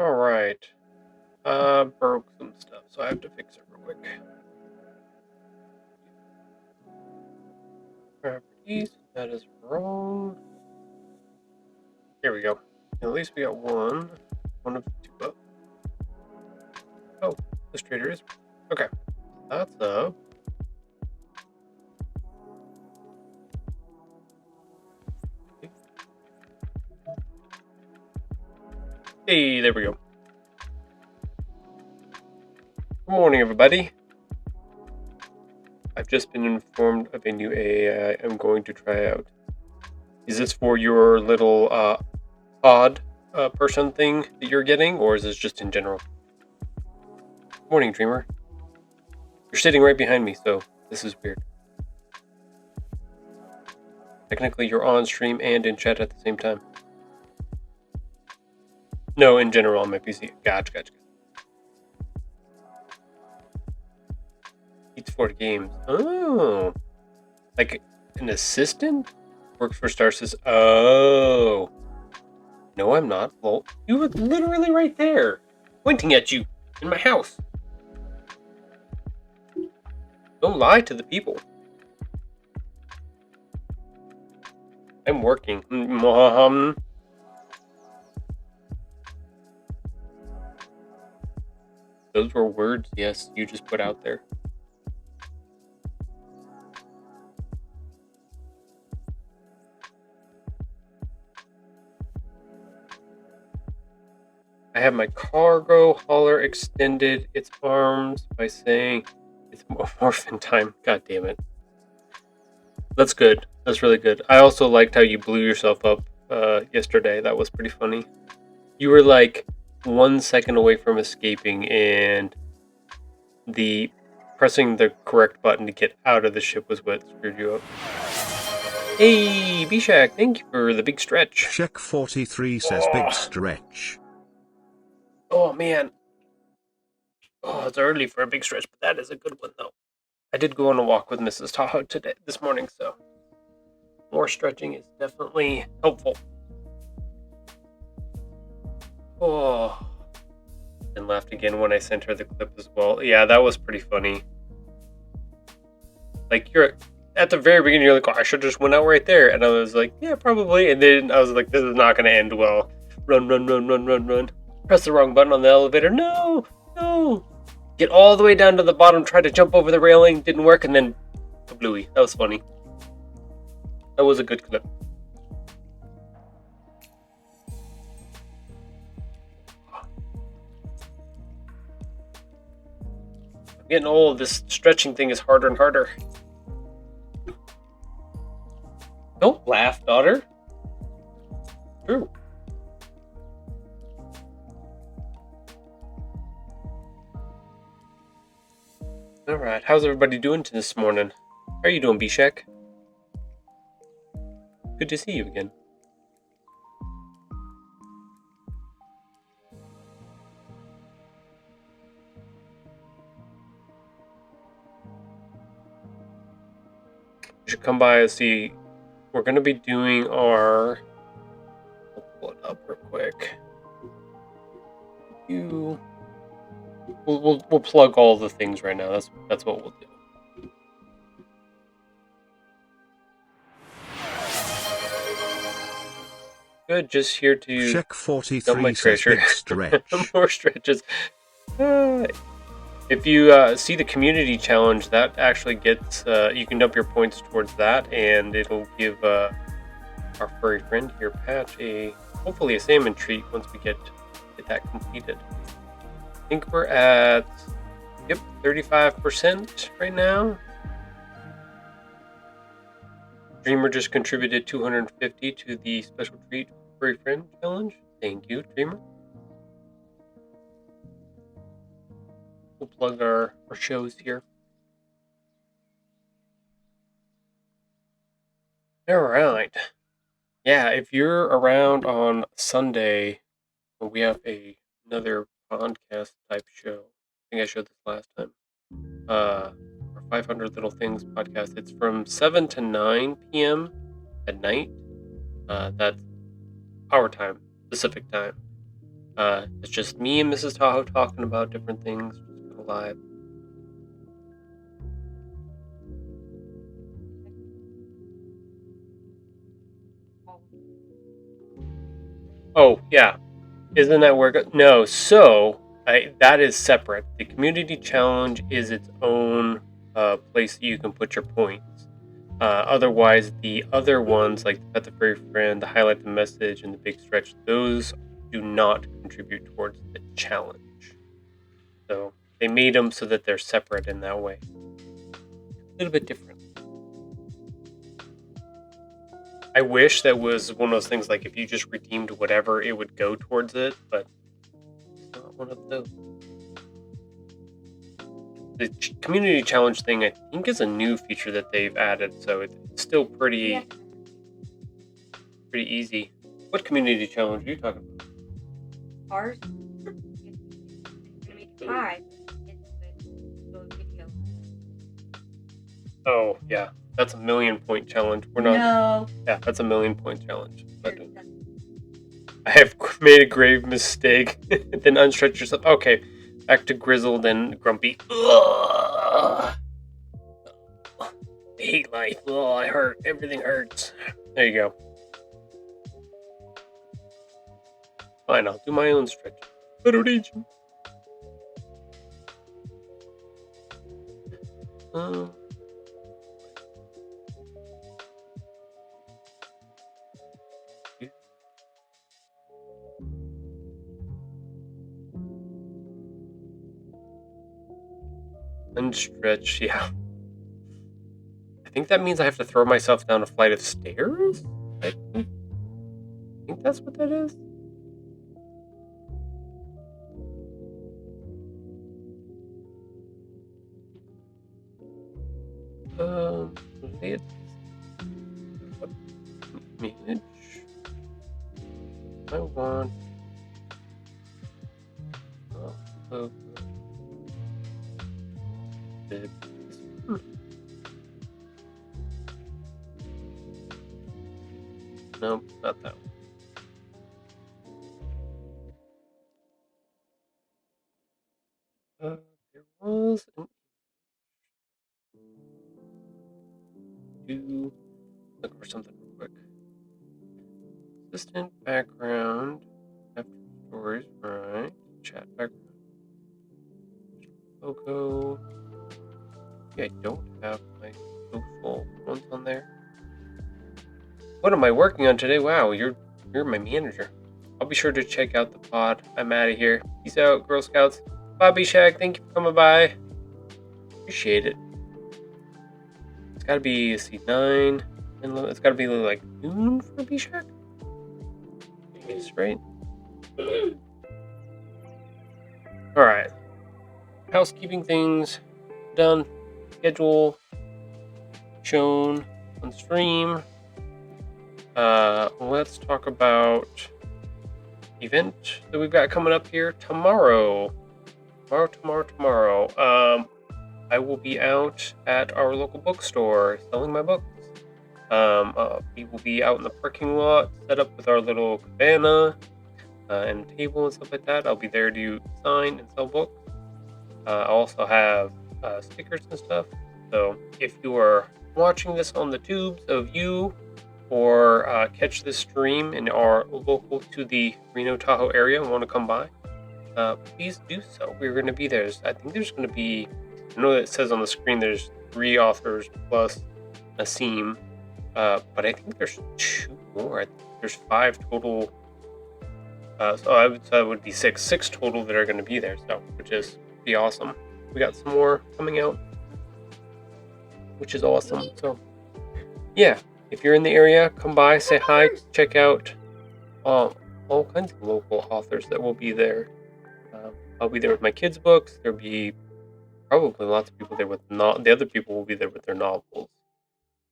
Alright. Broke some stuff, so I have to fix it real quick. Properties, that is wrong. Here we go. At least we got one. One of the two up. Oh, Illustrator is. Okay. That's up. Hey, there we go. Good morning, everybody. I've just been informed of a new AI I'm going to try out. Is this for your little odd person thing that you're getting, or is this just in general? Morning, Dreamer. You're sitting right behind me, so this is weird. Technically, you're on stream and in chat at the same time. No, in general on my PC. Gotcha. Eats 4 games. Oh. Like an assistant? Works for Star says, oh. No, I'm not. Well, you were literally right there. Pointing at you. In my house. Don't lie to the people. I'm working. Those were words, yes, you just put out there. I have my cargo hauler extended its arms by saying it's morphin time. God damn it. That's good. That's really good. I also liked how you blew yourself up yesterday. That was pretty funny. You were like 1 second away from escaping, and the pressing the correct button to get out of the ship was what screwed you up. Hey, Bishak, thank you for the big stretch. Check 43 says big stretch. Oh, man. Oh, it's early for a big stretch, but that is a good one, though. I did go on a walk with Mrs. Tahoe this morning, so more stretching is definitely helpful. Oh, and laughed again when I sent her the clip as well. Yeah, that was pretty funny. Like, you're at the very beginning, you're like, oh, I should just went out right there. And I was like, yeah, probably. And then I was like, this is not going to end well. Run. Press the wrong button on the elevator. No. Get all the way down to the bottom, try to jump over the railing, didn't work, and then a bluey. That was funny. That was a good clip. I'm getting old. This stretching thing is harder and harder. Don't laugh, daughter. True. Alright, how's everybody doing this morning? How are you doing, Bishak? Good to see you again. You should come by and see. We're going to be doing our... I'll pull it up real quick. We'll plug all the things right now. That's what we'll do. Good, just here to check 43 says big stretch. More stretches. If you see the community challenge, that actually gets you can dump your points towards that, and it'll give our furry friend here, Patch, hopefully a salmon treat once we get that completed. I think we're at 35% right now. Dreamer just contributed 250 to the special treat furry friend challenge. Thank you, Dreamer. We'll plug our shows here. Alright. Yeah, if you're around on Sunday, we have another podcast type show. I think I showed this last time. Our 500 Little Things podcast. It's from 7 to 9 p.m. at night. That's our time, Pacific time. It's just me and Mrs. Tahoe talking about different things, just kind of live. Oh, yeah. Isn't that where... No, so that is separate. The community challenge is its own place that you can put your points. Otherwise, the other ones, like the Pet the Furry Friend, the Highlight the Message, and the Big Stretch, those do not contribute towards the challenge. So they made them so that they're separate in that way. A little bit different. I wish that was one of those things like if you just redeemed whatever, it would go towards it, but it's not one of those. The community challenge thing, I think, is a new feature that they've added, so it's still pretty easy. What community challenge are you talking about? Ours, it's gonna make it high. It's a video. Oh yeah, that's a 1,000,000 point challenge. We're not. No. Yeah, that's a 1,000,000 point challenge. But I have made a grave mistake. Then unstretch yourself. Okay, back to grizzled and grumpy. Ugh. I hate life. Oh, I hurt. Everything hurts. There you go. Fine, I'll do my own stretch. I don't need you. Unstretch, yeah. I think that means I have to throw myself down a flight of stairs? I think that's what that is. Let's manage. I want no, not that one. There was an do look for something real quick. Assistant background after stories, right? Chat background. Logo. Yeah, I don't have my social ones on there. What am I working on today? Wow, you're my manager. I'll be sure to check out the pod. I'm out of here. Peace out, Girl Scouts. Bobby Shag, thank you for coming by. Appreciate it. It's gotta be C9. And it's gotta be like noon for B Shag. Is right. Alright. Housekeeping things done. Schedule shown on stream. Let's talk about event that we've got coming up here tomorrow. Tomorrow. I will be out at our local bookstore selling my books. We will be out in the parking lot, set up with our little cabana and table and stuff like that. I'll be there to sign and sell books. I also have stickers and stuff. So if you are watching this on the tubes of you, or catch this stream and are local to the Reno Tahoe area and want to come by, please do so. We're going to be there. I think there's going to be, I know that it says on the screen there's 3 authors plus Asim, but I think there's 2 more. I think there's 5 total. So I would say it would be 6 total that are going to be there, so which is be awesome. We got some more coming out, which is awesome. So yeah. If you're in the area, come by, say hi, check out all kinds of local authors that will be there. I'll be there with my kids' books. There'll be probably lots of people there with the other people will be there with their novels.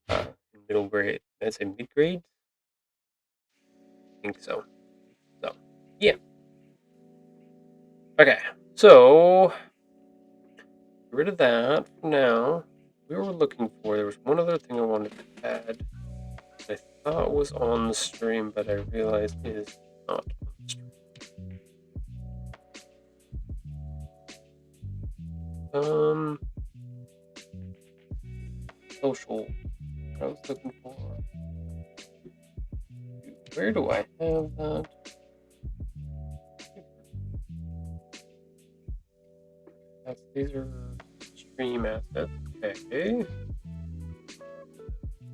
In middle grade, I'd say mid grade. I think so. So, yeah. Okay, so get rid of that for now. We were looking for. There was one other thing I wanted to add. I thought was on the stream, but I realized it is not on the stream. Social. I was looking for. Where do I have that? These are stream assets. Okay.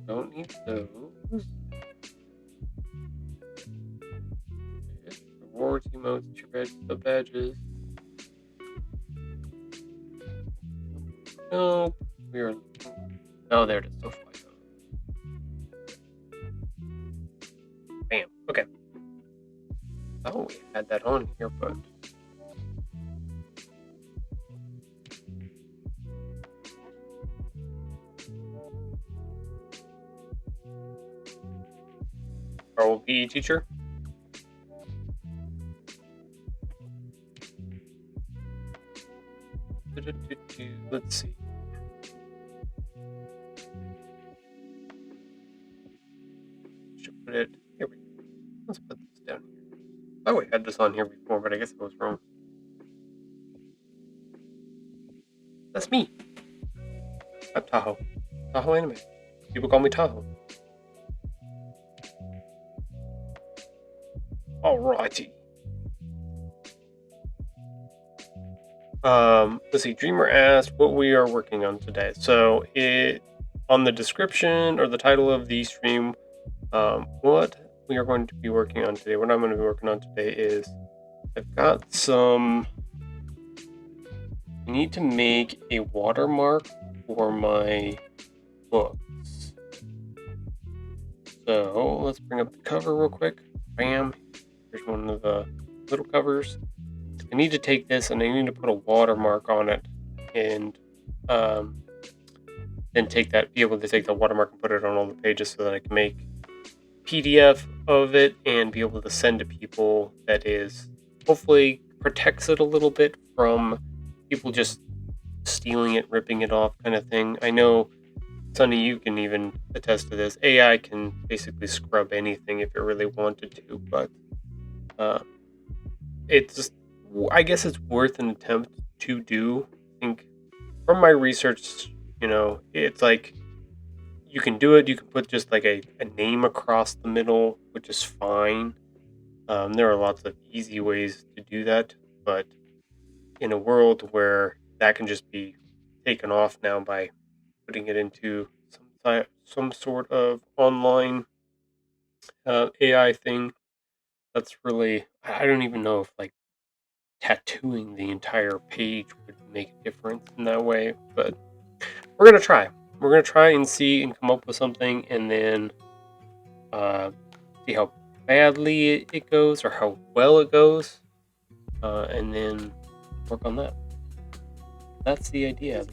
Don't need those. Rewards, emotes, sub badges. Nope. We are. Oh, there it is. Social icon. Bam. Okay. Oh, we had that on here, but. Our old PE teacher. Let's see. Should put it here. Let's put this down here. Oh, we had this on here before, but I guess I was wrong. That's me. I'm Tahoe. Tahoe Anime. People call me Tahoe. Alrighty. Let's see. Dreamer asked what we are working on today. So on the description or the title of the stream, what we are going to be working on today. What I'm going to be working on today is I've got some. I need to make a watermark for my books. So let's bring up the cover real quick. Bam. Here's one of the little covers. I need to take this and I need to put a watermark on it, and then be able to take the watermark and put it on all the pages so that I can make PDF of it and be able to send to people. That is, hopefully protects it a little bit from people just stealing it, ripping it off kind of thing. I know, Sonny, you can even attest to this. AI can basically scrub anything if it really wanted to, but I guess it's worth an attempt to do. I think from my research, it's like you can do it. You can put just like a name across the middle, which is fine. There are lots of easy ways to do that, but in a world where that can just be taken off now by putting it into some sort of online AI thing, that's really, I don't even know if like tattooing the entire page would make a difference in that way, but we're gonna try. We're gonna try and see and come up with something, and then see how badly it goes or how well it goes, and then work on that. That's the idea.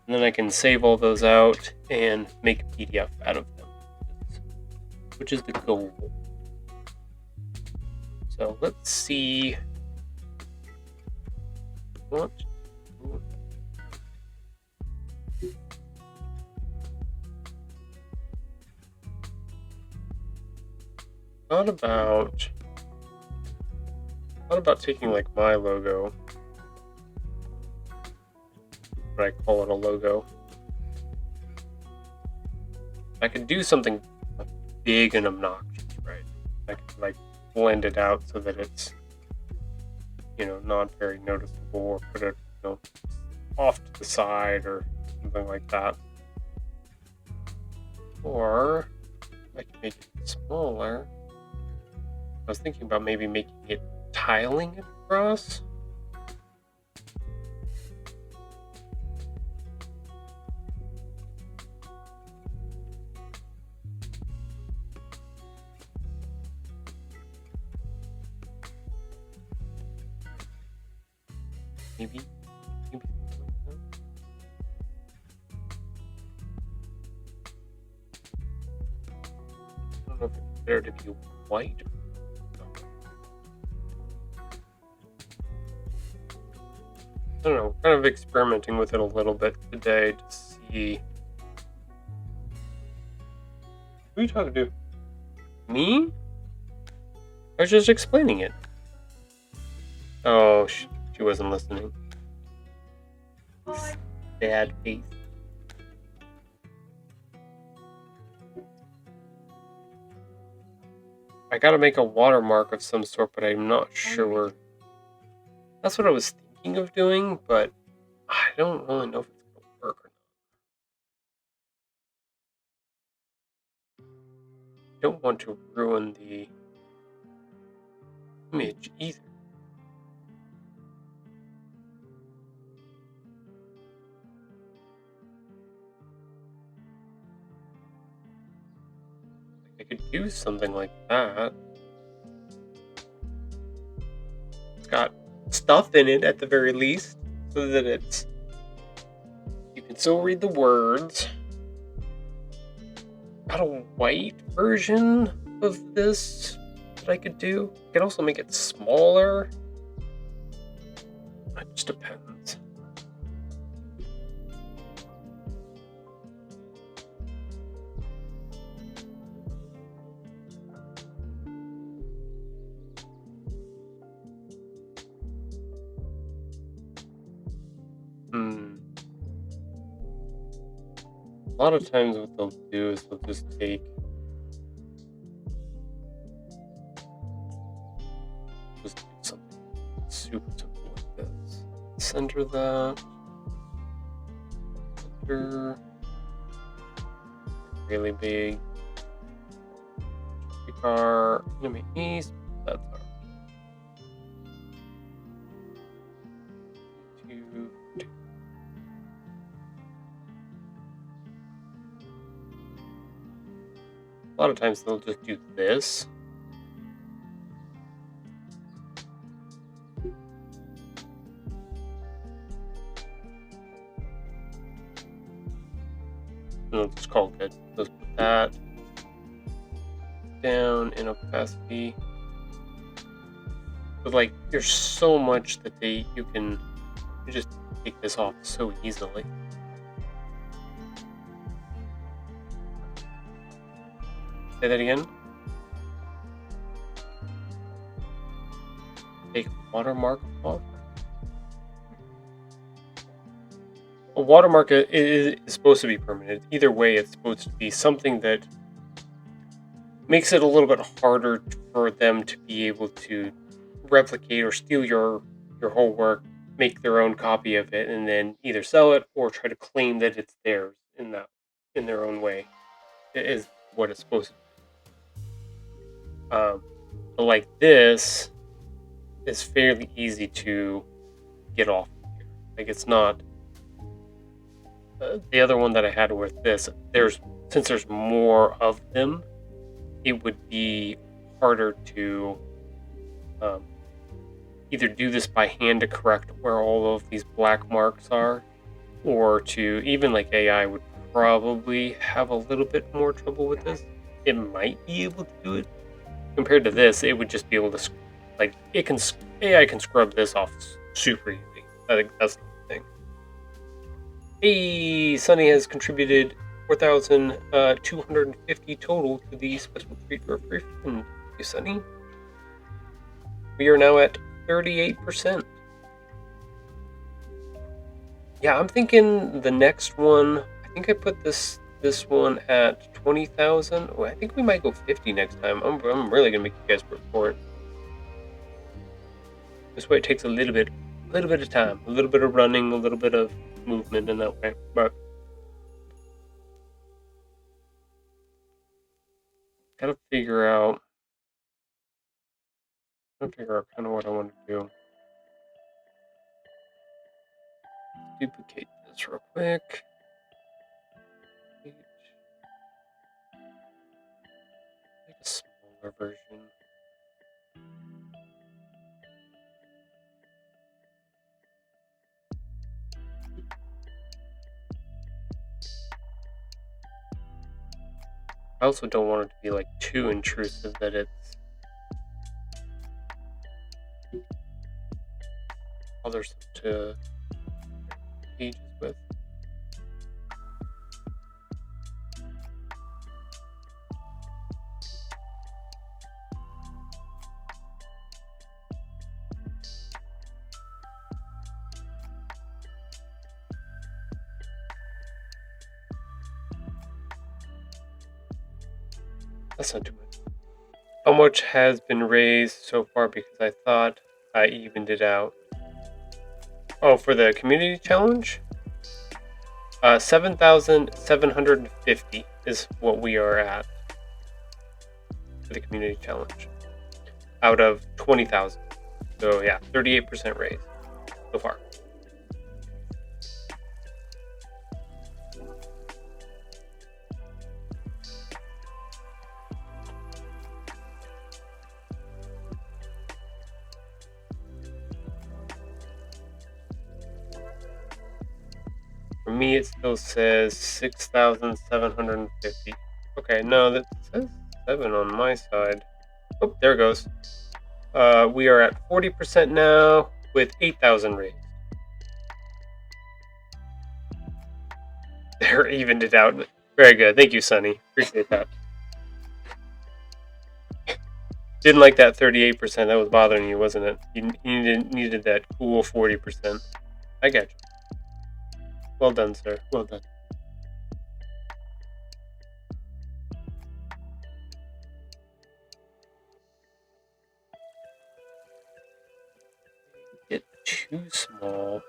And then I can save all those out and make a PDF out of them, which is the goal. So let's see what. What about taking like my logo, but I call it a logo. I could do something big and obnoxious, right? I could like blend it out so that it's, not very noticeable, or put it, off to the side or something like that. Or I can make it smaller. I was thinking about maybe making it tiling it across. Maybe something like that. I don't know if it's better to be white. I don't know, kind of experimenting with it a little bit today to see. Who are you talking to? Me? I was just explaining it. Oh, she wasn't listening. bad face. I gotta make a watermark of some sort, but I'm not sure. That's what I was thinking of doing, but I don't really know if it's gonna work or not. I don't want to ruin the image either. I could do something like that. It's got stuff in it at the very least, so that it's you can still read the words. Got a white version of this that I could do. I could also make it smaller. It just depends. A lot of times what they'll do is they'll just take do something super simple like this. Center that. Center. Really big. Pick our enemy east. That's our vtube. A lot of times they'll just do this. And they'll just call it good. Let's put that down in opacity. But like, there's so much that you can just take this off so easily. Say that again. Take watermark off. A watermark is supposed to be permanent. Either way, it's supposed to be something that makes it a little bit harder for them to be able to replicate or steal your whole work, make their own copy of it, and then either sell it or try to claim that it's theirs in their own way. It is what it's supposed to be. But like this is fairly easy to get off of here. Like it's not the other one that I had with this. Since there's more of them, it would be harder to either do this by hand to correct where all of these black marks are, or to even like AI would probably have a little bit more trouble with this. It might be able to do it. Compared to this, it would just be able to, like, AI can scrub this off super easy. I think that's the thing. Hey, Sunny has contributed 4,250 total to the special treat for a free friend. Thank you, Sunny. We are now at 38%. Yeah, I'm thinking the next one, I think I put this one at 20,000. Oh, I think we might go 50 next time. I'm really gonna make you guys work for it. This way it takes a little bit of time, a little bit of running, a little bit of movement in that way. But gotta figure out kind of what I want to do. Duplicate this real quick. Make a smaller version. I also don't want it to be like too intrusive that it's bothersome to pages with. That's not too much. How much has been raised so far? Because I thought I evened it out. Oh, for the community challenge? 7,750 is what we are at for the community challenge. Out of 20,000. So yeah, 38% raise so far. For me, it still says 6,750. Okay, no, that says 7 on my side. Oh, there it goes. We are at 40% now with 8,000 raised. They're evened it out. Very good. Thank you, Sunny. Appreciate that. Didn't like that 38%. That was bothering you, wasn't it? You needed that cool 40%. I got you. Well done, sir. Well done. Get too small.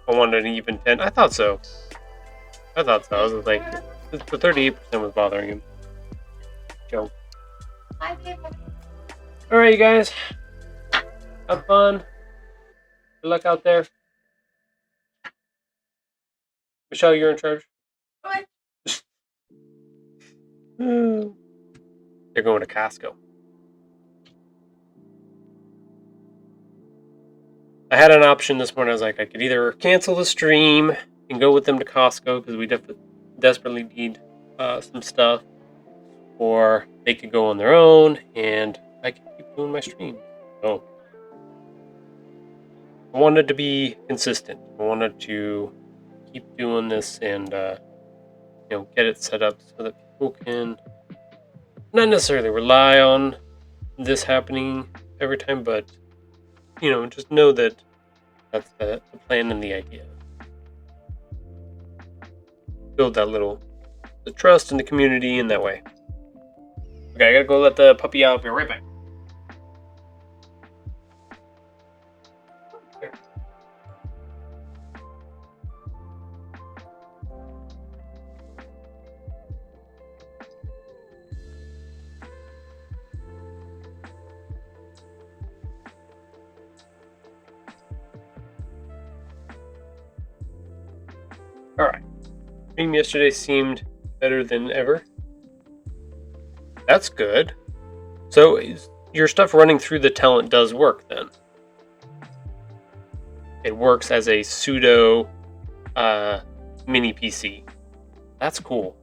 I wanted an even 10. I thought so. I was like, the 38% was bothering him. Joke. Alright, you guys. Have fun. Good luck out there. Michelle, you're in charge. What? They're going to Costco. I had an option this morning. I was like, I could either cancel the stream and go with them to Costco because we desperately need some stuff, or they could go on their own and I could keep doing my stream. So I wanted to be consistent. I wanted to keep doing this and get it set up so that people can not necessarily rely on this happening every time, but just know that that's the plan and the idea. Build the trust in the community in that way. Okay, I gotta go let the puppy out. I'll be right back. Alright. Stream yesterday seemed better than ever. That's good. So your stuff running through the talent does work then. It works as a pseudo mini PC. That's cool.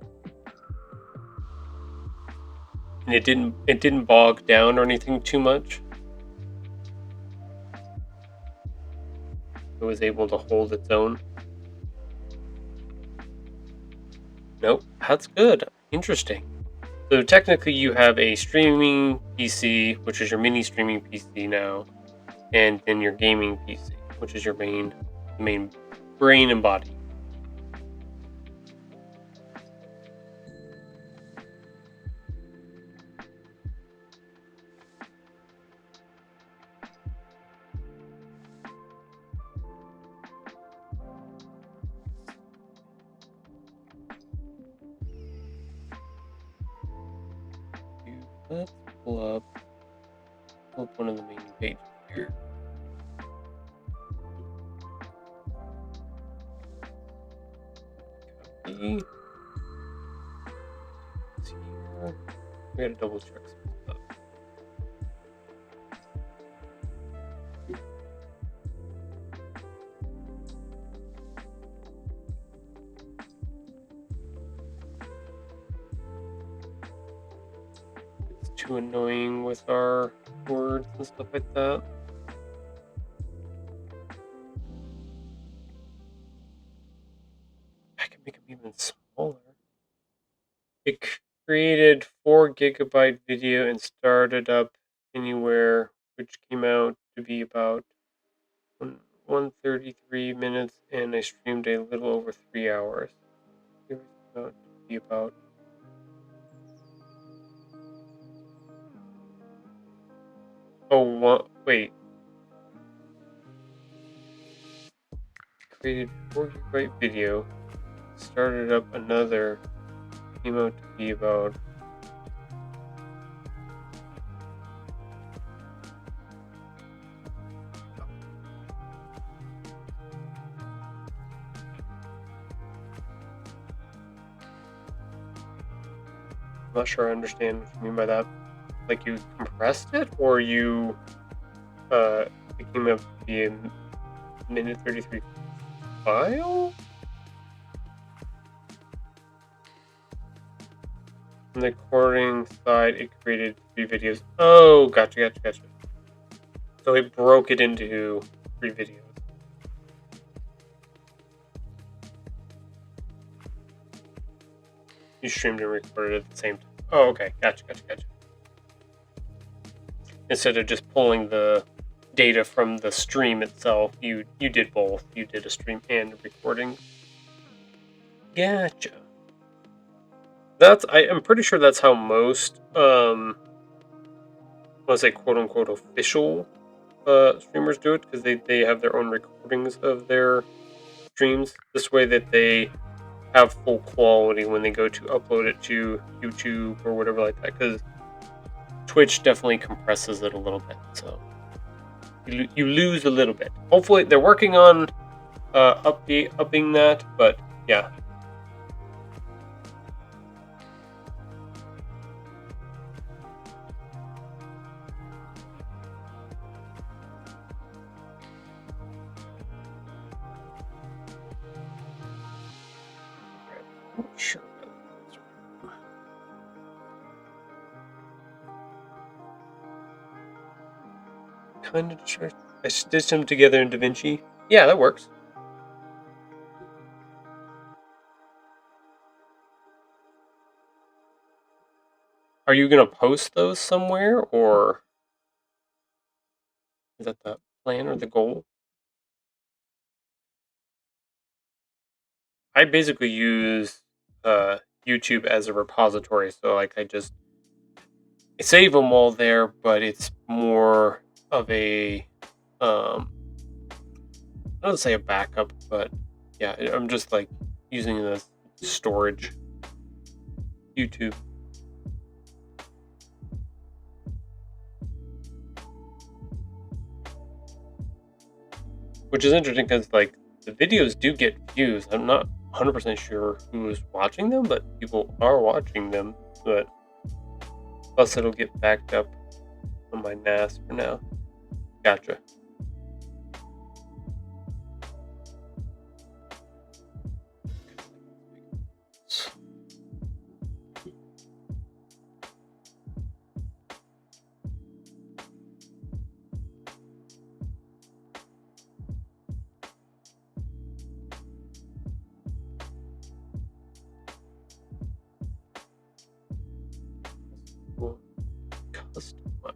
And it didn't bog down or anything too much. It was able to hold its own. Nope, that's good. Interesting. So technically you have a streaming PC, which is your mini streaming PC now, and then your gaming PC, which is your main brain and body. Let's pull up one of the main pages here. Copy. Let's see here. We gotta double check some stuff. It's too annoying with our words and stuff like that. make them even smaller. It created 4 gigabyte video and started up anywhere, which came out to be about 133 minutes, and I streamed a little over 3 hours. It was about to be about. Oh, wait. Created 4 gigabyte video, started up another, came out to be about. I'm not sure I understand what you mean by that. Like you compressed it, or you it came up to be a minute 33 file? On the recording side, it created 3 videos. Oh, gotcha. So it broke it into 3 videos. You streamed and recorded at the same time. Oh, okay. Gotcha. Instead of just pulling the data from the stream itself, you did both. You did a stream and a recording. Gotcha. I'm pretty sure that's how most let's say quote unquote official streamers do it, because they have their own recordings of their streams. This way that they have full quality when they go to upload it to YouTube or whatever like that, because Twitch definitely compresses it a little bit, so you lose a little bit. Hopefully they're working on upping that, but yeah. Sure. Kind of sure. I stitched them together in DaVinci. Yeah, that works. Are you gonna post those somewhere, or is that the plan or the goal? I basically use YouTube as a repository, so like I save them all there, but it's more of a I don't say a backup, but yeah, I'm just like using the storage. YouTube. Which is interesting because like the videos do get views. I'm not 100% sure who is watching them, but people are watching them. But plus it'll get backed up on my NAS for now. Gotcha. Customize.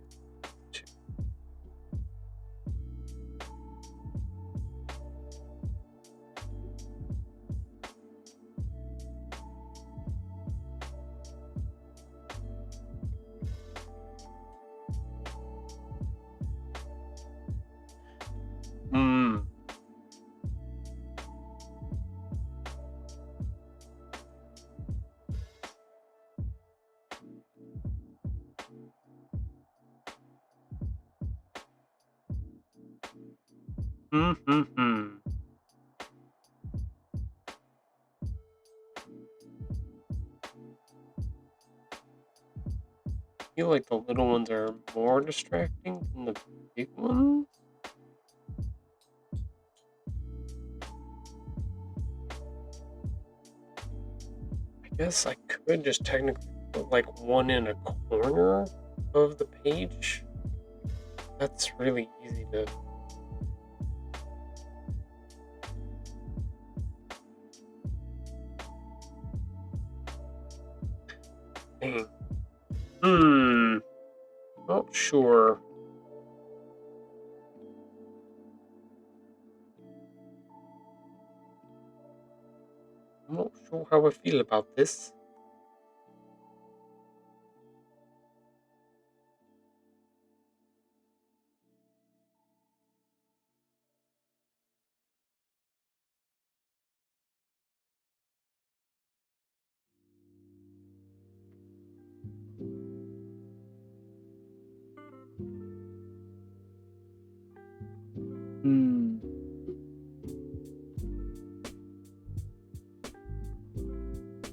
Hmm. Hmm. I feel like the little ones are more distracting than the big ones. I guess I could just technically put like one in a corner of the page. That's really easy to. Dang. Not sure. I'm not sure how I feel about this.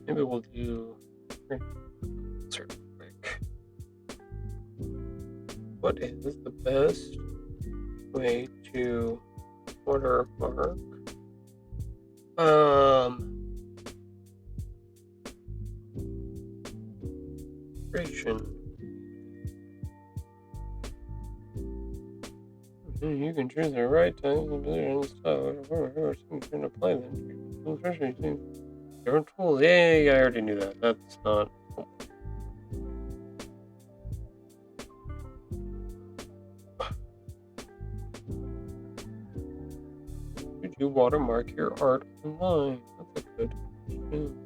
Maybe we'll do insert quick. What is the best way to watermark creation? You can choose the right time and position style or something to apply them. Different tools. Yay, I already knew that. That's not. Could you watermark your art online? That's a good question.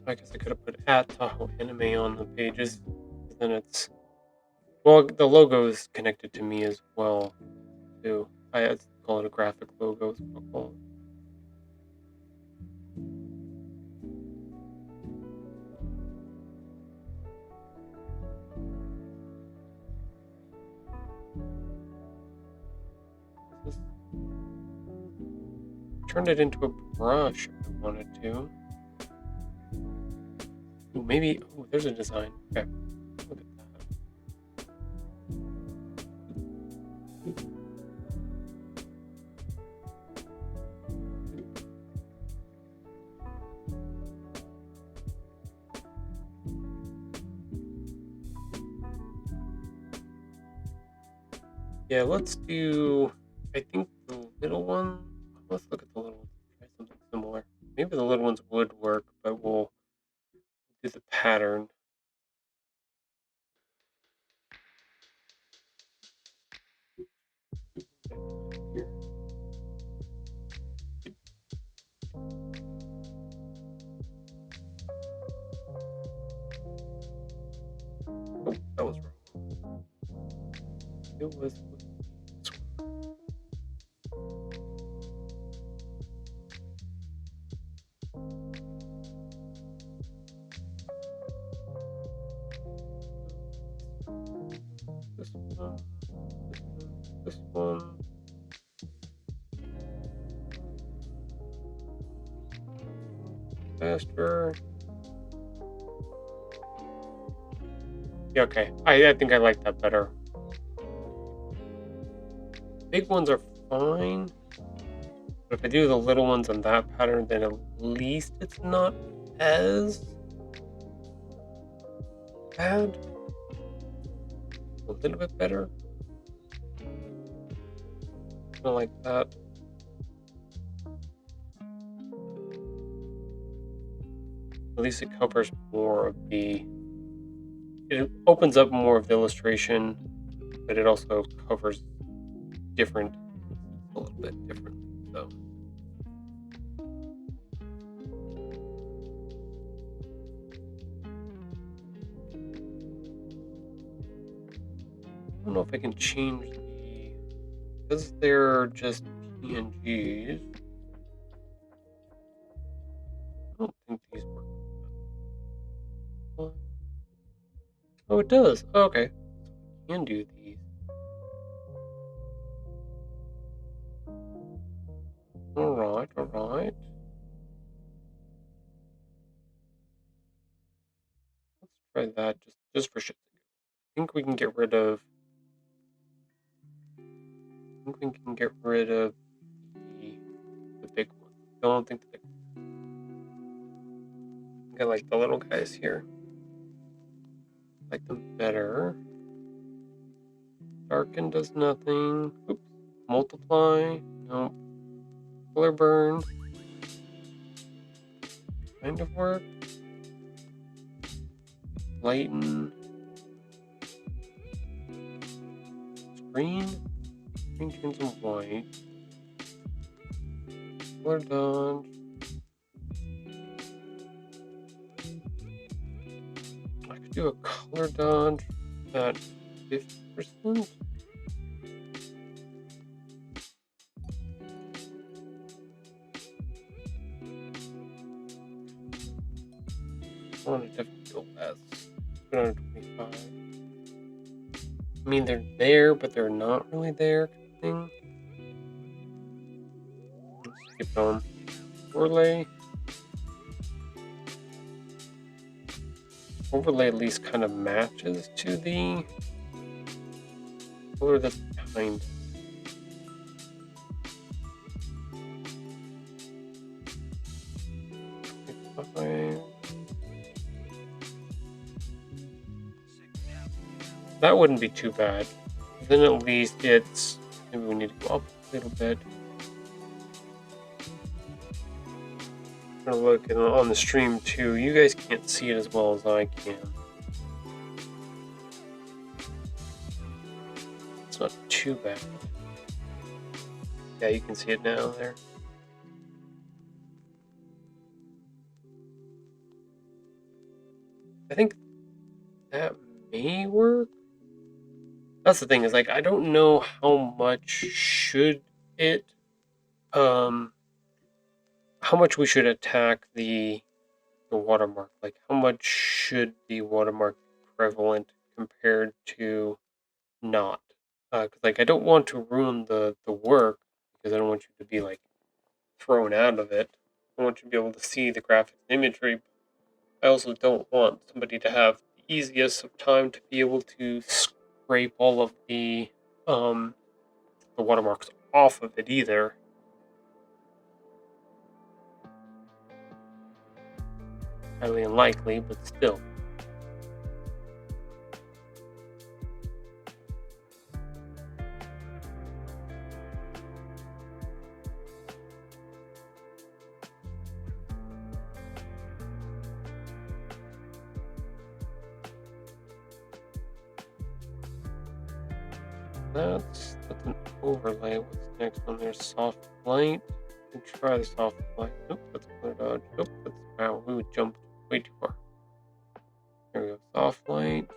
I guess I could have put at Tahoe Anime on the pages. Then it's. Well, the logo is connected to me as well, too. I call it a graphic logo. Is what I'll call it. This is- Turned it into a brush if I wanted to. Ooh, maybe. Oh, there's a design. Okay. Look at that. Yeah, let's do. I think the little one. Let's look at the little ones. Try something similar. Maybe the little ones would work, but we'll do the pattern. Oh, that was wrong. It was this one. This one. This one. Faster. Yeah, okay. I think I like that better. Big ones are fine. But if I do the little ones on that pattern, then at least it's not as bad. A little bit better. I like that. At least it covers more of the. It opens up more of the illustration, but it also covers different, a little bit different. So. I don't know if I can change the. Because they're just PNGs. I don't think these work. Oh, it does. Oh, okay. So I can do these. Alright, alright. Let's try that just for shit. I think we can get rid of. I think we can get rid of the big one. I don't think the big one. I think I like the little guys here. I like them better. Darken does nothing. Oops. Multiply. Nope. Color burn. kind of work. Lighten. Green turns them white. Color dodge. I could do a color dodge at 50%. I want to definitely go less. 125. I mean, they're there, but they're not really there, kind of thing. Let's keep going. Overlay. Overlay at least kind of matches to the color that's behind it. That wouldn't be too bad. Then at least it's... Maybe we need to go up a little bit. I'm gonna look on the stream too. You guys can't see it as well as I can. It's not too bad. Yeah, you can see it now there. I think that may work. That's the thing, is like I don't know how much should it how much we should attack the watermark. Like how much should the watermark be prevalent compared to not? Because like I don't want to ruin the work, because I don't want you to be like thrown out of it. I want you to be able to see the graphics and imagery. I also don't want somebody to have the easiest of time to be able to scrape all of the watermarks off of it either. Highly unlikely, but still. That's an overlay. What's next on there? Soft light. Try the soft light. Nope, that's clear dodge. Nope, that's wow. We would jump way too far. There we go. Soft light.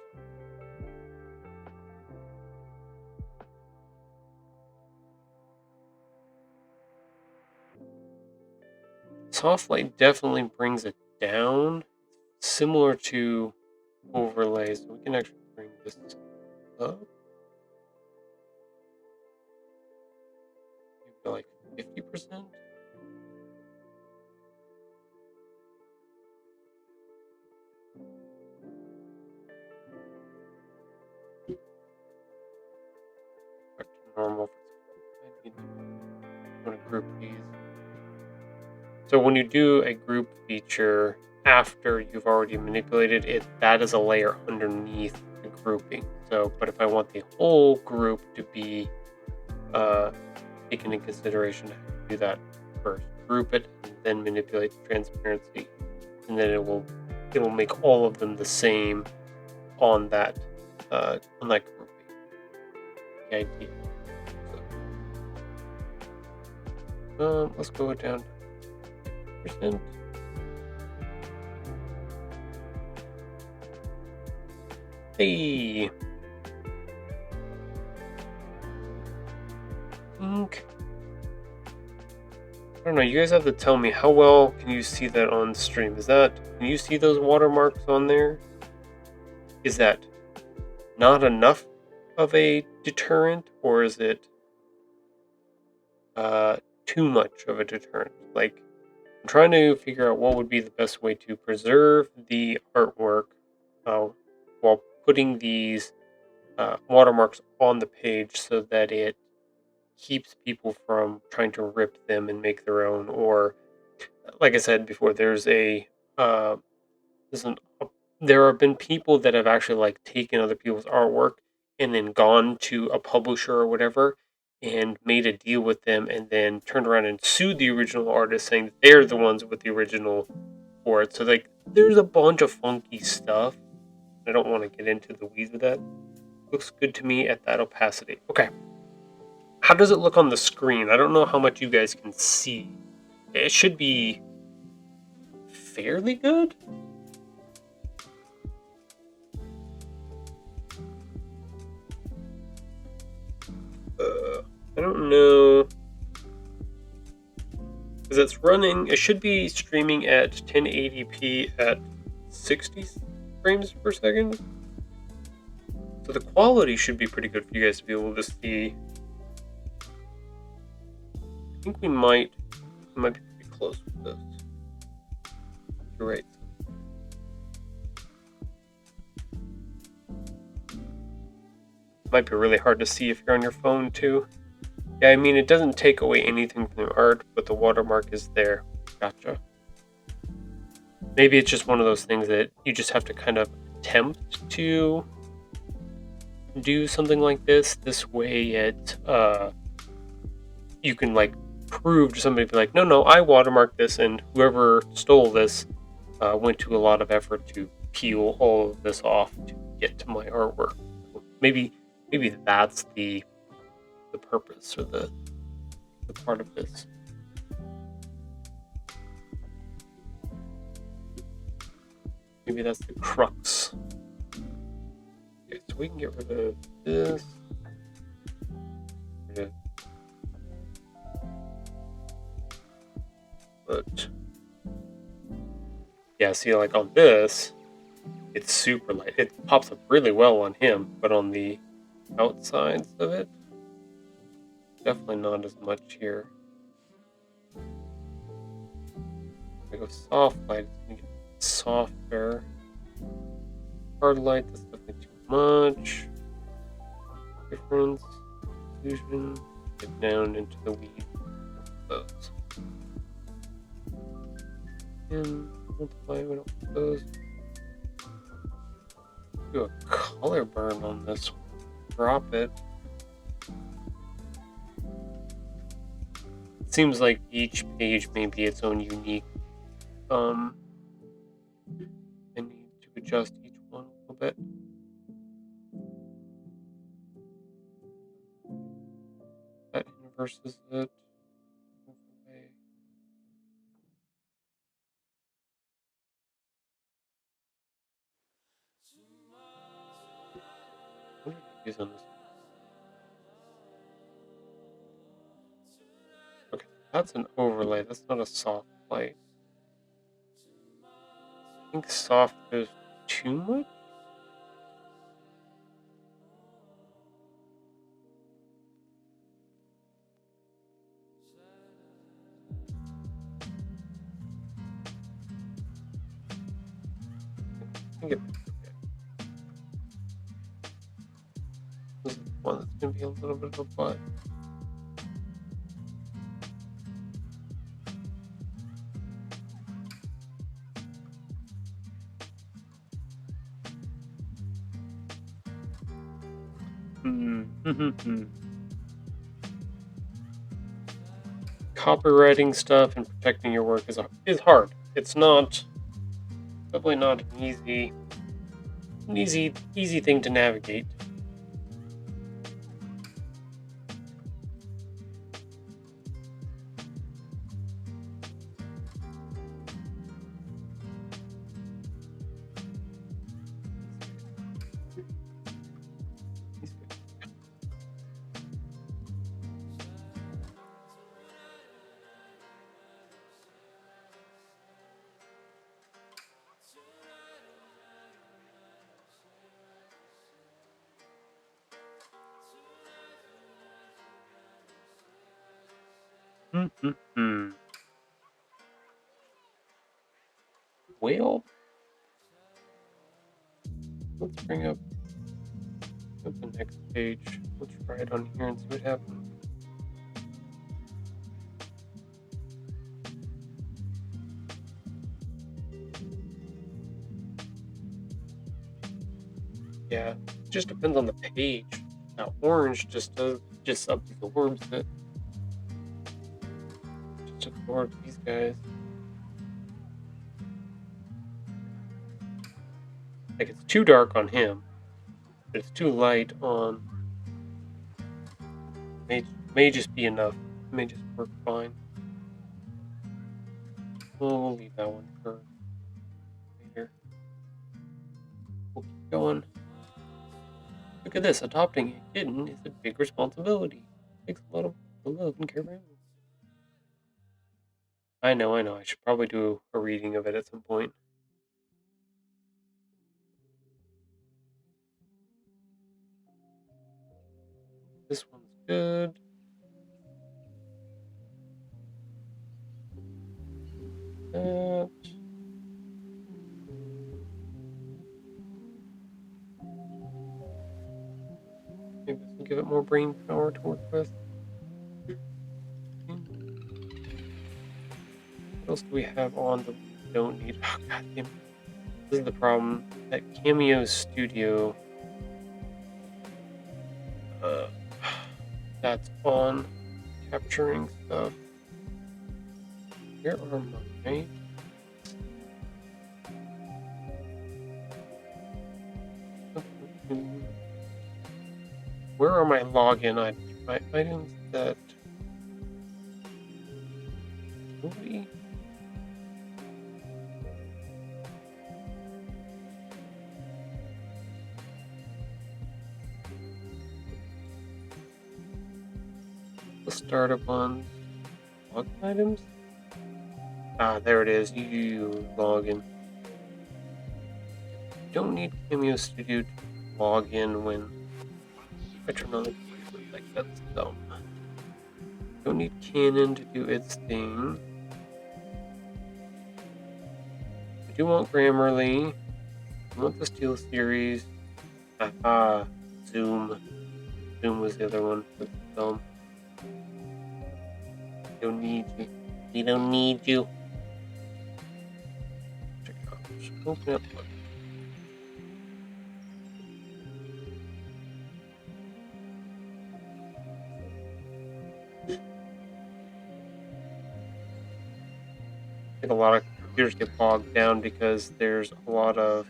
Soft light definitely brings it down. Similar to overlays. We can actually bring this up. Maybe like 50%. Back to normal. I want to group these. So when you do a group feature after you've already manipulated it, that is a layer underneath the grouping. So, but if I want the whole group to be taken into consideration, I have to do that first. Group it, and then manipulate the transparency, and then it will make all of them the same on that grouping. The idea. So, let's go down. Percent. Hey. I don't know. You guys have to tell me how well can you see that on stream. Can you see those watermarks on there? Is that not enough of a deterrent, or is it too much of a deterrent? Like, I'm trying to figure out what would be the best way to preserve the artwork while putting these watermarks on the page so that it keeps people from trying to rip them and make their own. Or, like I said before, there have been people that have actually like taken other people's artwork and then gone to a publisher or whatever and made a deal with them, and then turned around and sued the original artist, saying that they're the ones with the original for it. So like, there's a bunch of funky stuff. I don't want to get into the weeds with that. Looks good to me at that opacity. Okay. How does it look on the screen? I don't know how much you guys can see. It should be fairly good. I don't know. Because it's running, it should be streaming at 1080p at 60 frames per second. So the quality should be pretty good for you guys to be able to see. I think we might be pretty close with this. You're right. Might be really hard to see if you're on your phone too. Yeah, I mean, it doesn't take away anything from the art, but the watermark is there. Gotcha. Maybe it's just one of those things that you just have to kind of attempt to do something like this. This way it, you can like prove to somebody, be like, no, I watermarked this, and whoever stole this went to a lot of effort to peel all of this off to get to my artwork. Maybe that's the purpose or the part of this. Maybe that's the crux. Okay, so we can get rid of this. But yeah, see, like on this, it's super light. It pops up really well on him, but on the outsides of it, definitely not as much here. If I go soft light, it's gonna get softer. Hard light, that's definitely too much. Difference, illusion, get down into the weeds of those. And multiply, we don't want those. Do a color burn on this one. Drop it. It seems like each page may be its own unique. I need to adjust each one a little bit. That inverses it. Overlay. What did I use on this? Okay, that's an overlay. That's not a soft light. I think soft is too much. I think it's okay. This is the one that's going to be a little bit of a butt. Copywriting stuff and protecting your work is hard. It's not definitely not an easy thing to navigate. Well, let's bring up the next page. Let's try it on here and see what happens. Yeah, it just depends on the page. Now, orange just absorbs it. Just absorbs these guys. Like, it's too dark on him, but it's too light on... May just be enough. May just work fine. We'll leave that one for later. We'll keep going. Look at this. Adopting a kitten is a big responsibility. It takes a lot of love and care. I know. I should probably do a reading of it at some point. This one's good. That. Maybe this will give it more brain power to work with. What else do we have on that we don't need? Oh, God damn it. This is the problem. That Cameo Studio, that's on capturing stuff. Where are my... Where are my login items? My items that... Nobody... The startup ones. Login items? Ah, there it is. You login. You don't need Cameo Studio to log in when I turn on the computer. Like, that's dumb. Don't need Canon to do its thing. I do want Grammarly. I want the Steel Series. Zoom. Zoom was the other one. That's dumb. They don't need you. They don't need you. Check it out. Just open up. Look. I think a lot of computers get bogged down because there's a lot of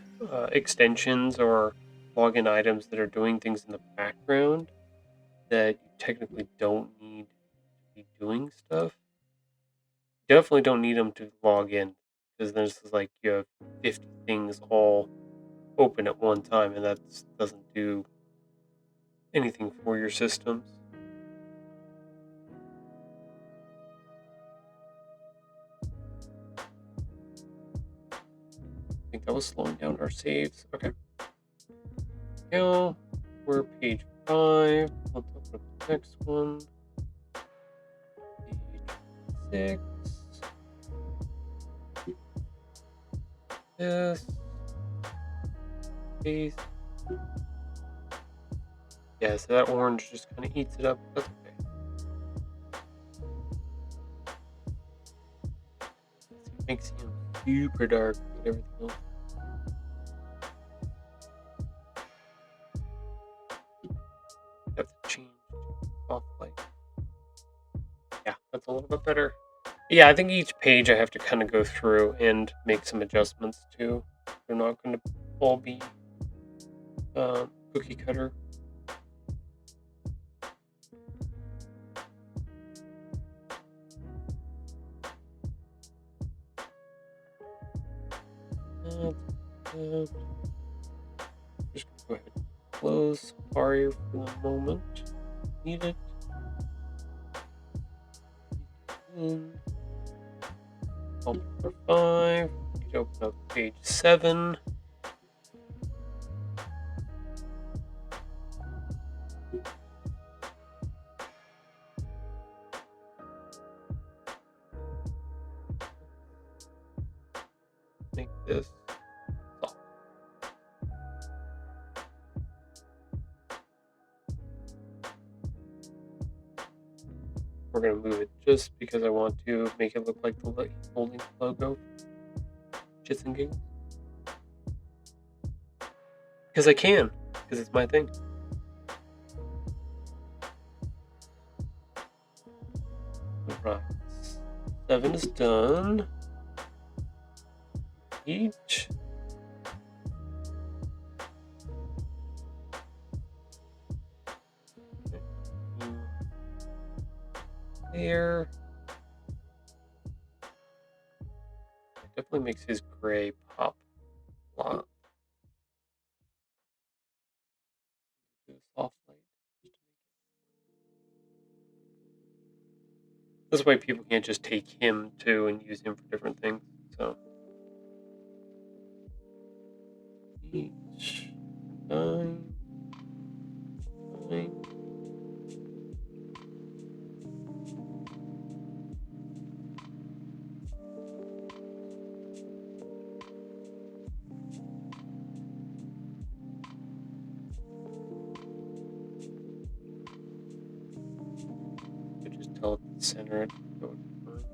extensions or login items that are doing things in the background that you technically don't need to be doing stuff. You definitely don't need them to log in, because then it's like you have 50 things all open at one time, and that doesn't do anything for your systems. I think that was slowing down our saves. Okay. Now we're page 5. Let's open up the next one. Page 6. This. Paste. Yeah, so that orange just kind of eats it up. That's okay. It makes him super dark with everything else. Have to change to soft light. Yeah, that's a little bit better. Yeah, I think each page I have to kind of go through and make some adjustments to. They're not going to all be cookie cutter. Just going to go ahead and close Safari for the moment. Need it. Open for 5. You can open up page 7. Make this soft. We're going to move it just because I want to make it look like the holding logo. Shits and giggles. Because I can. Because it's my thing. Right. 7 is done. Each. there. It definitely makes his gray pop a lot. Do a soft light. This way people can't just take him too and use him for different things. So each 9, 9. I just tell it to center it. That would be fine.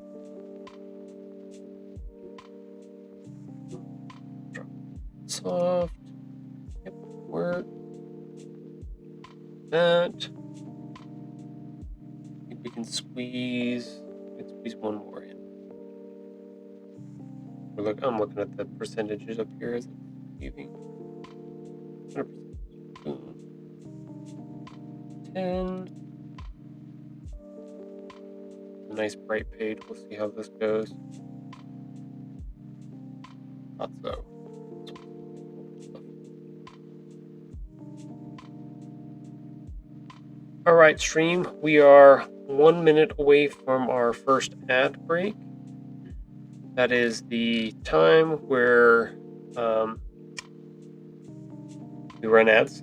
Drop it soft. Yep, work. That. I think we can squeeze. We can squeeze one more in. I'm looking at the percentages up here as it's leaving. 100%. Boom. 10. A nice bright page. We'll see how this goes. Thought so. Alright, stream. We are 1 minute away from our first ad break. That is the time where we run ads.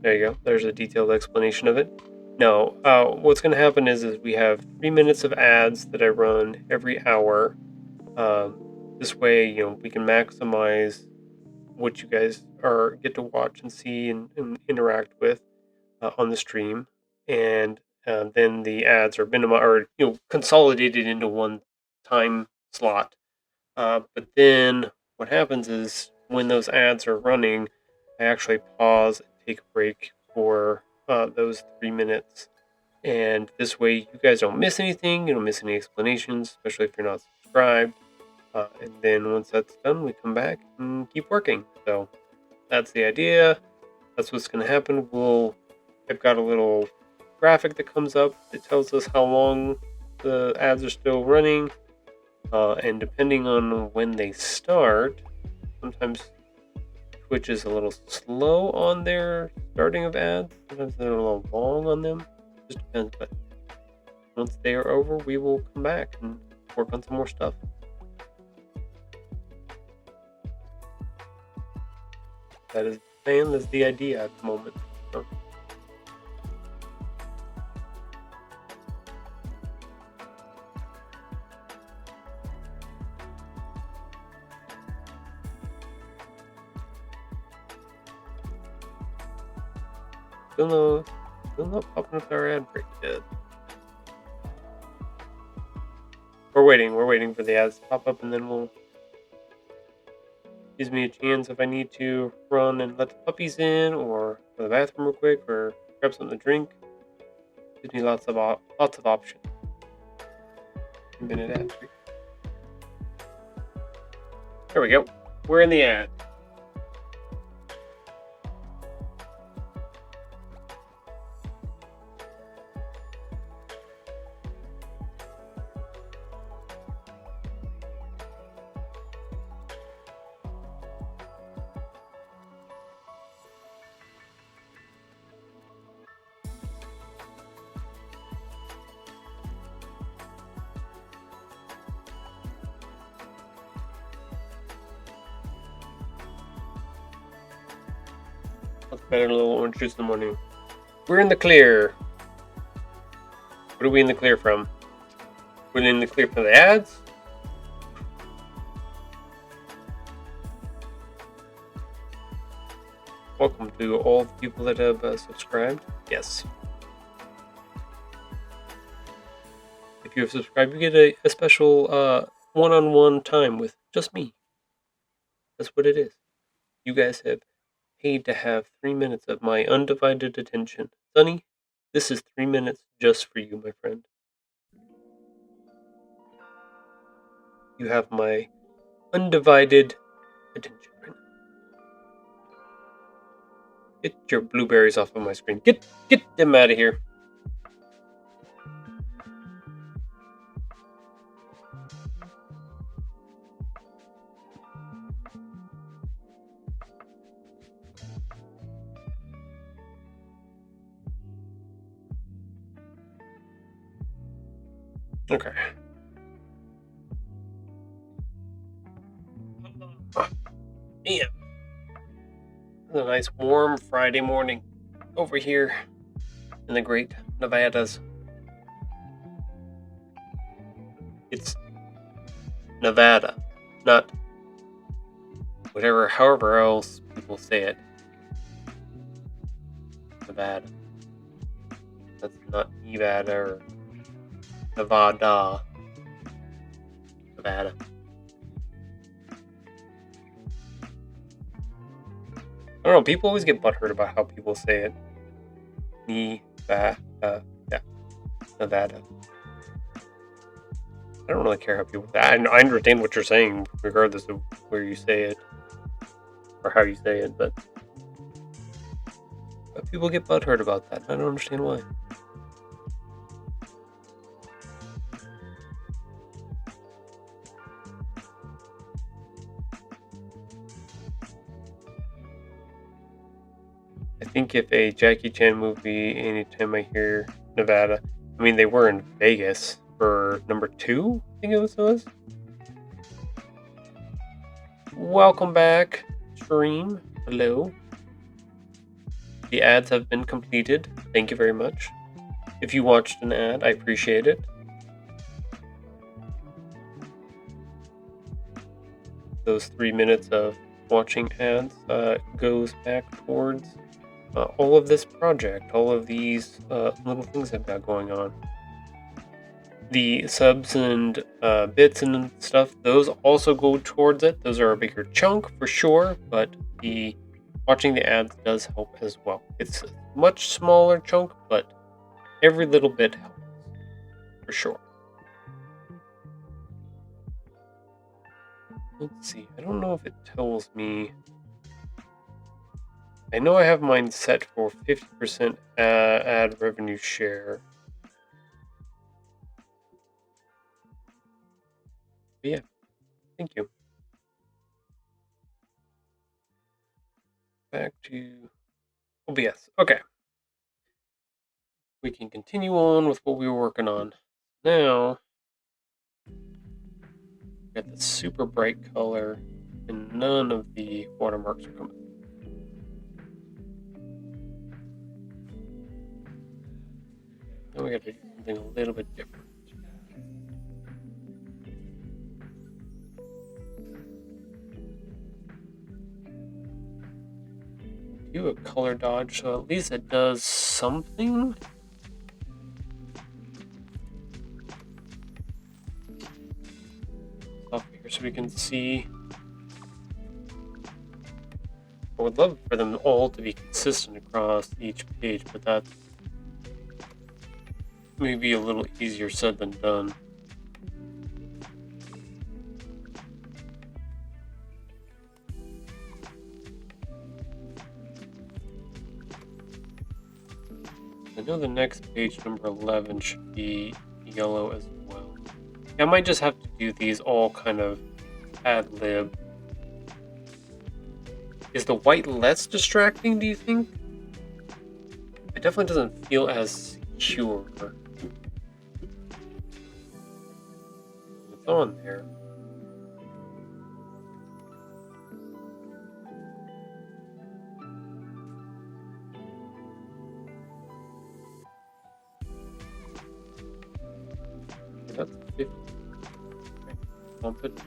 There you go. There's a detailed explanation of it. No, what's going to happen is we have 3 minutes of ads that I run every hour. This way, we can maximize what you guys get to watch and see and interact with on the stream, and then the ads are consolidated into one time slot. But then what happens is when those ads are running, I actually pause and take a break for those 3 minutes. And this way you guys don't miss anything, you don't miss any explanations, especially if you're not subscribed. And then once that's done, we come back and keep working. So that's the idea. That's what's going to happen. I've got a little graphic that comes up that tells us how long the ads are still running. And depending on when they start, sometimes Twitch is a little slow on their starting of ads. Sometimes they're a little long on them. Just depends. But once they are over, we will come back and work on some more stuff. That is the plan. That's the idea at the moment. So. Still not popping up our ad break yet. We're waiting for the ads to pop up, and then gives me a chance if I need to run and let the puppies in, or go to the bathroom real quick, or grab something to drink. Gives me lots of options. 1-minute ad break. There we go. We're in the ad. Let's better a little orange juice in the morning. We're in the clear. What are we in the clear from? We're in the clear from the ads? Welcome to all the people that have subscribed. Yes. If you have subscribed, you get a special one-on-one time with just me. That's what it is. You guys have paid to have 3 minutes of my undivided attention. Sonny, this is 3 minutes just for you, my friend. You have my undivided attention right now. Get your blueberries off of my screen. Get them out of here. Okay. Damn. It's a nice warm Friday morning over here in the great Nevadas. It's Nevada, not however else people say it. Nevada. That's not Nevada or Nevada. Nevada. I don't know, people always get butthurt about how people say it. Nevada. Yeah. Nevada. I don't really care how people say it. I understand what you're saying, regardless of where you say it. Or how you say it, but people get butthurt about that. I don't understand why. I think if a Jackie Chan movie, anytime I hear Nevada, I mean, they were in Vegas for number 2, I think it was. Welcome back, stream. Hello. The ads have been completed. Thank you very much. If you watched an ad, I appreciate it. Those 3 minutes of watching ads goes back towards all of this project, all of these little things I've got going on. The subs and bits and stuff, those also go towards it. Those are a bigger chunk for sure, but the watching the ads does help as well. It's a much smaller chunk, but every little bit helps for sure. Let's see. I don't know if it tells me. I know I have mine set for 50% ad revenue share. But yeah, thank you. Back to OBS. Okay. We can continue on with what we were working on. Now, we got the super bright color, and none of the watermarks are coming. Now we got to do something a little bit different. Do a color dodge, so at least it does something. Up here so we can see. I would love for them all to be consistent across each page, but that's maybe a little easier said than done. I know the next page, number 11, should be yellow as well. I might just have to do these all kind of ad lib. Is the white less distracting, do you think? It definitely doesn't feel as secure. It's on there. That's 50. Bump it.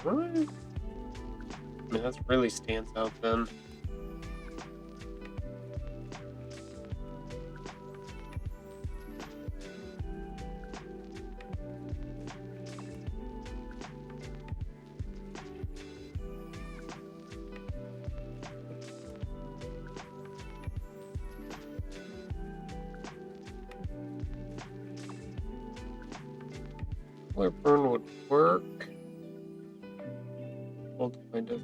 Alright. I mean, that really stands out then. Color burn would work. Hold kind of.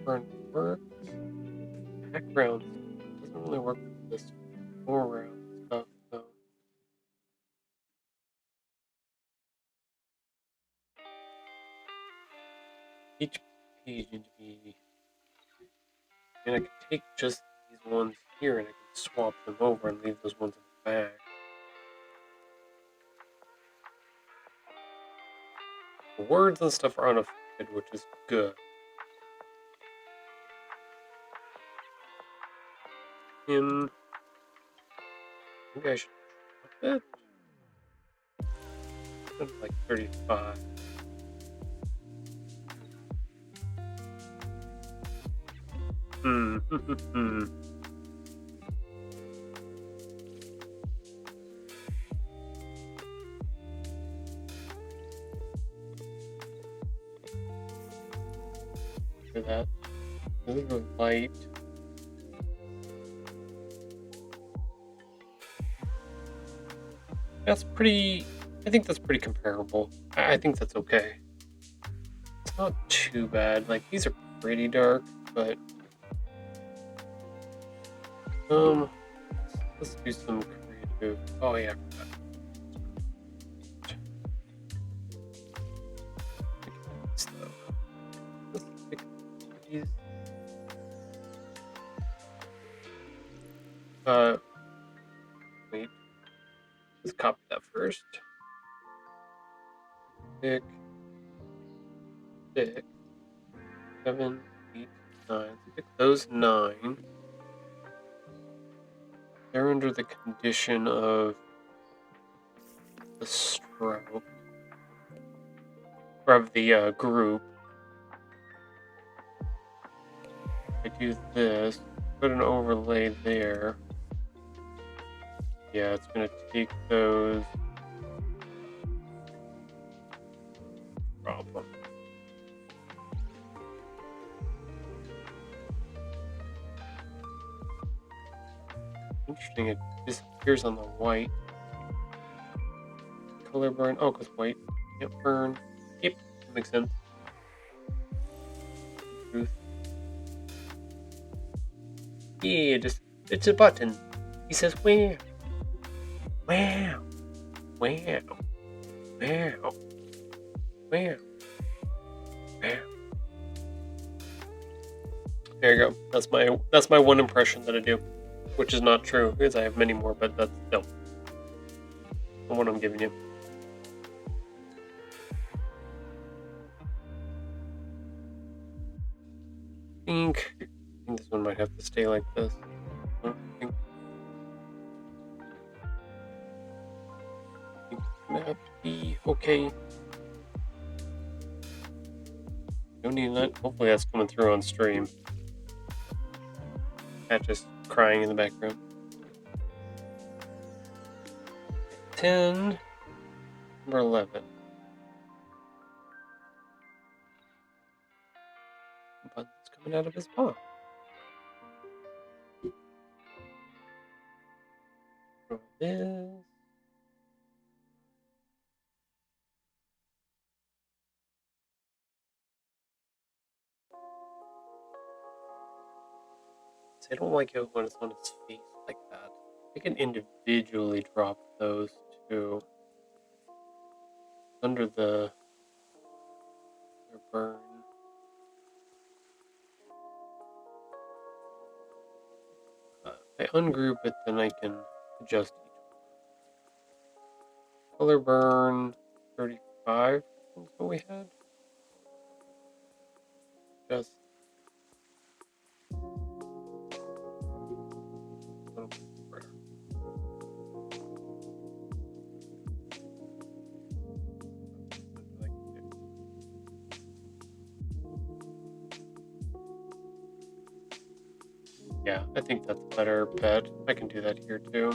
Burn works. Background doesn't really work for this foreground stuff though. Each page needs to be. I mean, I could take just these ones here and I can swap them over and leave those ones in the back. The words and stuff are unaffected, which is good. Maybe I should drop it. It's like 35. For that. This is really light. That's pretty. I think that's pretty comparable. I think that's okay. It's not too bad. Like, these are pretty dark, but let's do some creative. Oh yeah, I forgot. Let's pick these. Wait. Let's copy that first. Pick 6, 7, 8, 9. Let's pick those 9. They're under the condition of the stroke, or of the group. I do this, put an overlay there. Yeah, it's gonna take those. Problem. Interesting, it disappears on the white. Color burn. Oh, because white can't burn. Yep, that makes sense. Truth. Yeah, just it's a button. He says, "Wow, wow, wow, wow, wow, wow." There you go. That's my one impression that I do, which is not true because I have many more, but that's still the one I'm giving you. I think this one might have to stay like this. I think it's gonna have to be okay. Don't need that. Hopefully that's coming through on stream. Not just crying in the background. 10, number 11. Button's coming out of his paw. Throw this. I don't like it when it's on its face like that. I can individually drop those too. Under the burn. If I ungroup it, then I can adjust each one. Color burn 35 is what we had. Just yeah, I think that's a better bet. I can do that here too.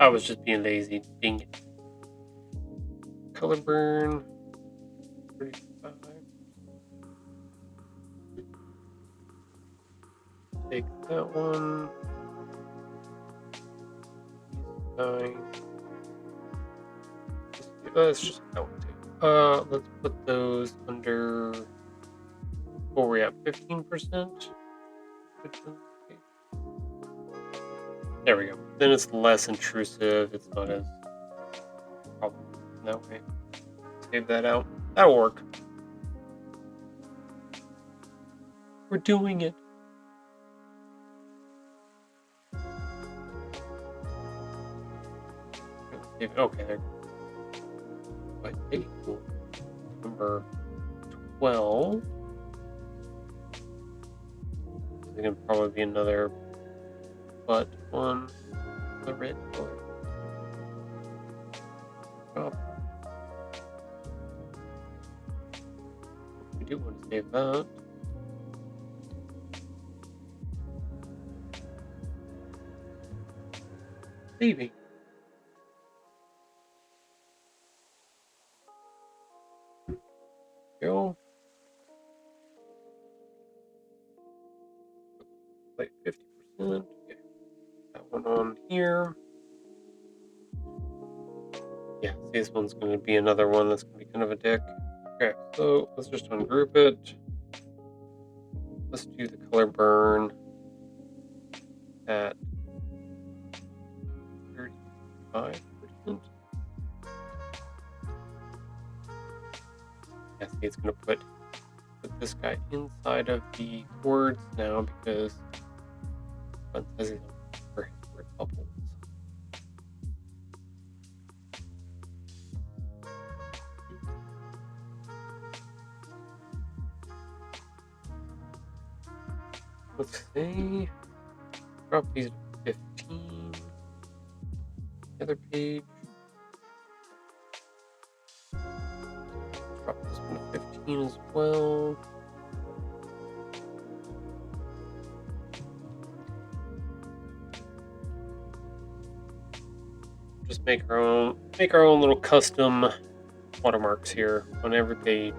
I was just being lazy. Dang it. Color burn 35. Take that one. 9. Let's just that one too. Let's put those under. Where we at? 15%. There we go. Then it's less intrusive. It's not as problem that way. Save that out. That'll work. We're doing it. save. Okay, there. But cool. Number 12. There's gonna probably be another but one. The red color. Oh. We do want to save that. Saving. Go. Like 50%. Okay. That one on here. Yeah, see, this one's going to be another one that's going to be kind of a dick. Okay, so let's just ungroup it. Let's do the color burn at 35%. Yeah, see, it's going to put this guy inside of the words now because it says he's for his word bubbles. Let's see. Drop these to 15. The other page. Drop this one to 15 as well. Just make our own little custom watermarks here on every page.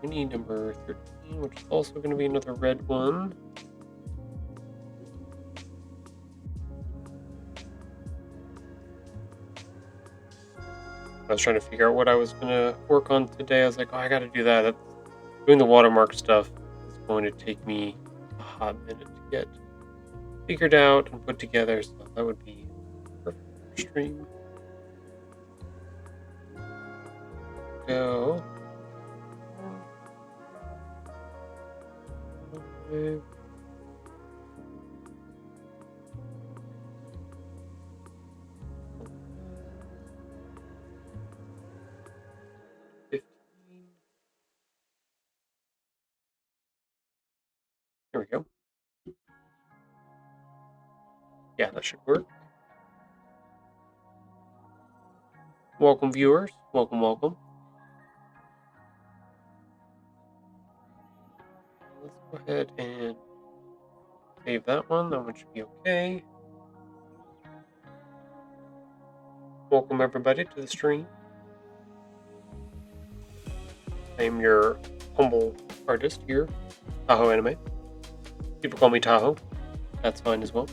We need number 13, which is also going to be another red one. I was trying to figure out what I was going to work on today. I was like, oh, I got to do that. Doing the watermark stuff is going to take me a hot minute to get figured out and put together, so that would be perfect for stream. Go. Okay. There we go. Yeah, that should work. Welcome, viewers. Welcome, welcome. Let's go ahead and save that one. That one should be okay. Welcome, everybody, to the stream. I am your humble artist here, Tahoe Anime. People call me Tahoe. That's fine as well.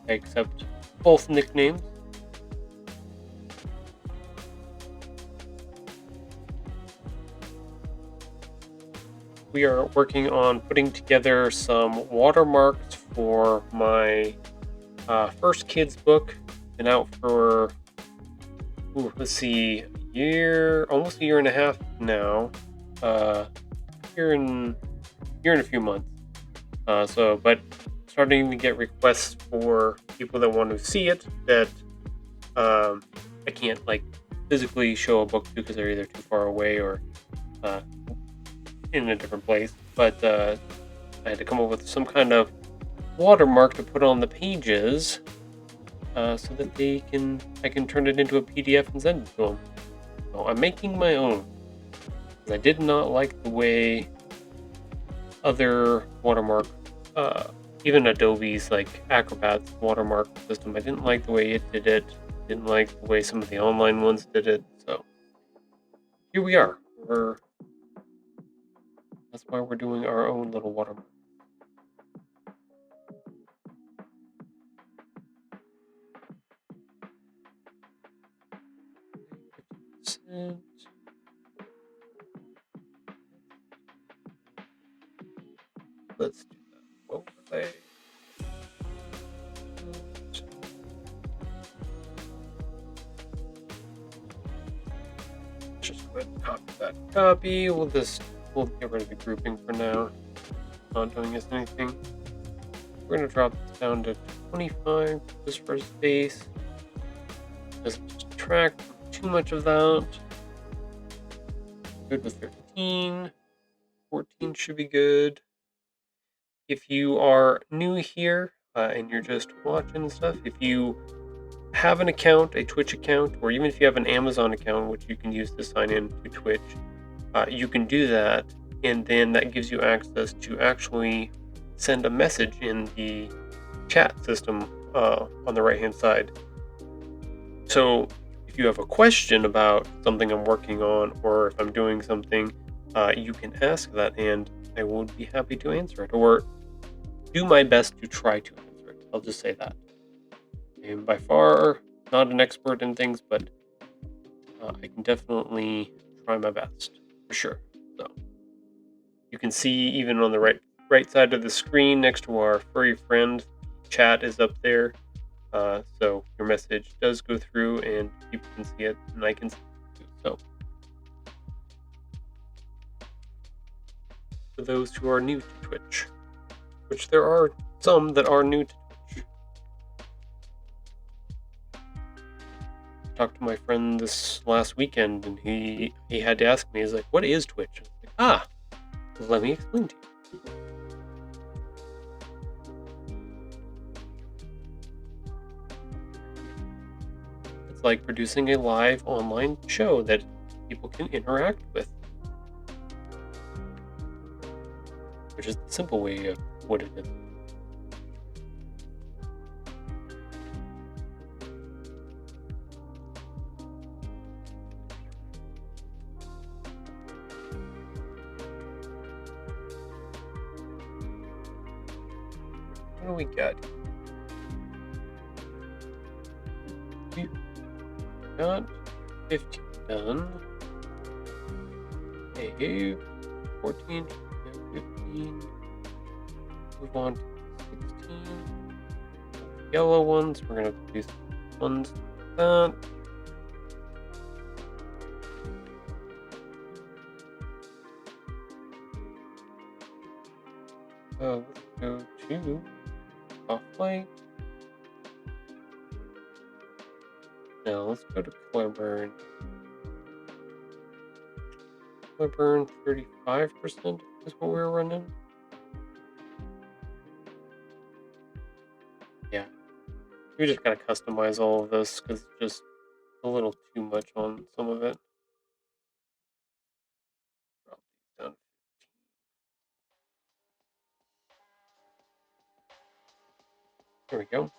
I accept both nicknames. We are working on putting together some watermarks for my first kids book. Been out for, let's see, almost a year and a half now. Year and a few months. But starting to get requests for people that want to see it that I can't physically show a book to because they're either too far away or in a different place. But I had to come up with some kind of watermark to put on the pages so that I can turn it into a PDF and send it to them. So I'm making my own. I did not like the way other watermark, even Adobe's Acrobat's watermark system, I didn't like the way it did it. Didn't like the way some of the online ones did it. So here we are. That's why we're doing our own little watermark. Let's do that overlay. Just go ahead and copy that copy. We'll get rid of the grouping for now. Not doing us anything. We're going to drop this down to 25 just for space. Doesn't subtract too much of that. Good with 13. 14 should be good. If you are new here and you're just watching stuff, if you have an account, a Twitch account, or even if you have an Amazon account, which you can use to sign in to Twitch, you can do that, and then that gives you access to actually send a message in the chat system on the right hand side. So if you have a question about something I'm working on, or if I'm doing something, you can ask that and I would be happy to answer it, or do my best to try to answer it. I'll just say that. I'm by far not an expert in things, but I can definitely try my best, for sure. So you can see even on the right side of the screen next to our furry friend, chat is up there. So your message does go through and people can see it and I can see it too. So for those who are new to Twitch, which there are some that are new to Twitch. I talked to my friend this last weekend and he had to ask me, he's like, what is Twitch? I was like, let me explain to you. It's like producing a live online show that people can interact with. Which is the simple way of what it is. What do we got? We got 15 done. Hey, 14, 15. Move on to 16. Yellow ones, we're gonna do some ones like that. Let's go to off-white. Now let's go to color burn. Color burn 35% is what we're running. Yeah. We just gotta customize all of this because it's just a little too much on some of it. Drop these down. There we go.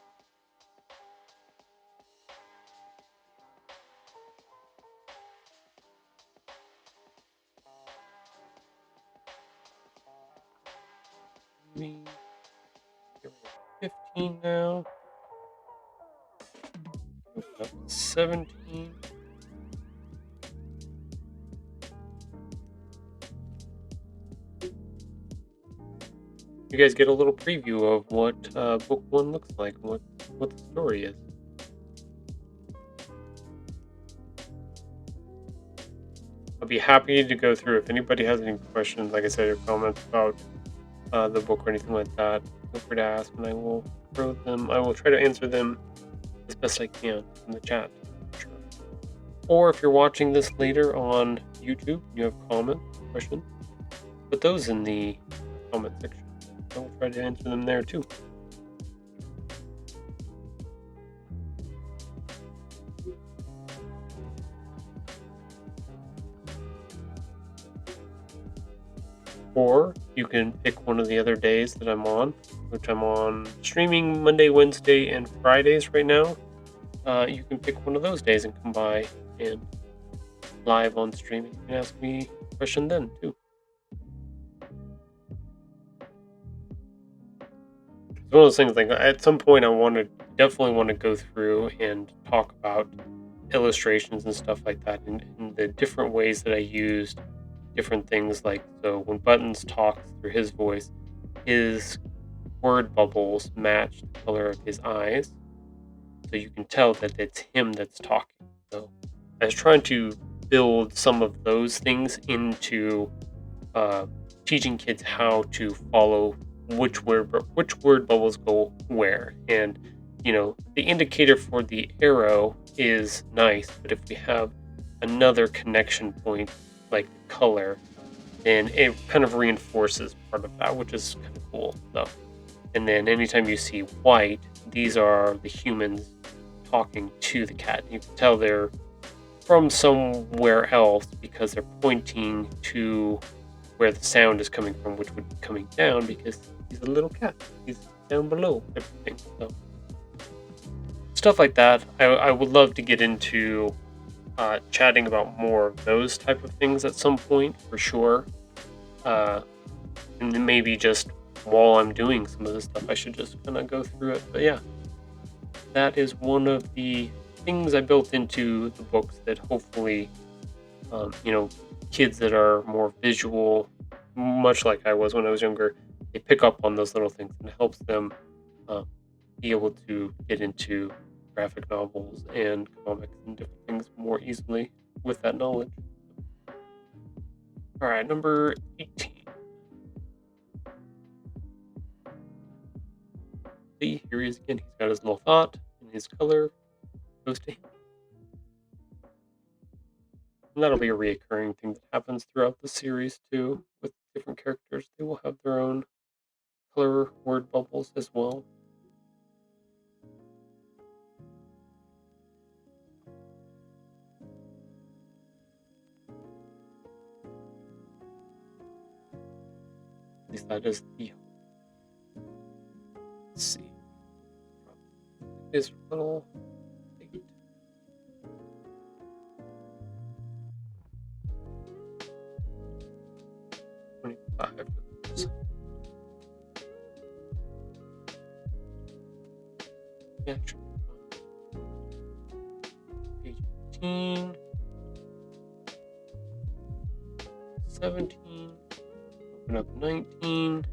Me. 15 now. Open up 17. You guys get a little preview of what book 1 looks like, what the story is. I'll be happy to go through if anybody has any questions, like I said, or comments about the book or anything like that. Feel free to ask, and I will throw them. I will try to answer them as best I can in the chat. Sure. Or if you're watching this later on YouTube, you have comments, questions, put those in the comment section. I will try to answer them there too. Or you can pick one of the other days that I'm on, which I'm on streaming Monday, Wednesday, and Fridays right now. You can pick one of those days and come by and live on stream and ask me a question then too. It's one of those things, like at some point I definitely want to go through and talk about illustrations and stuff like that and the different ways that I used different things. Like, so when Buttons talks through his voice, his word bubbles match the color of his eyes, so you can tell that it's him that's talking. So I was trying to build some of those things into teaching kids how to follow which word bubbles go where. And the indicator for the arrow is nice, but if we have another connection point like the color, then it kind of reinforces part of that, which is kind of cool. So, and then anytime you see white, these are the humans talking to the cat. You can tell they're from somewhere else because they're pointing to where the sound is coming from, which would be coming down because he's a little cat. He's down below everything. So stuff like that. I would love to get into chatting about more of those type of things at some point for sure. And then maybe just while I'm doing some of this stuff, I should just kind of go through it. But yeah, that is one of the things I built into the books that hopefully, kids that are more visual, much like I was when I was younger, they pick up on those little things and it helps them be able to get into graphic novels and comics and different things more easily with that knowledge. All right, number 18. See, here he is again. He's got his little thought, and his color goes to him. And that'll be a reoccurring thing that happens throughout the series too, with different characters. They will have their own color word bubbles as well. At least that is the. Let's see. His little. 25. Yeah, sure. Page 18. 17. Open up 19.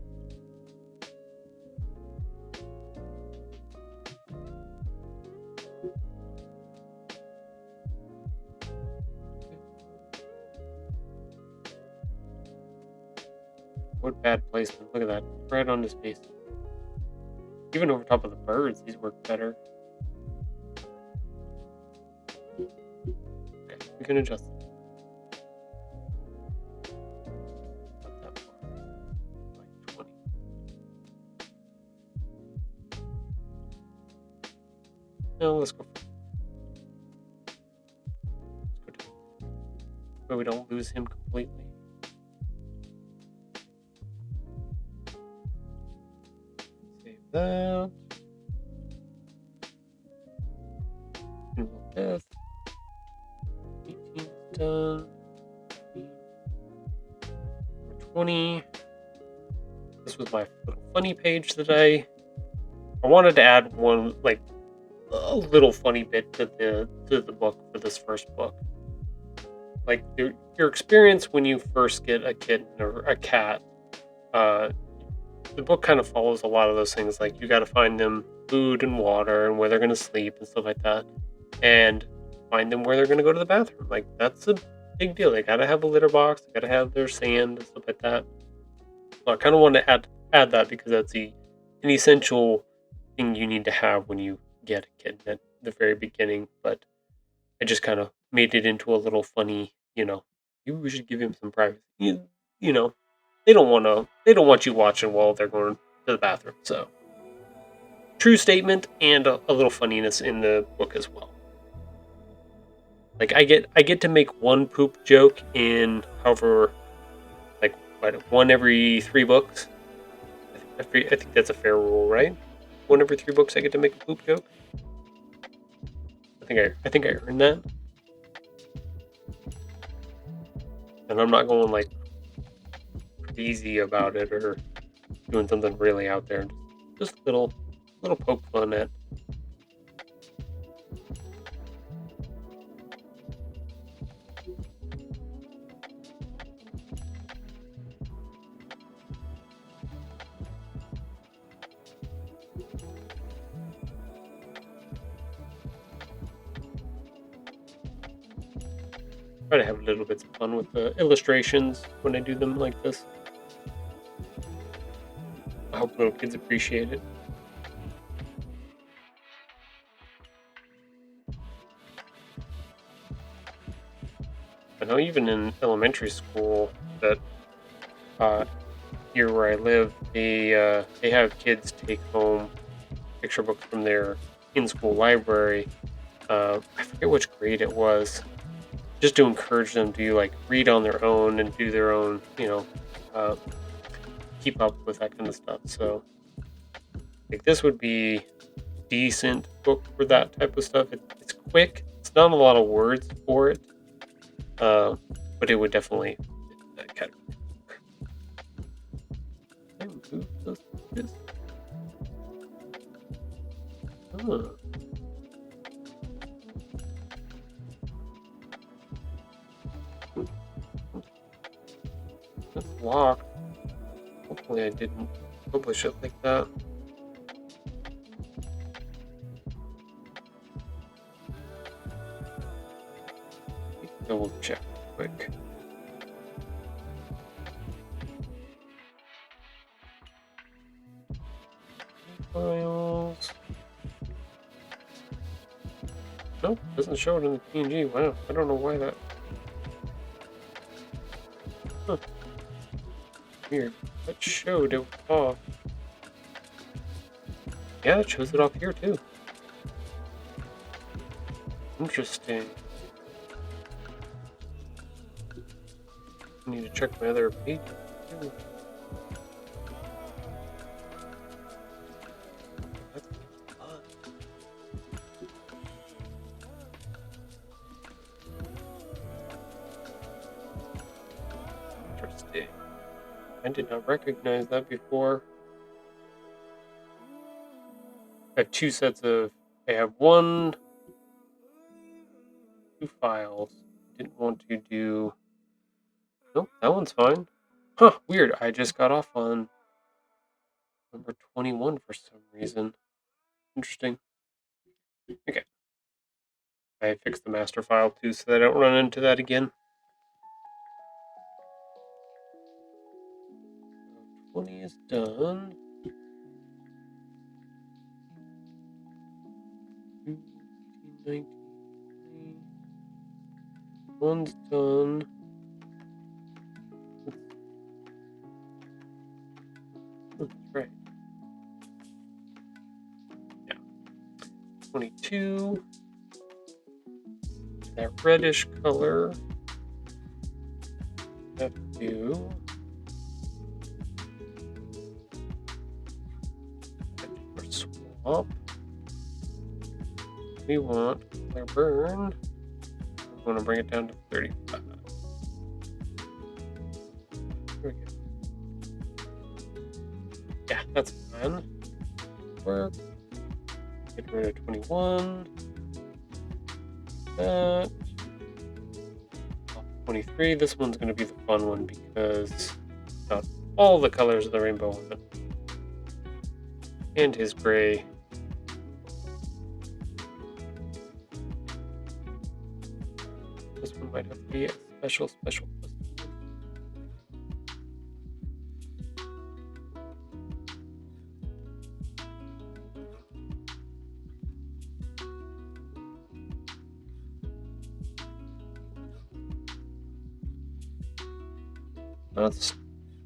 What bad placement. Look at that. Right on his face. Even over top of the birds, these work better. Okay, we can adjust it. Not that far. Like 20. No, let's go. But we don't lose him completely. That. Death. 18 done. 20. This was my little funny page that I wanted to add one, like a little funny bit to the book for this first book. Like your experience when you first get a kitten or a cat. The book kind of follows a lot of those things. Like you got to find them food and water and where they're going to sleep and stuff like that, and find them where they're going to go to the bathroom. Like that's a big deal. They got to have a litter box. They got to have their sand and stuff like that. So I kind of want to add that because that's an essential thing you need to have when you get a kitten at the very beginning. But I just kind of made it into a little funny. We should give him some privacy. They don't want you watching while they're going to the bathroom. So, true statement and a little funniness in the book as well. Like I get to make one poop joke in however, like one every 3 books. I think that's a fair rule, right? 1 every 3 books I get to make a poop joke. I think I earned that. And I'm not going like easy about it or doing something really out there. Just little poke fun at. Try to have a little bit of fun with the illustrations when I do them like this. hope little kids appreciate it. I know even in elementary school that here where I live, they have kids take home picture books from their in-school library. I forget which grade it was, just to encourage them to like read on their own and do their own, keep up with that kind of stuff. So, like this would be decent book for that type of stuff. It's quick. It's not a lot of words for it, but it would definitely fit that category. I removed those pages. Huh. That's locked. Hopefully I didn't publish it like that. Double check quick. Files. Nope, doesn't show it in the PNG. Wow, I don't know why that. Huh. Weird. That showed it off. Yeah, it shows it off here too. Interesting. I need to check my other page too. That's fun. Interesting. I did not recognize that before. I have two sets of. I have two files. Didn't want to do. Nope, that one's fine. Huh, weird. I just got off on number 21 for some reason. Interesting. Okay. I fixed the master file too so that I don't run into that again. 20 is done. 19, one's done. That's right. Yeah. 22. That reddish color. Have to. Swap. We want color burn. We want to bring it down to 35. There we go. Yeah, that's fine. Work. Get rid of 21. That. 23. This one's going to be the fun one because got all the colors of the rainbow on it. And his gray. This one might have to be a special. That's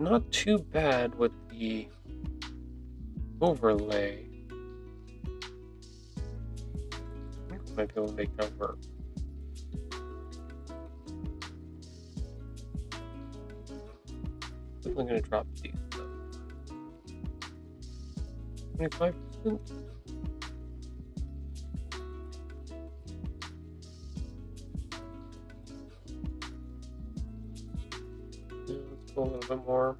not too bad with the overlay. I think we might be able to make that work. I'm going to drop these. 25%. Let's go a little bit more.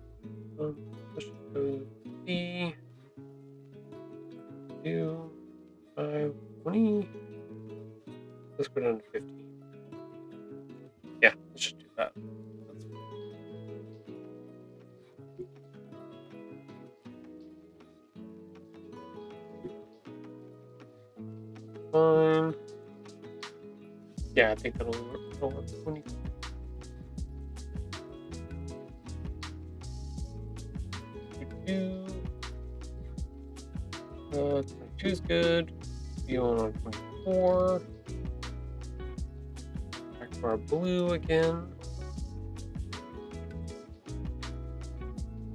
Let's just go B. 2, 5, 20. Let's go down to 15. Yeah, let's just do that. That's fine. Yeah, I think that'll work. 20. 22 is good. Be on 24. Back to our blue again.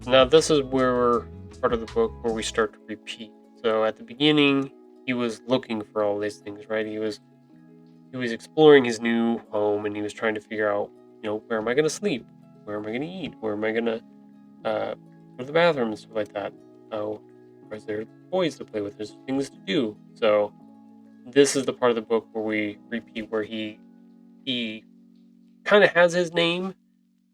Now this is where part of the book where we start to repeat. So at the beginning, he was looking for all these things, right? He was exploring his new home, and he was trying to figure out, where am I going to sleep? Where am I going to eat? Where am I going to go to the bathroom and stuff like that? Oh, is there toys to play with? There's things to do. So this is the part of the book where we repeat, where he kind of has his name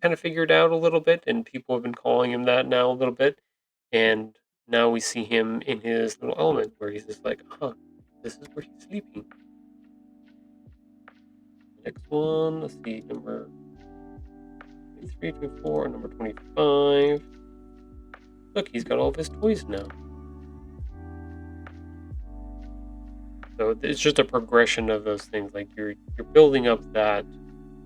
kind of figured out a little bit, and people have been calling him that now a little bit. And now we see him in his little element where he's just like, this is where he's sleeping. Next one, let's see, number 23, 24, number 25. Look, he's got all of his toys now. So it's just a progression of those things. Like you're building up that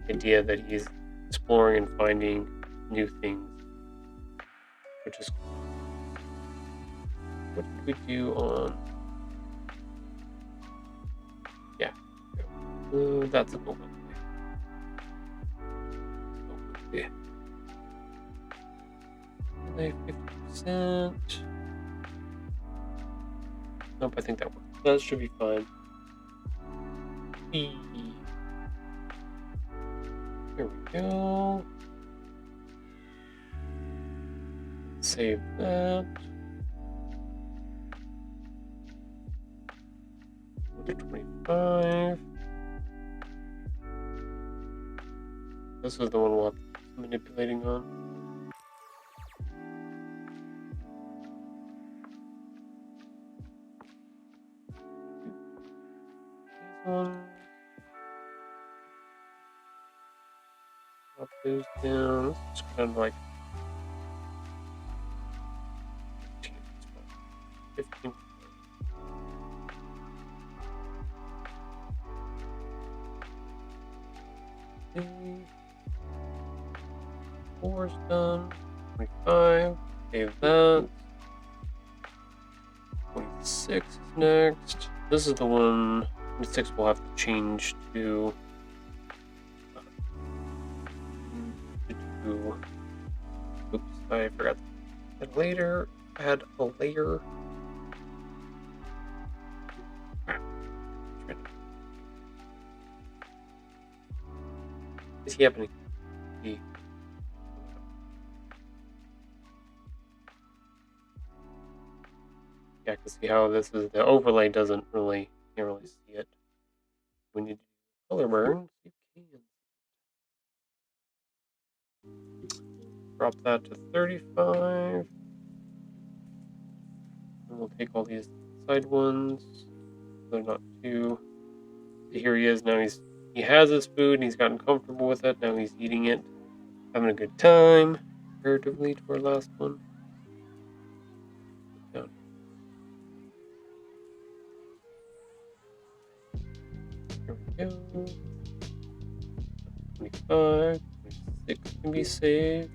idea that he's exploring and finding new things, which is cool. What did we do on? Yeah, that's a cool one. Yeah. 50%. Nope, I think that works. That should be fine. Here we go. Save that. Go to 25. This is the one we'll have to manipulating on. Up those down. It's kind of like 15. Four's done. 25. Save that. 26 is next. This is the one. 26 we'll have to change to. Oops, I forgot that later. Add a layer. Is he happening? Yeah, I can see how this is. The overlay doesn't really, can't really see it. We need to do color burn. You can. Drop that to 35. And we'll take all these side ones. They're not too. Here he is. Now he has his food and he's gotten comfortable with it. Now he's eating it. Having a good time. Comparatively to our last one. Down. Here we go. 25. 26 can be saved.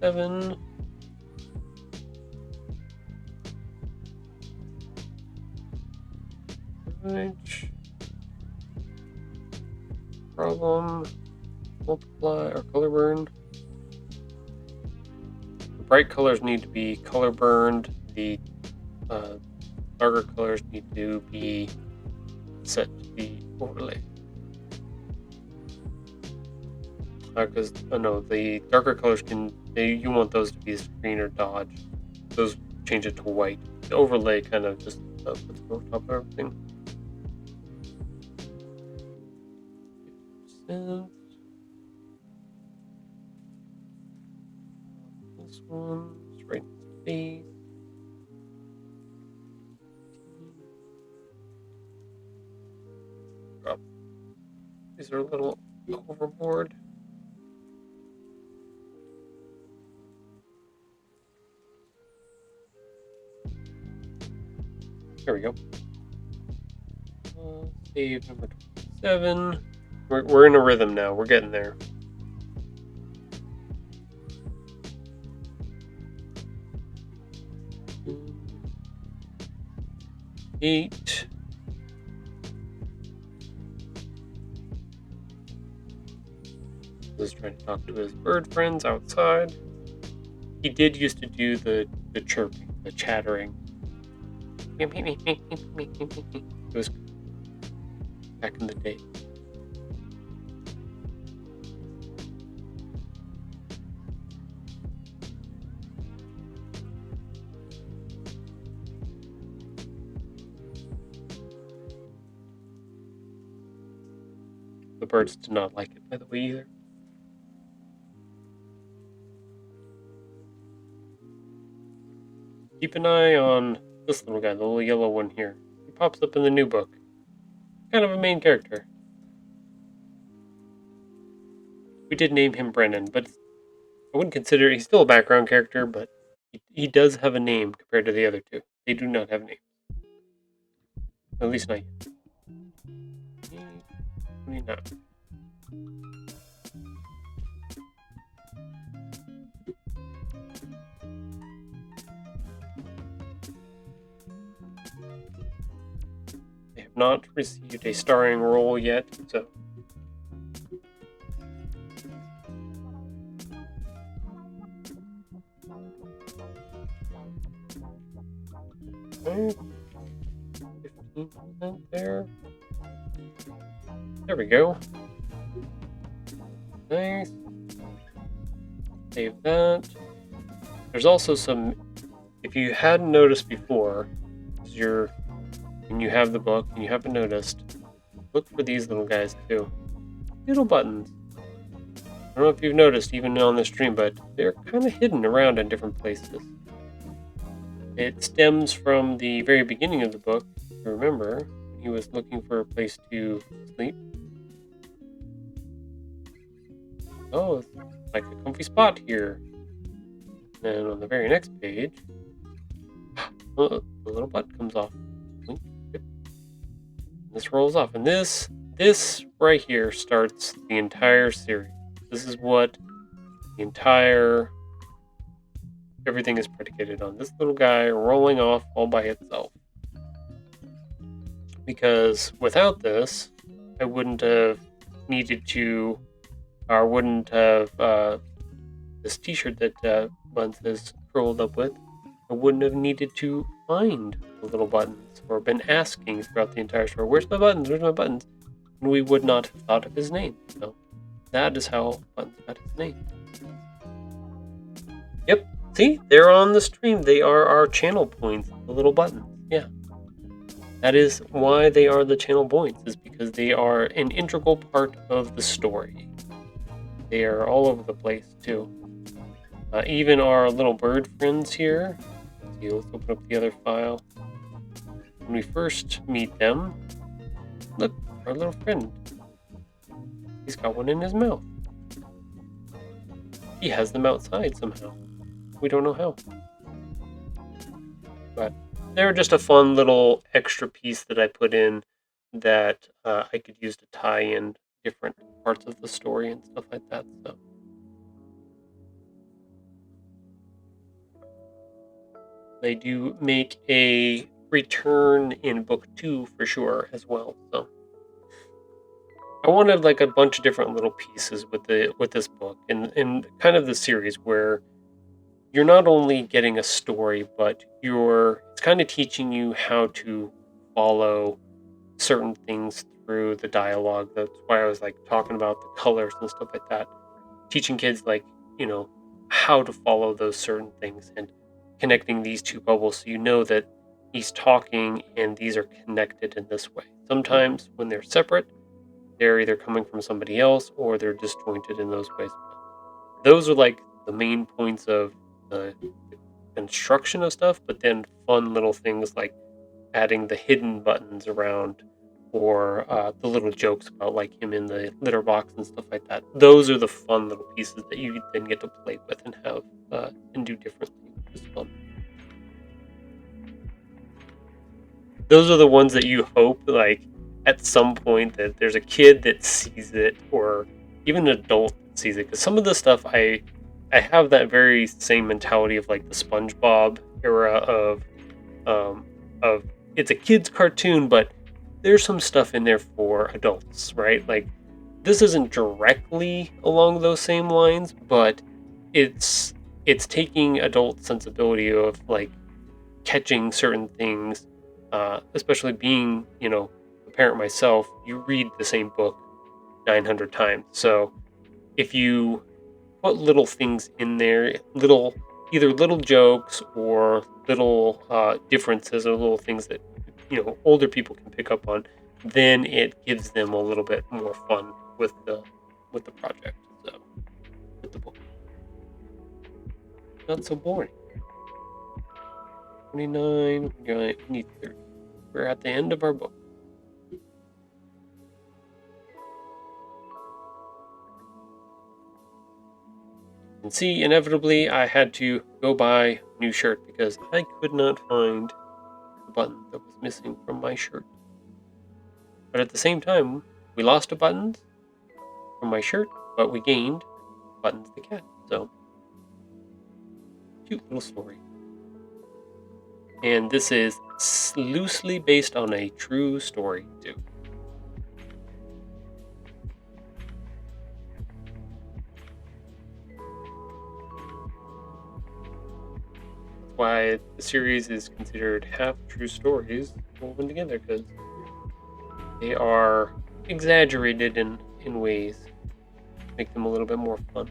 7. Problem. Multiply or color burn. The bright colors need to be color burned. The darker colors need to be set to the overlay. Because the darker colors you want those to be screen or dodge. Those change it to white. The overlay kind of just puts it over top of everything. 50%. This one's right in space. Drop. These are a little overboard. There we go. Save number 27. We're in a rhythm now. We're getting there. 8. Was trying to talk to his bird friends outside. He did used to do the chirping, the chattering. It was back in the day. The birds did not like it, by the way, either. Keep an eye on this little guy, the little yellow one here. He pops up in the new book. Kind of a main character. We did name him Brennan, but I wouldn't consider he's still a background character, but he does have a name compared to the other two. They do not have names. At least not yet. 29. They have not received a starring role yet, so. Okay. 15% there. There we go. Nice. Save that. There's also some, if you hadn't noticed before, when you have the book and you haven't noticed, look for these little guys too. Little buttons. I don't know if you've noticed even on the stream, but they're kind of hidden around in different places. It stems from the very beginning of the book. Remember, he was looking for a place to sleep. Oh, it's like a comfy spot here. And on the very next page, the little butt comes off. This rolls off, and this right here starts the entire series. This is what the entire everything is predicated on. This little guy rolling off all by itself. Because without this, I wouldn't have needed to, or wouldn't have this T-shirt that Buns has curled up with. I wouldn't have needed to find the little buttons or been asking throughout the entire story, where's my buttons? Where's my buttons? And we would not have thought of his name. So that is how Buttons got his name. Yep. See, they're on the stream. They are our channel points, the little buttons. Yeah. That is why they are the channel points, is because they are an integral part of the story. They are all over the place, too. Even our little bird friends here. Let's see, let's open up the other file. When we first meet them, look, our little friend. He's got one in his mouth. He has them outside somehow. We don't know how. But they're just a fun little extra piece that I put in that I could use to tie in different parts of the story and stuff like that. So they do make a return in book 2 for sure as well. So I wanted like a bunch of different little pieces with this book and kind of the series where you're not only getting a story, but it's kind of teaching you how to follow certain things through the dialogue. That's why I was like talking about the colors and stuff like that. Teaching kids like, how to follow those certain things and connecting these two bubbles so you know that he's talking and these are connected in this way. Sometimes when they're separate, they're either coming from somebody else or they're disjointed in those ways. Those are like the main points of the construction of stuff, but then fun little things like adding the hidden buttons around or the little jokes about like him in the litter box and stuff like that. Those are the fun little pieces that you then get to play with and have and do different things, which is fun. Those are the ones that you hope like at some point that there's a kid that sees it or even an adult that sees it, because some of the stuff I have that very same mentality of like the SpongeBob era of it's a kid's cartoon, but there's some stuff in there for adults, right? Like, this isn't directly along those same lines, but it's taking adult sensibility of like catching certain things, especially being, a parent myself. You read the same book 900 times, so if you put little things in there, either little jokes or little differences or little things that older people can pick up on, then it gives them a little bit more fun with the project. So with the book, not so boring. 29, we need 30. We're at the end of our book. And see, inevitably, I had to go buy a new shirt because I could not find the button that was missing from my shirt. But at the same time, we lost a button from my shirt, but we gained Buttons the cat. So, cute little story. And this is loosely based on a true story, too. That's why the series is considered half true stories woven together, because they are exaggerated in ways to make them a little bit more fun.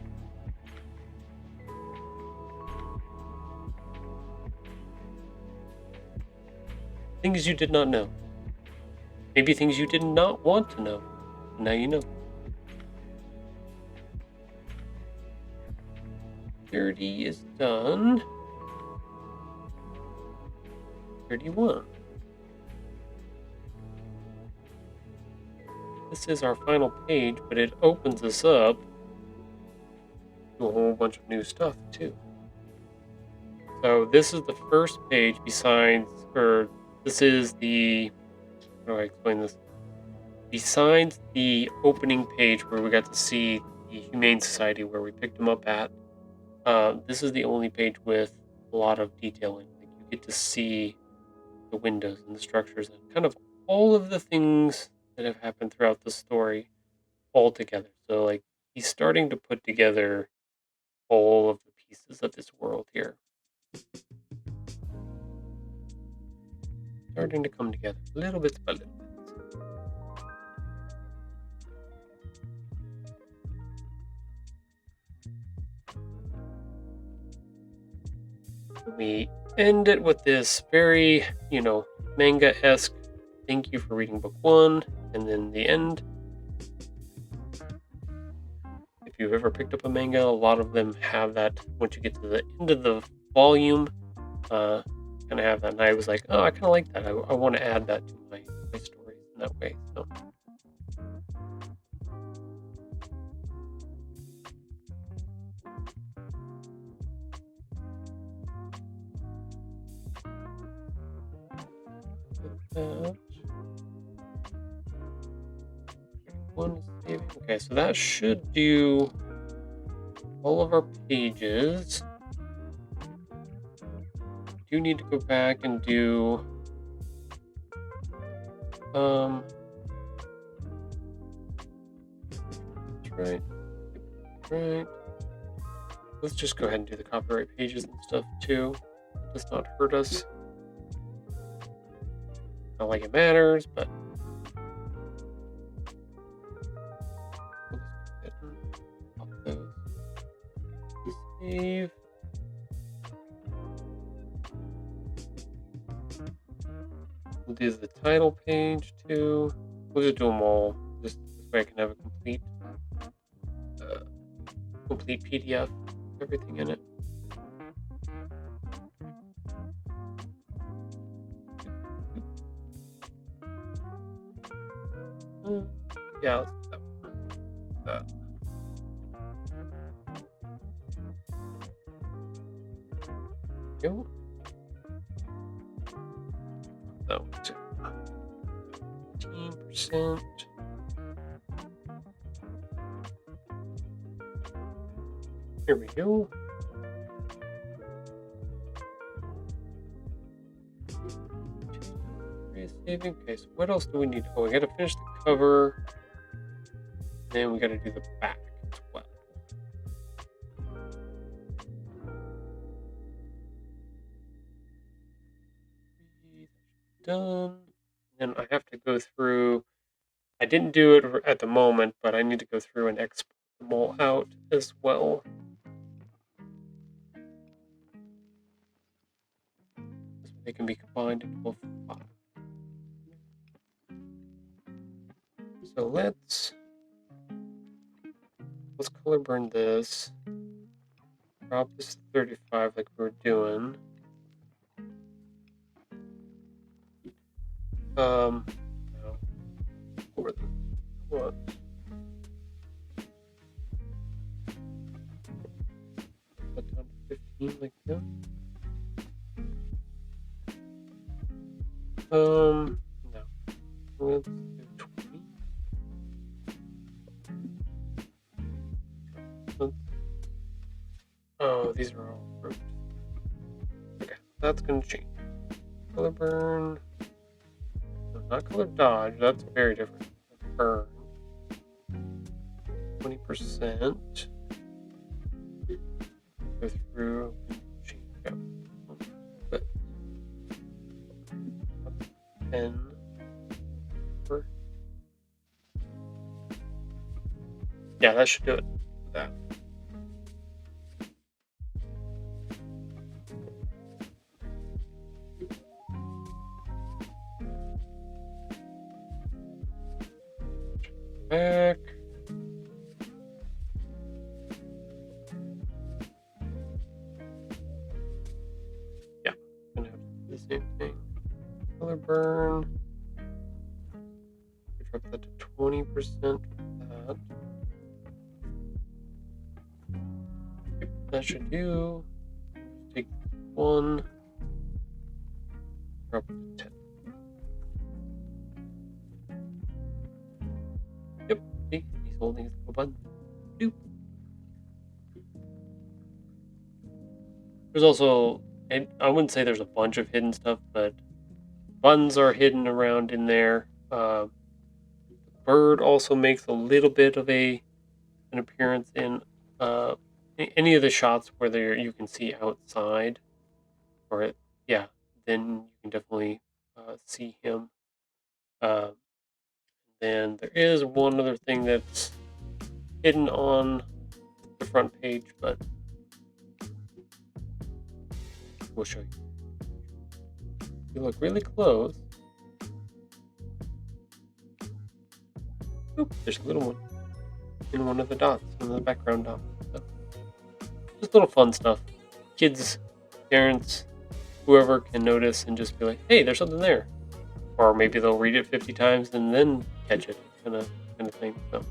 Things you did not know. Maybe things you did not want to know. Now you know. 30 is done. 31. This is our final page, but it opens us up to a whole bunch of new stuff, too. So this is the first page this is the, how do I explain this? Besides the opening page where we got to see the Humane Society where we picked them up at, this is the only page with a lot of detailing. Like, you get to see the windows and the structures and kind of all of the things that have happened throughout the story all together. So, like, he's starting to put together all of the pieces of this world here. Starting to come together, little bits by little bits. We end it with this very, manga-esque thank you for reading book 1, and then the end. If you've ever picked up a manga, a lot of them have that. Once you get to the end of the volume, kind of have that. And I was like, oh, I kind of like that. I want to add that to my stories in that way. So. Okay, so that should do all of our pages. Do need to go back and do that's right. Let's just go ahead and do the copyright pages and stuff too. It does not hurt us. Not like it matters, but save. We'll do the title page too. We'll just do them all. Just this way I can have a complete PDF, everything in it. Yeah, let's do that. Go. So, 15%. Here we go. Saving. Okay, so what else do we need? Oh, we gotta finish the cover. Then we gotta do the back as well. Done. Then I have to go through. I didn't do it at the moment, but I need to go through and export them all out as well. So they can be combined into a file. So let's color burn this. Drop this to 35 like we were doing. No. Over the what? Put down to 15 like that. No. Let's do 20. Oh, these are all grouped. Okay, that's gonna change. Color burn. No, not color dodge. That's very different. Burn. 20%. Go through and change out. But 10. Yeah, that should do it. That. Back. Yeah, gonna have to do the same thing. Color burn. We drop that to 20% for that. Yep, that should do. Just take one. Drop it to 10. Yep, see, he's holding his little button. Doop. There's also, and I wouldn't say there's a bunch of hidden stuff, but buttons are hidden around in there. The bird also makes a little bit of an appearance in any of the shots where you can see outside, or yeah, then you can definitely see him. Then there is one other thing that's hidden on the front page, but we'll show you. If you look really close, oop, there's a little one in one of the dots, one of the background dots. So, just little fun stuff. Kids, parents, whoever can notice and just be like, hey, there's something there. Or maybe they'll read it 50 times and then catch it, kind of thing. So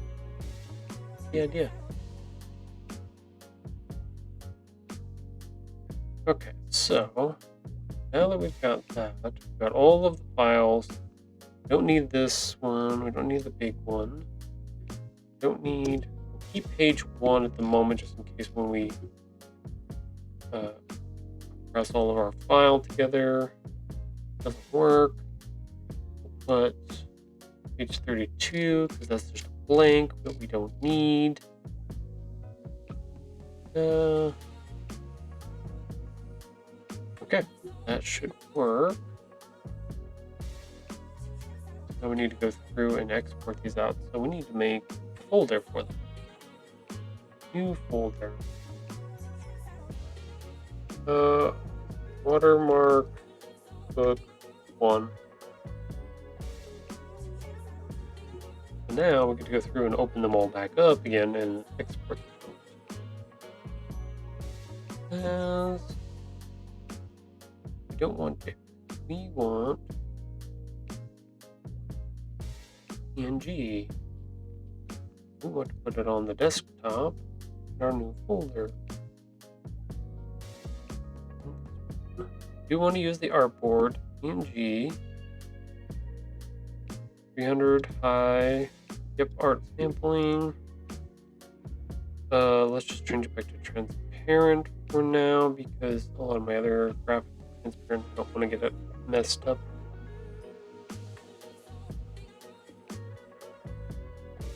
that's the idea. Okay, so now that we've got that, we've got all of the files. We don't need this one. We don't need the big one. We'll keep page 1 at the moment, just in case when we press all of our file together doesn't work. We'll put page 32 because that's just a blank that we don't need. Okay, that should work. Now we need to go through and export these out. So we need to make a folder for them. New folder. Watermark book 1. So now we get to go through and open them all back up again and export them. As we don't want it. We want PNG. We want to put it on the desktop in our new folder. We want to use the artboard PNG 300 high. Yep, art sampling. Let's just change it back to transparent for now because a lot of my other graphics are transparent. I don't want to get it messed up.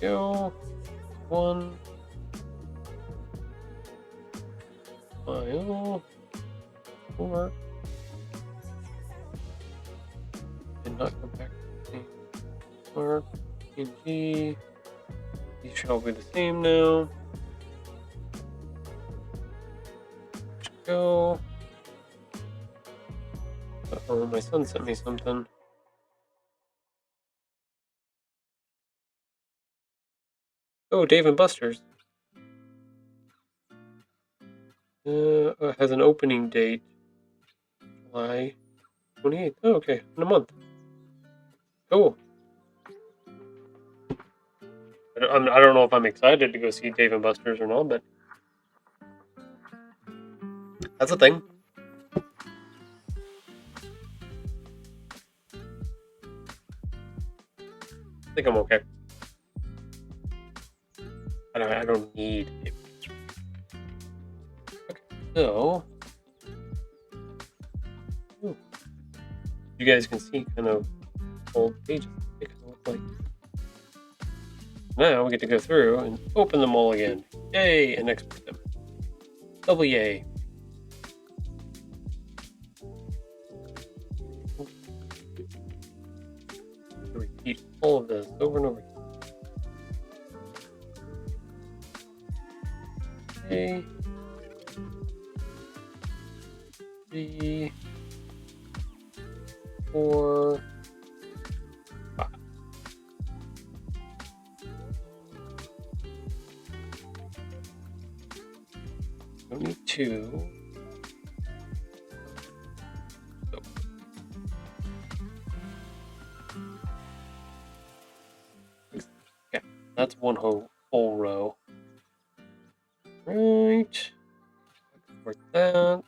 Go. One. File. 4. Did not go back to the same mark. PNG. These should all be the same now. Go. Oh, my son sent me something. Oh, Dave and Buster's. It has an opening date. July 28th. Oh, okay. In a month. Cool. I don't know if I'm excited to go see Dave and Buster's or not, but that's a thing. I think I'm okay. I don't need Dave and Buster's. Okay, so you guys can see kind of old pages they kind of look like. Now we get to go through and open them all again. Yay! And export them. Double yay. Repeat all of this over and over again. A, B, 4, 5. Don't need 2. So. Yeah, that's one whole row. Right. For that.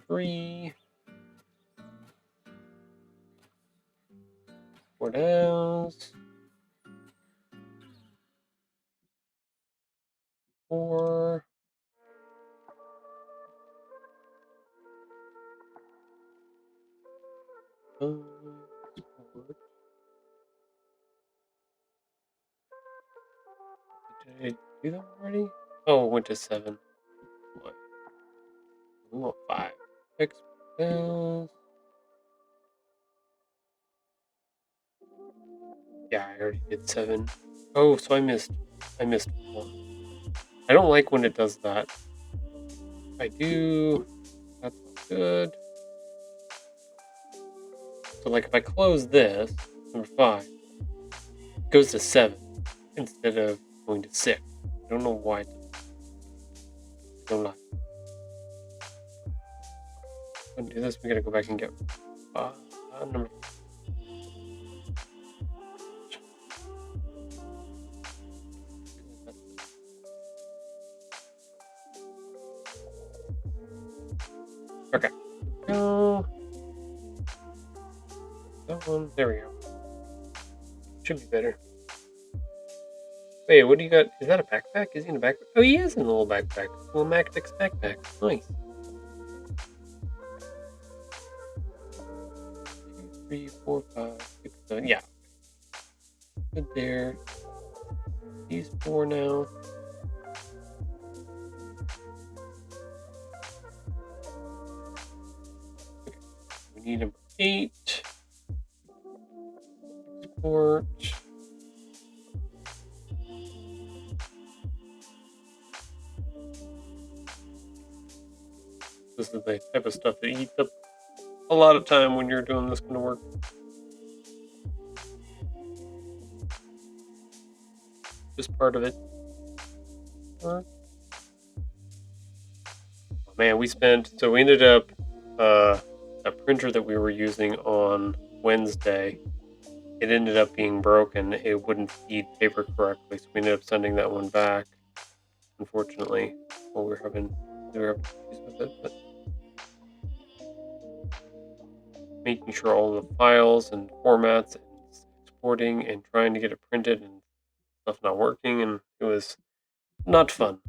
Three. 4 downs. 4. Export. Did I do that already? Oh, it went to 7. What? We want 5. Export. Yeah, I already did 7. Oh, so I missed 1. I don't like when it does that. I do. That's good. So like if I close this, number 5, it goes to 7 instead of going to 6. I don't know why it does. I don't know. To do this, we gotta go back and get number 5. Okay. Go. That one. There we go. Should be better. Wait, what do you got? Is that a backpack? Is he in a backpack? Oh, he is in a little backpack. A little Mactix backpack. Nice. 2, 3, 4, 5, 6, 7. Yeah. Good there. These 4 now. Okay. We need number 8. Export. This is the type of stuff that eats up a lot of time when you're doing this kind of work. Just part of it. Oh man, we ended up a printer that we were using on Wednesday. It ended up being broken. It wouldn't feed paper correctly, so we ended up sending that one back. Unfortunately, we were having issues with it, but making sure all the files and formats and exporting and trying to get it printed and stuff not working, and it was not fun,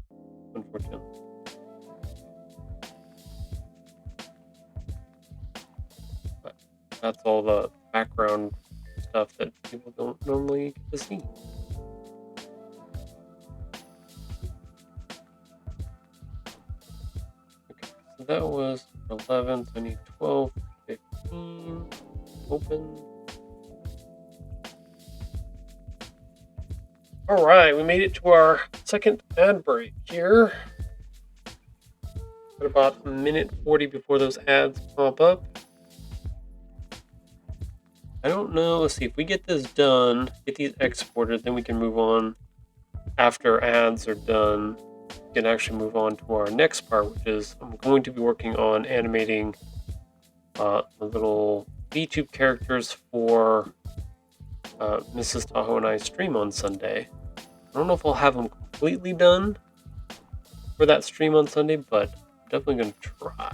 unfortunately. That's all the background stuff that people don't normally get to see. Okay, so that was 11, so I need 12, 15, open. Alright, we made it to our second ad break here. Got about a minute 40 before those ads pop up. I don't know, let's see, if we get this done, get these exported, then we can move on. After ads are done, we can actually move on to our next part, which is I'm going to be working on animating the little vtube characters for Mrs. Tahoe and I stream on Sunday. I don't know if I'll have them completely done for that stream on Sunday, but I'm definitely going to try.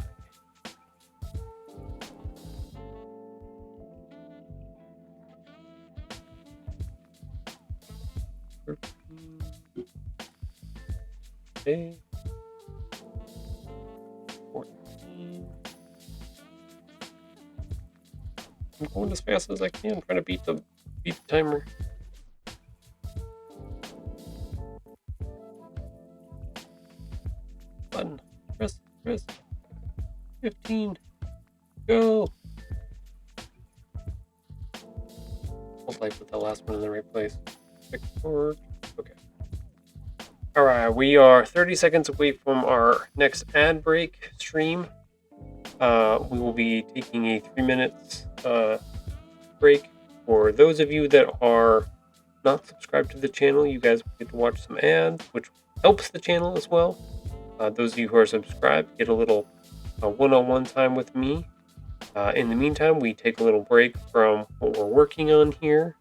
Okay. 14. I'm going as fast as I can, trying to beat the timer. Button. Press. 15. Go. Hopefully I put the last one in the right place. Export. Okay. Alright, we are 30 seconds away from our next ad break stream. We will be taking a 3 minutes break. For those of you that are not subscribed to the channel, you guys will get to watch some ads, which helps the channel as well. Those of you who are subscribed get a little one-on-one time with me. In the meantime, we take a little break from what we're working on here,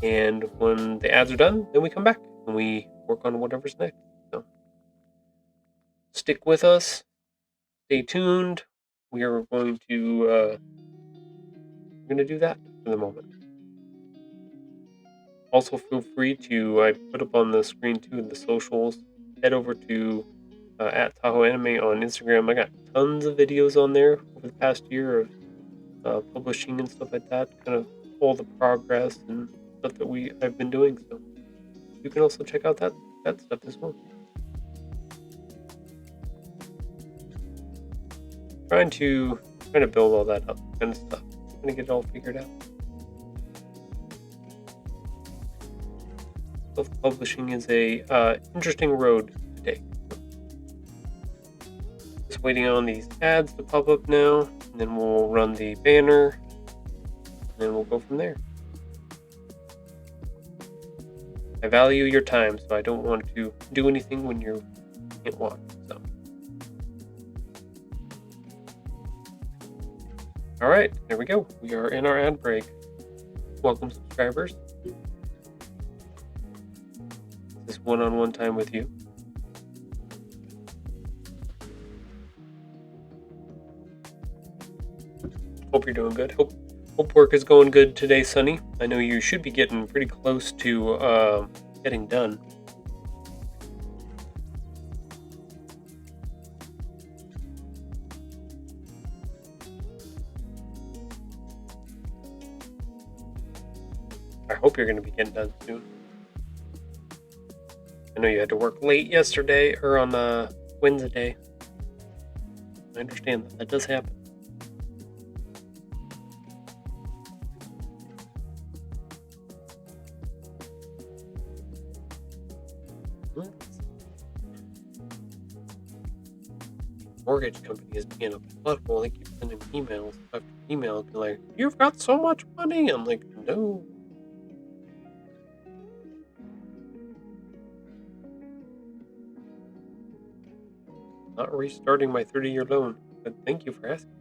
and when the ads are done, then we come back and we work on whatever's next. So stick with us, stay tuned. We are going to do that for the moment. Also, feel free to, I put up on the screen too, the socials. Head over to at Tahoe Anime on Instagram. I got tons of videos on there over the past year of publishing and stuff like that. Kind of all the progress and stuff that I've been doing. So you can also check out that stuff as well. Trying to build all that up kind of stuff. Trying to get it all figured out. Self-publishing is a interesting road to take. Just waiting on these ads to pop up now, and then we'll run the banner, and then we'll go from there. I value your time, so I don't want to do anything when you can't watch. So, all right, there we go. We are in our ad break. Welcome, subscribers. This one-on-one time with you. Hope you're doing good. Hope work is going good today, Sonny. I know you should be getting pretty close to getting done. I hope you're going to be getting done soon. I know you had to work late yesterday, or on Wednesday. I understand that does happen. Mortgage company is being a butthole. They keep sending emails after emails, be like, "You've got so much money." I'm like, no. Not restarting my 30-year loan. But thank you for asking.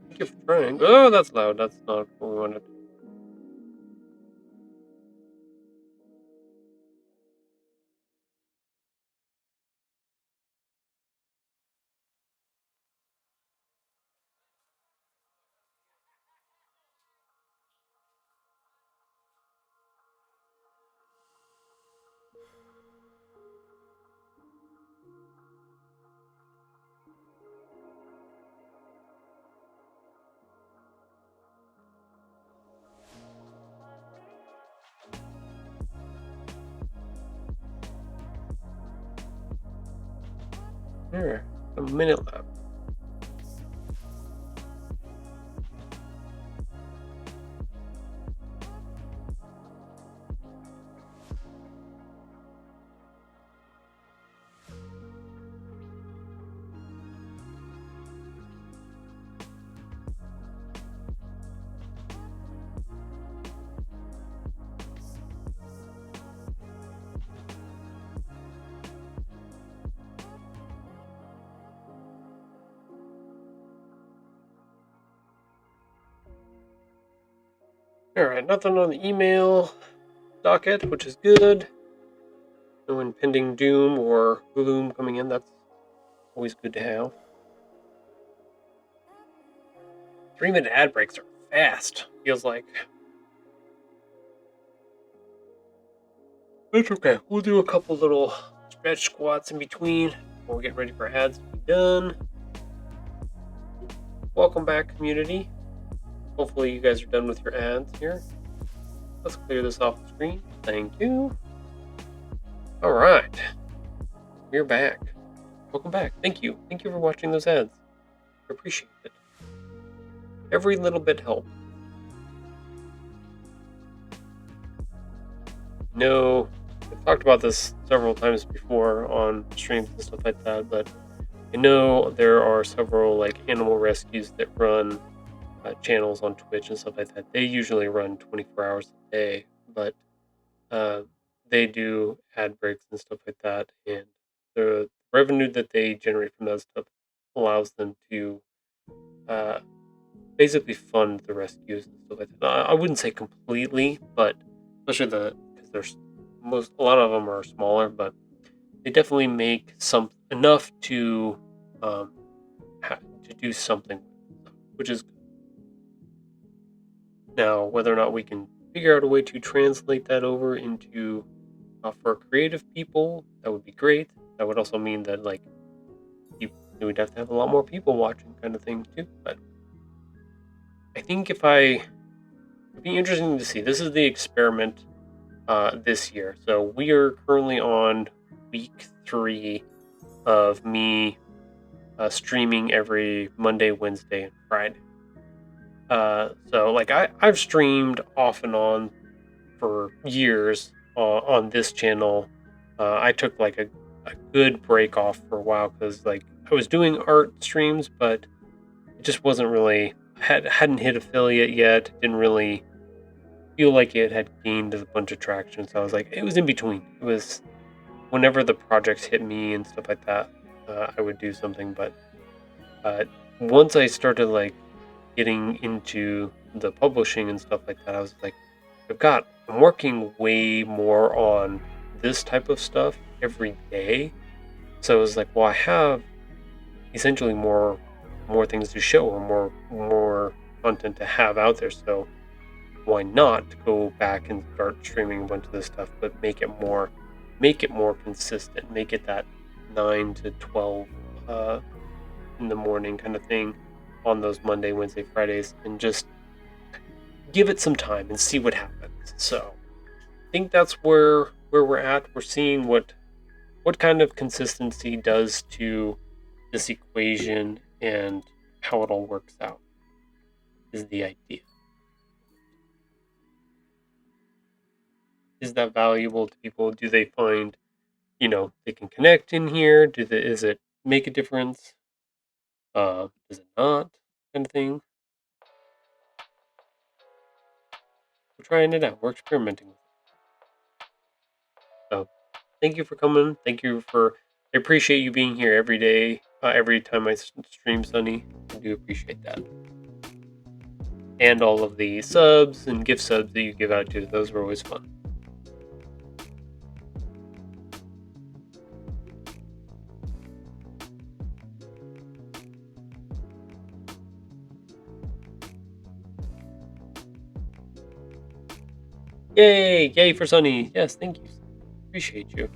Thank you for trying. Oh, that's loud. That's not what we wanted. Here, a minute left. Alright, nothing on the email docket, which is good. No impending doom or gloom coming in. That's always good to have. 3-minute ad breaks are fast, feels like. That's okay. We'll do a couple little stretch squats in between before we get ready for ads to be done. Welcome back, community. Hopefully you guys are done with your ads here. Let's clear this off the screen. Thank you. Alright. We're back. Welcome back. Thank you. Thank you for watching those ads. I appreciate it. Every little bit helps. No, I've talked about this several times before on streams and stuff like that, but I know there are several like animal rescues that run channels on Twitch and stuff like that. They usually run 24 hours a day, but they do ad breaks and stuff like that, and the revenue that they generate from that stuff allows them to basically fund the rescues and stuff like that. I wouldn't say completely, but especially because there's a lot of them are smaller, but they definitely make enough to do something, which is good. Now, whether or not we can figure out a way to translate that over into for creative people, that would be great. That would also mean that like we'd have to have a lot more people watching, kind of thing too. But I think it'd be interesting to see. This is the experiment this year. So we are currently on week 3 of me streaming every Monday, Wednesday, and Friday. So like I've streamed off and on for years on this channel. I took like a good break off for a while because like I was doing art streams, but it just wasn't really hadn't hit affiliate yet. Didn't really feel like it had gained a bunch of traction. So I was like, it was in between. It was whenever the projects hit me and stuff like that, I would do something. But once I started like getting into the publishing and stuff like that, I was like, I'm working way more on this type of stuff every day. So it was like, well, I have essentially more things to show or more content to have out there. So why not go back and start streaming a bunch of this stuff, but make it more consistent, make it that 9 to 12 in the morning kind of thing on those Monday, Wednesday, Fridays, and just give it some time and see what happens. So I think that's where we're at. We're seeing what kind of consistency does to this equation and how it all works out is the idea. Is that valuable to people? Do they find, they can connect in here? Is it make a difference? Does it not? Kind of thing. We're trying it out. We're experimenting with it. So thank you for coming. I appreciate you being here every day, every time I stream, Sunny. I do appreciate that. And all of the subs and gift subs that you give out to, those were always fun. Yay! Yay for Sunny! Yes, thank you. Appreciate you.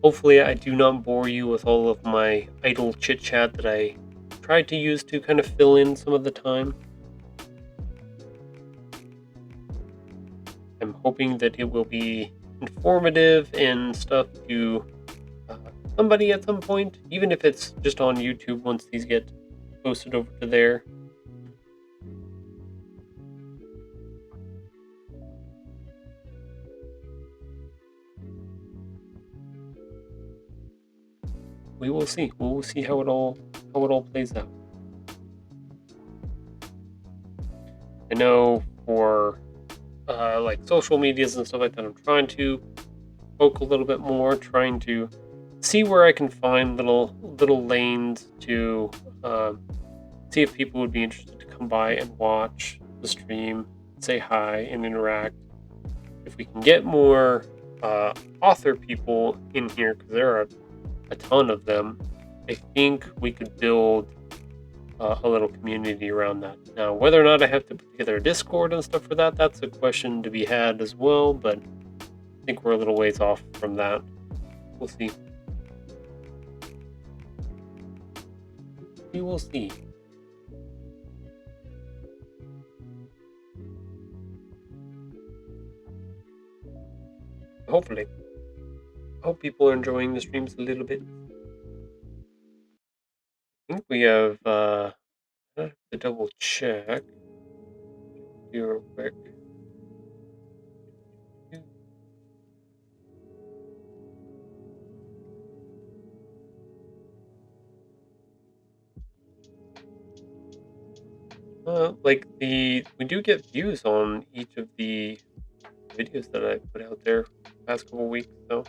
Hopefully I do not bore you with all of my idle chit-chat that I tried to use to kind of fill in some of the time. I'm hoping that it will be informative and stuff to somebody at some point, even if it's just on YouTube once these get posted over to there. We will see. We will see how it all plays out. I know for like social medias and stuff like that, I'm trying to poke a little bit more, trying to see where I can find little lanes to see if people would be interested to come by and watch the stream, say hi, and interact. If we can get more author people in here, because there are a ton of them, I think we could build a little community around that. Now, whether or not I have to put together a Discord and stuff for that, that's a question to be had as well, but I think we're a little ways off from that. We'll see. We will see. Hopefully. I hope people are enjoying the streams a little bit. I think we have I have to double check. Do real quick. We do get views on each of the videos that I put out there the past couple weeks, so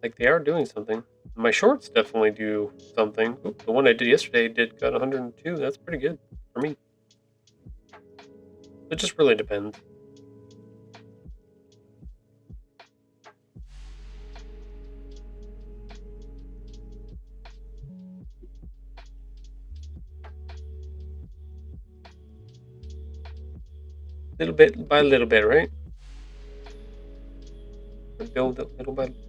like they are doing something. My shorts definitely do something. Oop, the one I did yesterday got 102. That's pretty good for me. It just really depends. Little bit by little bit, right? We build it little by little.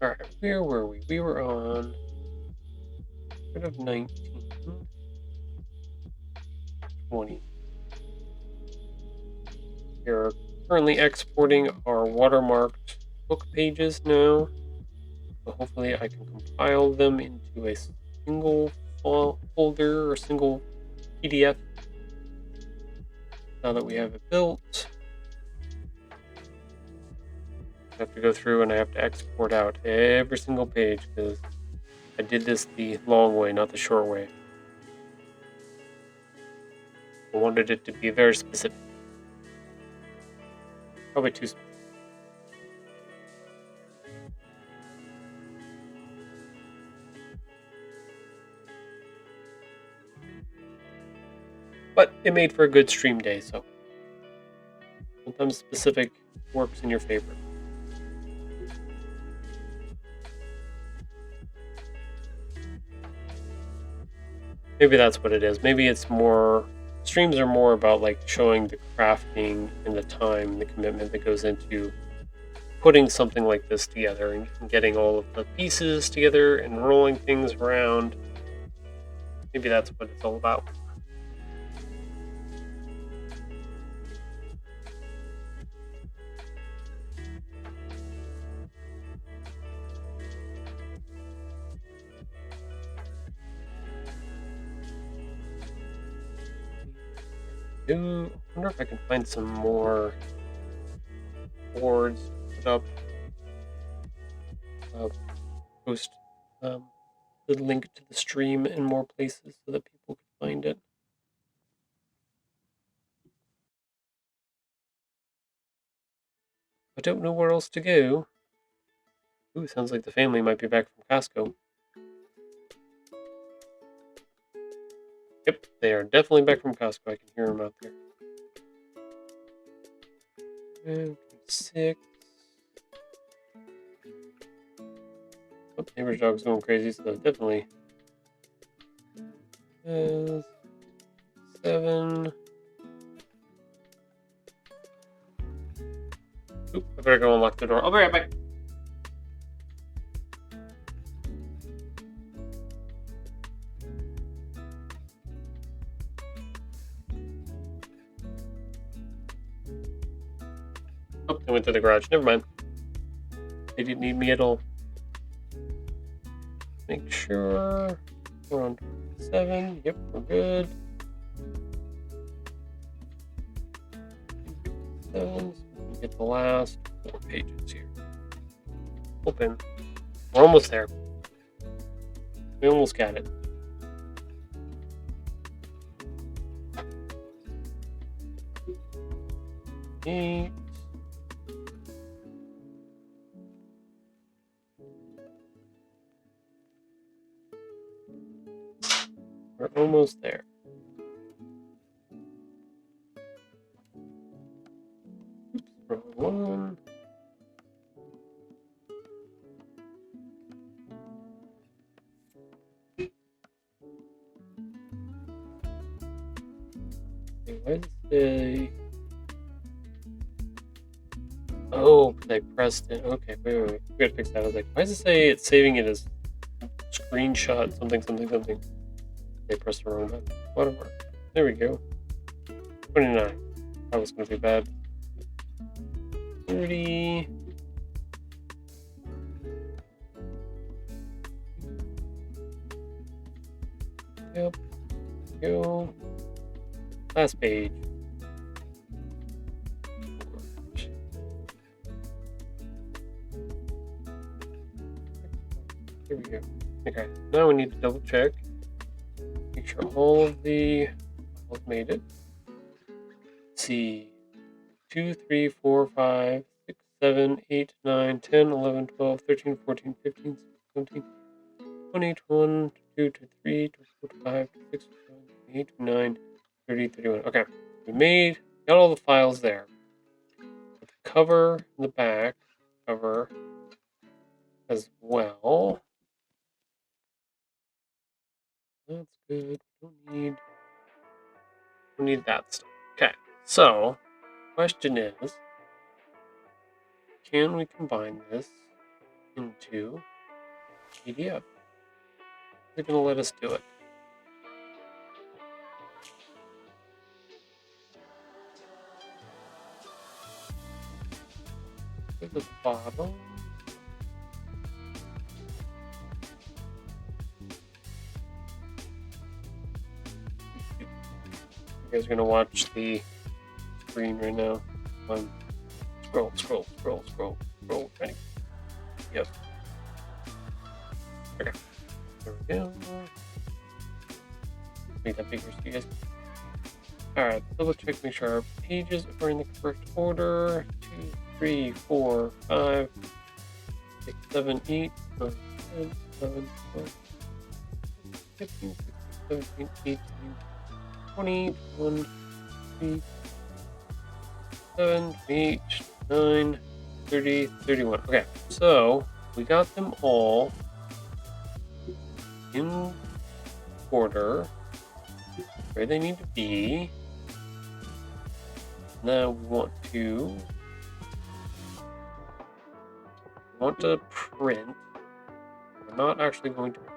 Alright, where were we? We were on bit of 19, 20. We are currently exporting our watermarked book pages now. So hopefully I can compile them into a single folder or single PDF. Now that we have it built, I have to go through and I have to export out every single page because I did this the long way, not the short way. I wanted it to be very specific. Probably too specific. But it made for a good stream day, so sometimes specific works in your favor. Maybe that's what it is. Maybe it's more, streams are more about like showing the crafting and the time and the commitment that goes into putting something like this together and getting all of the pieces together and rolling things around. Maybe that's what it's all about. I wonder if I can find some more boards to put up. Post the link to the stream in more places so that people can find it. I don't know where else to go. Ooh, sounds like the family might be back from Costco. Yep, they are definitely back from Costco. I can hear them out there. And 6. Oh, neighbor's dog's going crazy, so definitely. 7. Oop, I better go unlock the door. I'll be right back. Oh, I went to the garage. Never mind. They didn't need me at all. Make sure we're on 7. Yep, we're good. 7. So we can get the last 4 pages here. Open. We're almost there. We almost got it. Eight. We're almost there. Oops, wrong one. Okay, why does it say? Oh, I pressed it. Okay, wait. We gotta fix that. I was like, why does it say it's saving it as screenshot something? They pressed the wrong button. Whatever. There we go. 29. That was gonna be bad. 30. Yep. Go. Last page. Here we go. Okay, now we need to double check. Make sure all of the files made it. Let's see. 2, 3, 4, 5, 6, 7, 8, 9, 10, 11, 12, 13, 14, 15, 16, 17, 20, 21, 22, 23, 24, 25, 26, 27, 28, 29, 30, 31. Okay, we got all the files there. The cover and the back cover as well. That's good. We don't need that stuff. Okay, so question is, can we combine this into PDF? They're gonna let us do it. To the bottom. You guys are gonna watch the screen right now. Scroll. Yep. Okay. There we go. Make that bigger so you guys. Alright, double check, make sure our pages are in the correct order. 2, 3, 4, 5, 6, 7, 8, 9, 10, 11, 12, 15, 16, 17, 18, 20, 21, 23, 7, 8, 9, 30, 31. Okay, so we got them all in order where they need to be. Now we want to print. We're not actually going to print.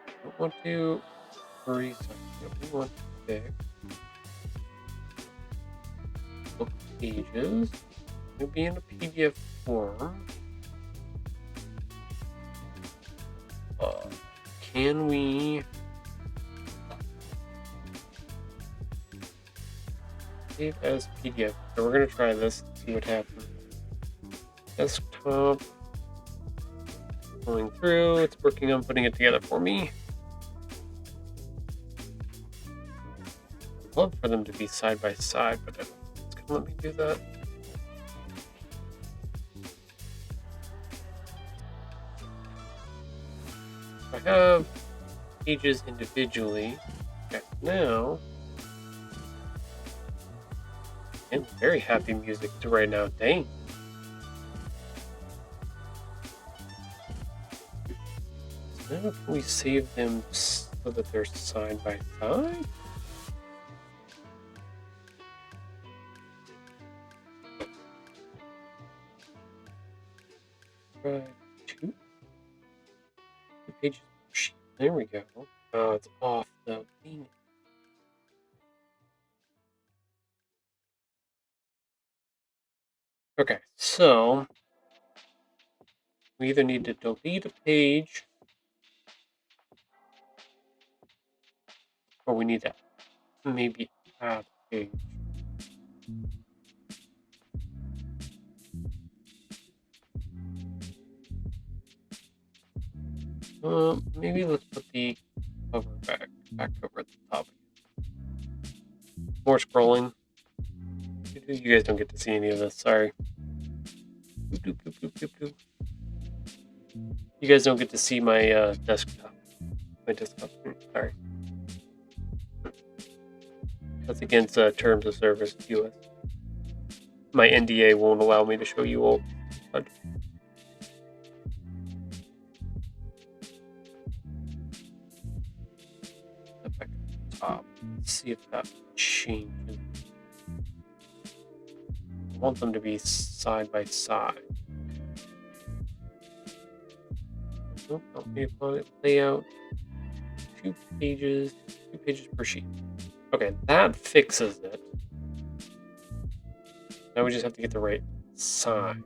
We don't want to recycle. We want to pick book pages. It'll be in a PDF form. Can we save as PDF? So we're gonna try this and see what happens. Desktop. Going through. It's working on putting it together for me. I'd love for them to be side by side, but it's gonna let me do that. I have pages individually. Okay, now and very happy music to right now. Dang. So now can we save them so that they're side by side? Right, two pages. There we go. Oh, it's off though. Dang it. Okay, so we either need to delete a page or we need to maybe add a page. Maybe let's put the cover back over at the top. More scrolling. You guys don't get to see any of this. Sorry. Boop, boop, boop, boop, boop. You guys don't get to see my desktop. My desktop. Sorry. That's against terms of service, US. My NDA won't allow me to show you all. Back at the top. Let's see if that changes. I want them to be side by side. Nope, don't be upon it. Layout. 2 pages per sheet. Okay, that fixes it. Now we just have to get the right size.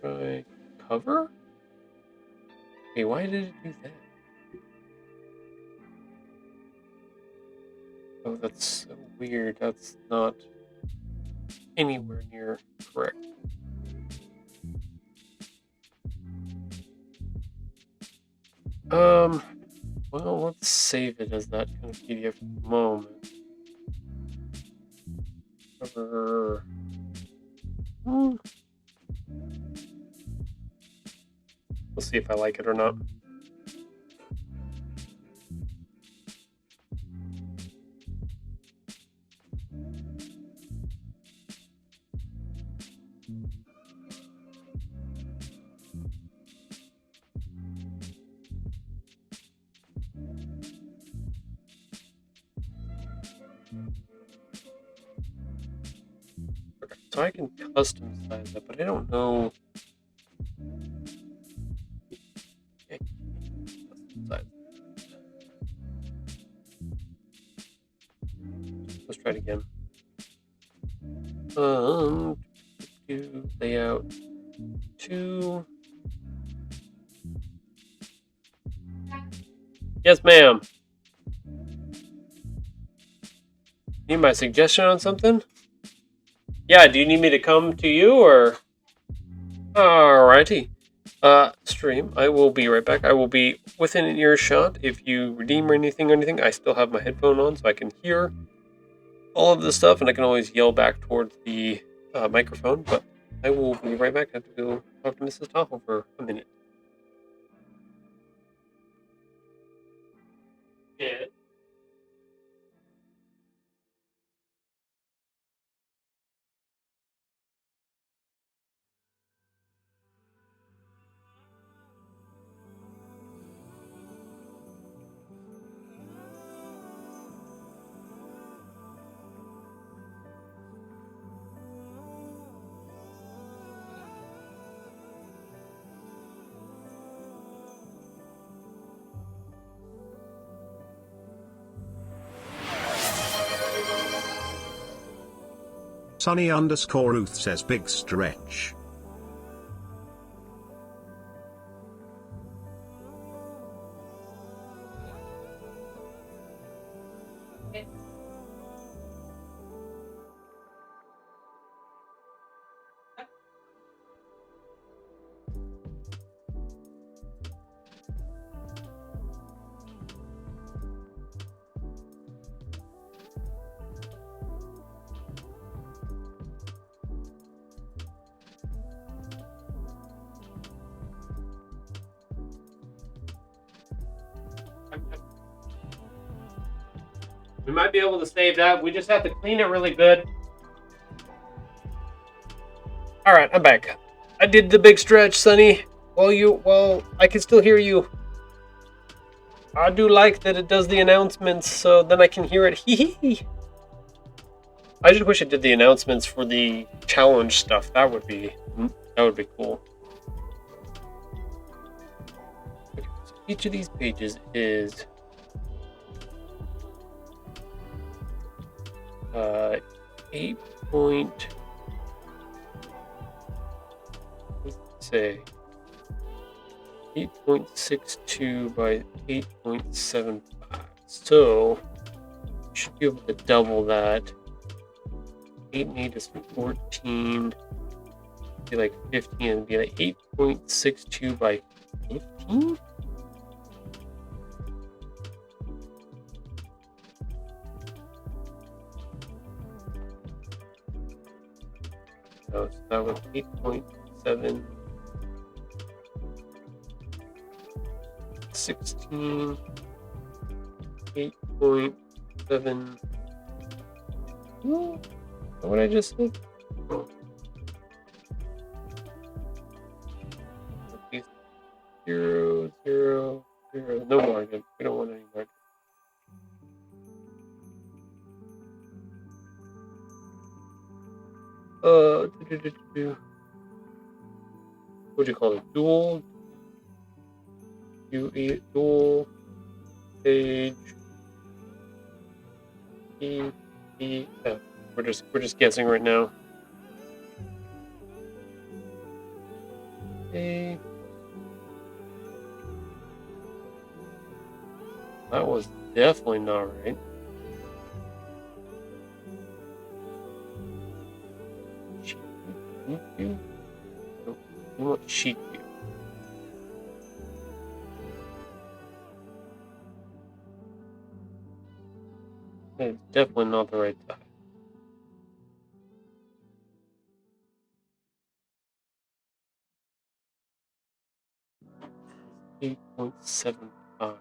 Try cover? Okay, why did it do that? Oh, that's so weird. That's not anywhere near correct. Well, let's save it as that kind of PDF for the moment. Cover. We'll see if I like it or not. Okay, so I can custom size that, but I don't know. Let's try it again. Do layout 2. Yes, ma'am. Need my suggestion on something? Yeah, do you need me to come to you or? Alrighty. Stream, I will be right back. I will be within an earshot. If you redeem or anything, I still have my headphone on so I can hear all of this stuff, and I can always yell back towards the microphone, but I will be right back. I have to go talk to Mrs. Toffel for a minute. Yeah. Sunny_Ruth says big stretch. We might be able to save that. We just have to clean it really good. Alright, I'm back. I did the big stretch, Sonny. Well, I can still hear you. I do like that it does the announcements, so then I can hear it. Hee hee. I just wish it did the announcements for the challenge stuff. That would be cool. Okay, so each of these pages is 8 point, let's say 8.62 by 8.75. So should be able to double that. 8 and 8 is 14. Be like 15. It'd be like 8.62 by 15. So that was 8.7. 16. 8.7. What I just said? Okay, 0, 0, 0. No margin. We don't want any margin. What do you call it? Dual page PDF. We're just guessing right now. Okay. That was definitely not right. Sheet view? No, we want sheet view. It's definitely not the right side. It's 8.75. Alright,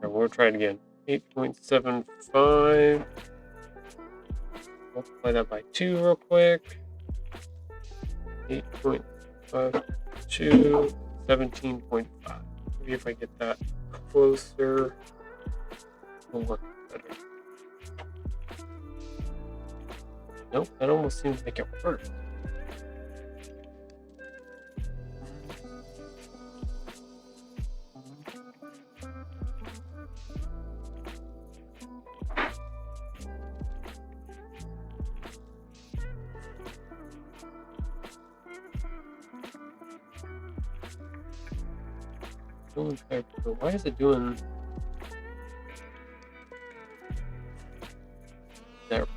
we'll try it again. 8.75. Multiply that by 2 real quick. 8.52, 17.5. Maybe if I get that closer, it'll work better. Nope, that almost seems to make it worse. Why is it doing that?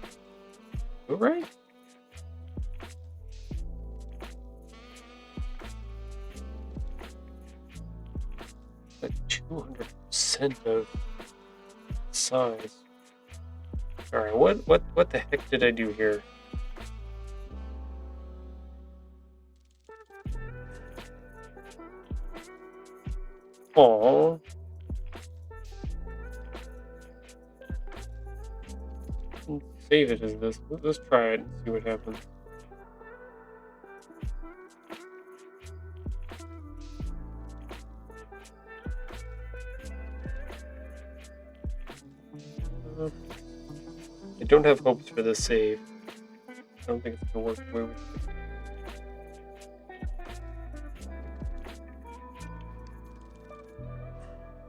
Right? Like 200% of size. Alright, what the heck did I do here? Aww. Save it as this. Let's try it and see what happens. I don't have hopes for this save. I don't think it's gonna work the way we think.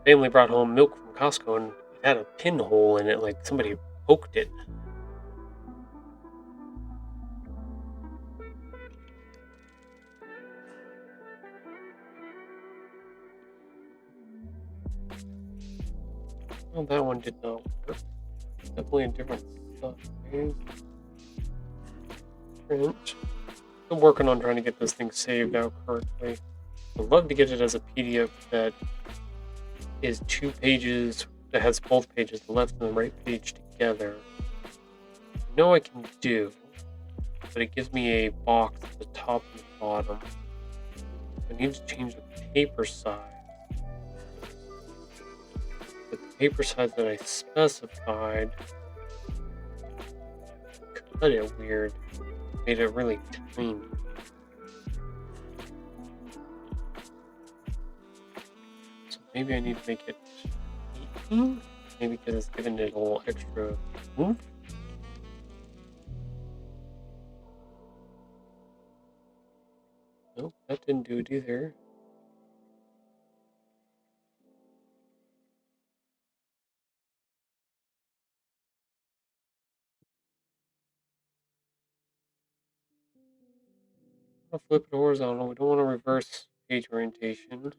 Family brought home milk from Costco and it had a pinhole in it, like somebody poked it. Well, that one did not work. Definitely a different size. Print. I'm working on trying to get this thing saved out correctly. I'd love to get it as a PDF that is 2 pages, that has both pages, the left and the right page together. I know I can do, but it gives me a box at the top and the bottom. I need to change the paper size. But the paper size that I specified cut it weird. Made it really tiny. So maybe I need to make it 18? Maybe because it's giving it a little extra oomph. Nope, that didn't do it either. I'll flip it horizontal. We don't want to reverse page orientation.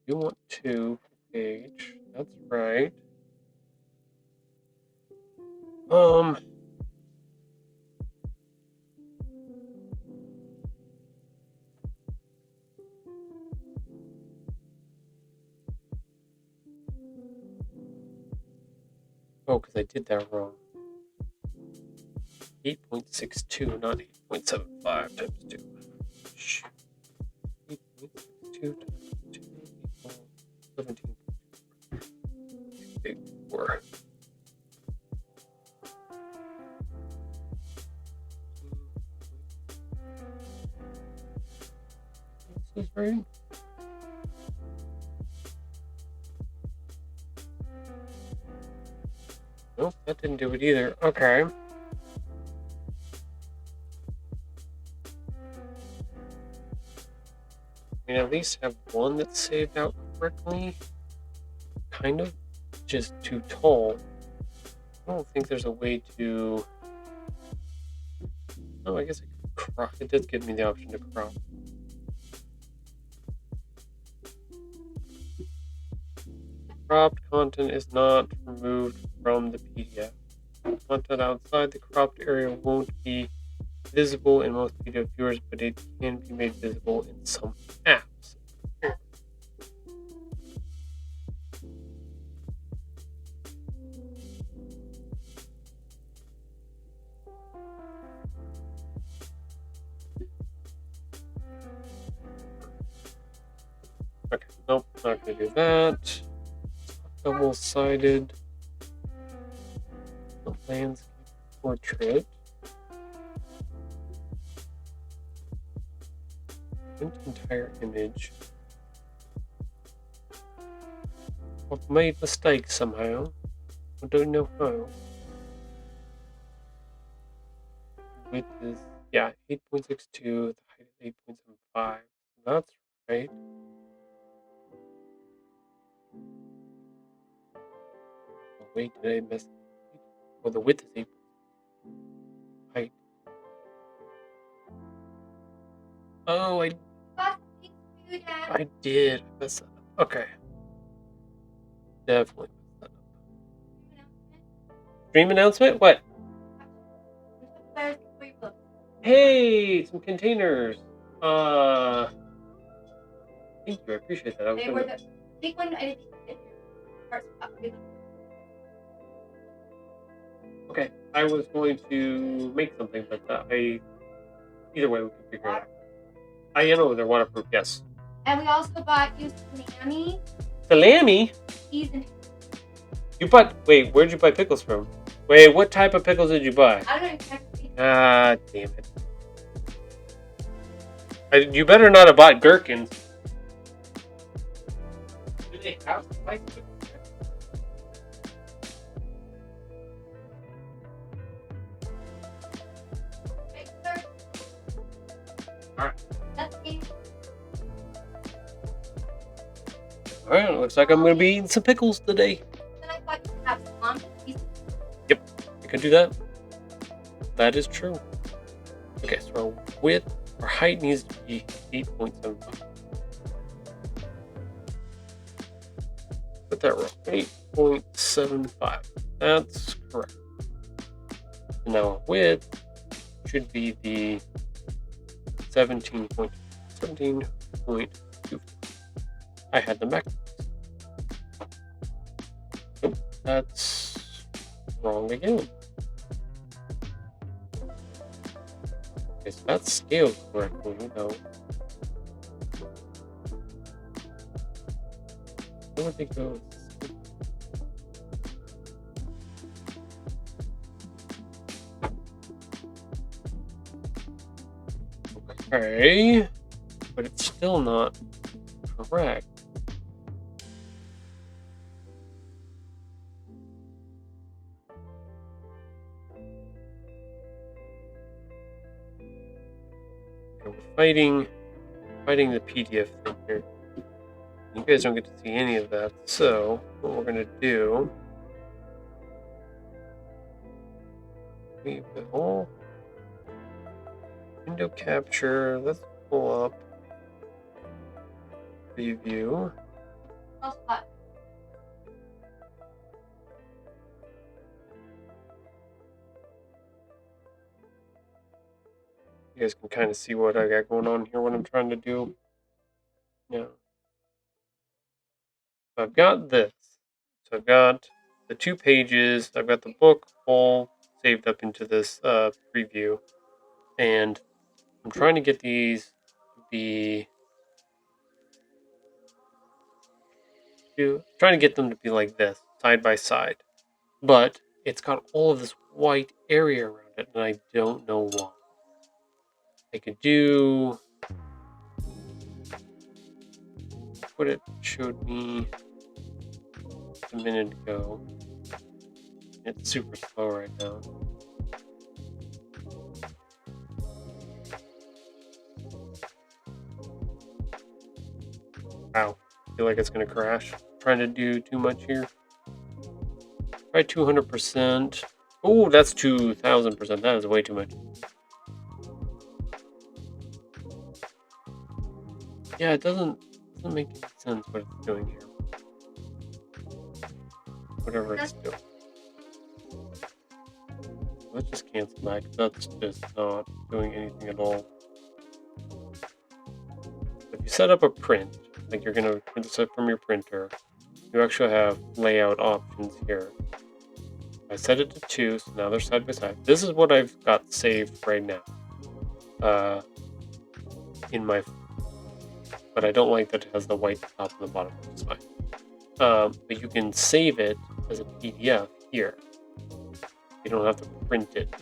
We want 2 per page. That's right. Oh, because I did that wrong. 8.62, not 8.75 times 2. Shoot. 8.62 times 2 equals 17. Big 4. This is right. Nope, that didn't do it either. Okay. I mean, at least have one that's saved out correctly. Kind of. Just too tall. I don't think there's a way to... Oh, I guess I could crop. It does give me the option to crop. Cropped content is not removed from the PDF. Content outside the cropped area won't be visible in most PDF viewers, but it can be made visible in some apps. Okay, nope, not going to do that. Double-sided landscape portrait. Print entire image. I've made mistakes somehow. I don't know how. Width is, yeah, 8.62. The height is 8.75. That's right. Oh, wait, did I miss? Oh, the width is 8. Height. Oh, I did. I messed that up. Okay. Definitely messed that up. Stream announcement? What? Hey, some containers. Thank you. I appreciate that. They were the big one. I didn't think Okay, I was going to make something, but either way we can figure it out. I know they're waterproof. Yes. And we also bought you salami. Salami? Cheese and You bought? Wait, where'd you buy pickles from? Wait, what type of pickles did you buy? I don't know exactly. Ah, damn it. You better not have bought gherkins. Do they have spice pickles? Alright. Alright, looks like I'm going to be eating some pickles today. Yep, I can do that. That is true. Okay, so our width, our height needs to be 8.75. Put that wrong. 8.75. That's correct. And now our width should be the 17.2. I had the max. Nope, that's wrong again. Okay, so that's scaled correctly, though. Where would they go? Okay, but it's still not correct. Okay, we're fighting the PDF thing here. You guys don't get to see any of that, so what we're gonna do, we will window capture. Let's pull up preview. Smells hot. You guys can kind of see what I got going on here, what I'm trying to do. Yeah. So I've got this. So I've got the 2 pages. I've got the book all saved up into this preview. And I'm trying to get these to be... trying to get them to be like this, side by side. But it's got all of this white area around it, and I don't know why. I could do what it showed me a minute ago. It's super slow right now. Wow, I feel like it's gonna crash. Trying to do too much here. Try 200%. Oh, that's 2,000%. That is way too much. Yeah, it doesn't make any sense what it's doing here. Whatever it's doing. Let's just cancel that, 'cause that's just not doing anything at all. If you set up a print, like you're gonna print this up from your printer, you actually have layout options here. I set it to 2, so now they're side by side. This is what I've got saved right now. In my, but I don't like that it has the white top and the bottom, which is fine. But you can save it as a PDF here. You don't have to print it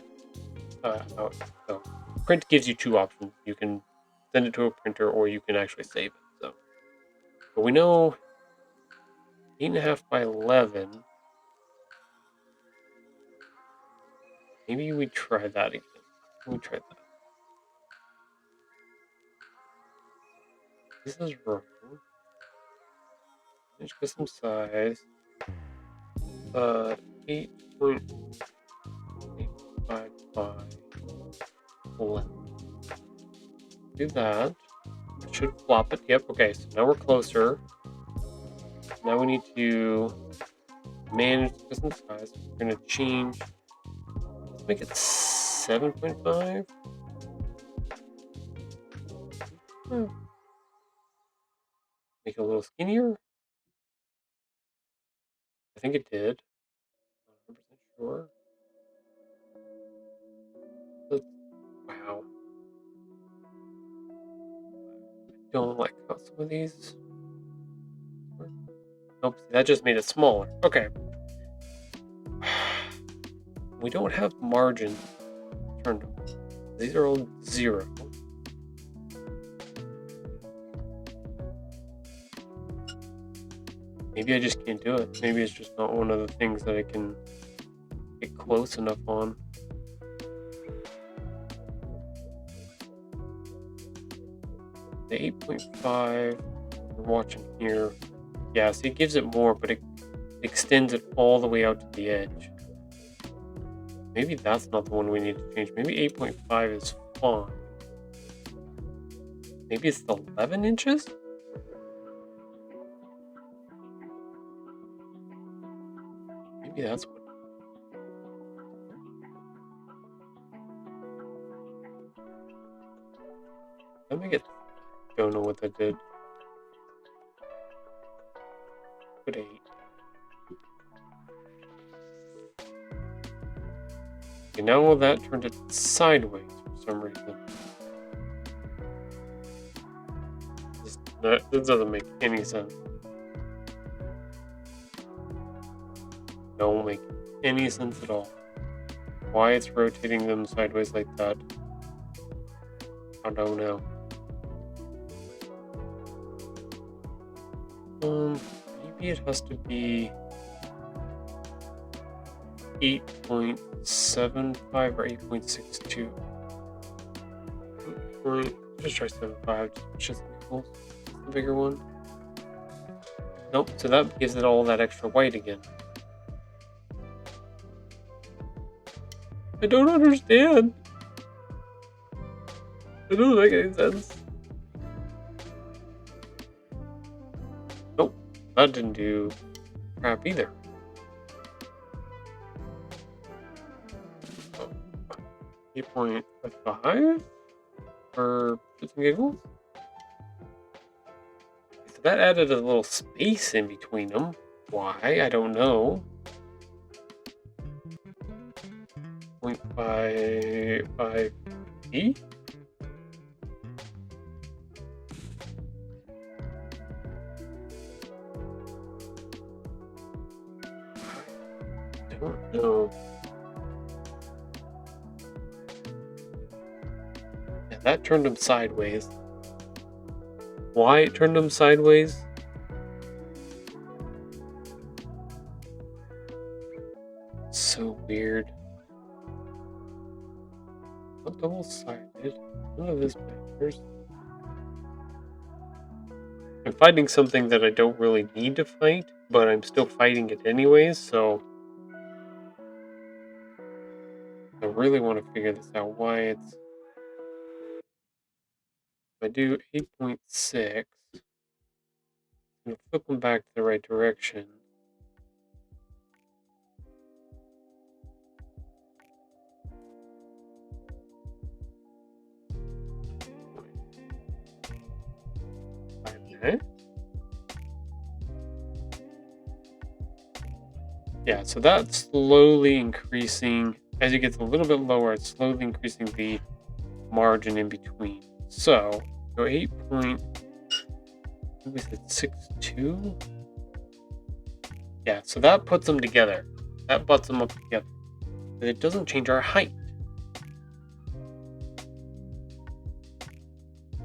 out. So print gives you 2 options. You can send it to a printer, or you can actually save it. So, but we know 8.5 by 11. Maybe we try that again. We try that. This is wrong. Change custom size. 8.85 by 11. Do that. It should flop it. Yep. Okay. So now we're closer. Now we need to manage the custom size. We're gonna change. Let's make it 7.5. Make it a little skinnier. I think it did. Not 100% sure. Wow. I don't like how some of these work. Nope, that just made it smaller. Okay. We don't have margin turned on. These are all 0. Maybe I just can't do it. Maybe it's just not one of the things that I can get close enough on. The 8.5 we're watching here. Yeah, see, it gives it more, but it extends it all the way out to the edge. Maybe that's not the one we need to change. Maybe 8.5 is fine. Maybe it's the 11 inches? Maybe that's what. Let me get. Don't know what that did. Put 8. Okay, now all that turned it sideways for some reason. This doesn't make any sense. Don't make any sense at all. Why it's rotating them sideways like that, I don't know. Maybe it has to be 8.75 or 8.62. Just try 7.5, just equals the bigger one. Nope, so that gives it all that extra white again. I don't understand. It doesn't make any sense. Nope, that didn't do crap either. 8.5 for shits and giggles. So that added a little space in between them. Why? I don't know. 0.55 E? I don't know. Yeah, that turned them sideways. Why it turned them sideways? So weird. Not double-sided. None of this matters. I'm fighting something that I don't really need to fight, but I'm still fighting it anyways, so I really want to figure this out. Why it's... If I do 8.6, I'm going to flip them back to the right direction. Okay. Yeah, so that's slowly increasing. As it gets a little bit lower, it's slowly increasing the margin in between. So, go 8.62. Yeah, so that puts them together. That butts them up together. But it doesn't change our height.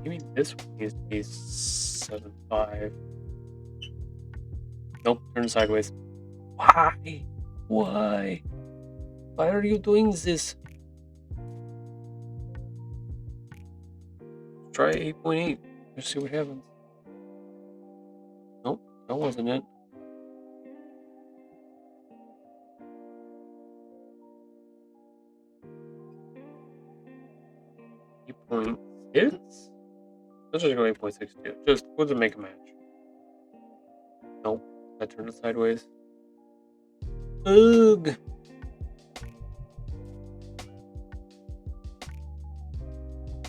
Maybe this one needs to be 7.5. Nope, turn sideways. Why? Why? Why are you doing this? Try 8.8. Let's see what happens. Nope, that wasn't it. .6? Let's just go 8.62. Just we'll just make a match. Nope, that turned it sideways. Ugh.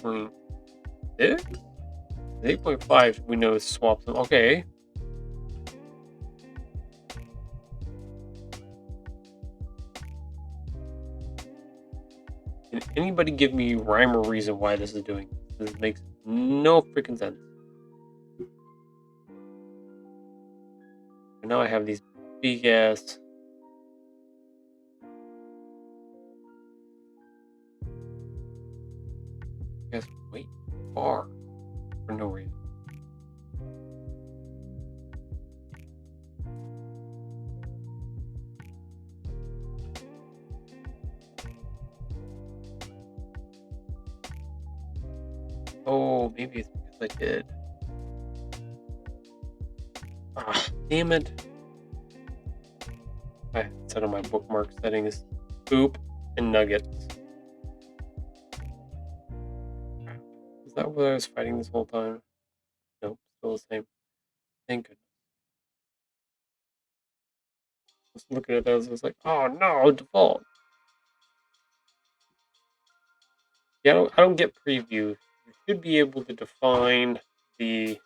.6? 8.5 we know swaps them. Okay. Can anybody give me rhyme or reason why this is doing this? This makes no freaking sense. And now I have these big ass. Guys, wait far for no reason. Oh, maybe it's because I did. Ah, damn it. I set on my bookmark settings. Poop and nuggets. Is that what I was fighting this whole time? Nope, still the same. Thank goodness. Just looking at those, I was like, oh no, default. Yeah, I don't get preview. You should be able to define the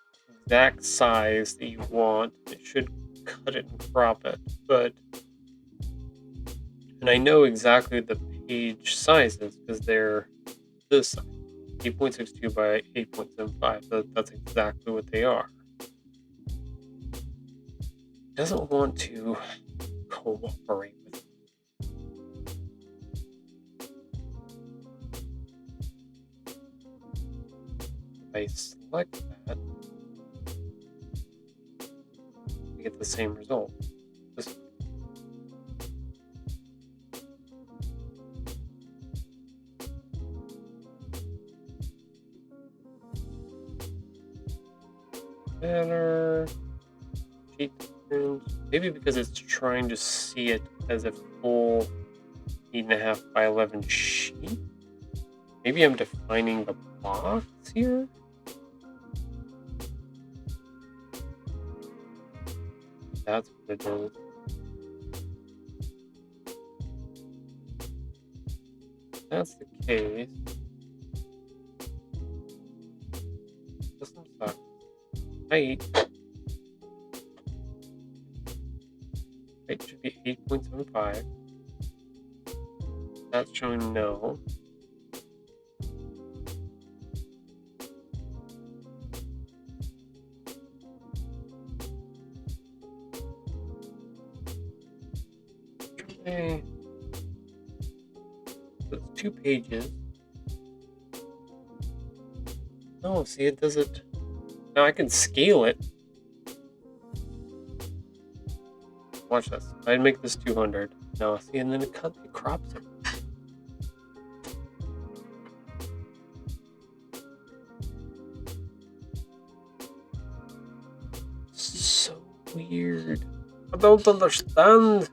exact size that you want. It should cut it and crop it, and I know exactly the page sizes because they're this size, 8.62 by 8.75. That's exactly what they are. It doesn't want to cooperate with it. If I select that, I get the same result. This banner, sheet turns. Maybe because it's trying to see it as a full 8.5 by 11 sheet. Maybe I'm defining the box here? That's what it is. If that's the case. System sucks. Height should be 8.75. That's showing no. Okay. So it's 2 pages. No, see, it does it. Now I can scale it. Watch this. I'd make this 200. No, see, and then it crops it. So weird. I don't understand.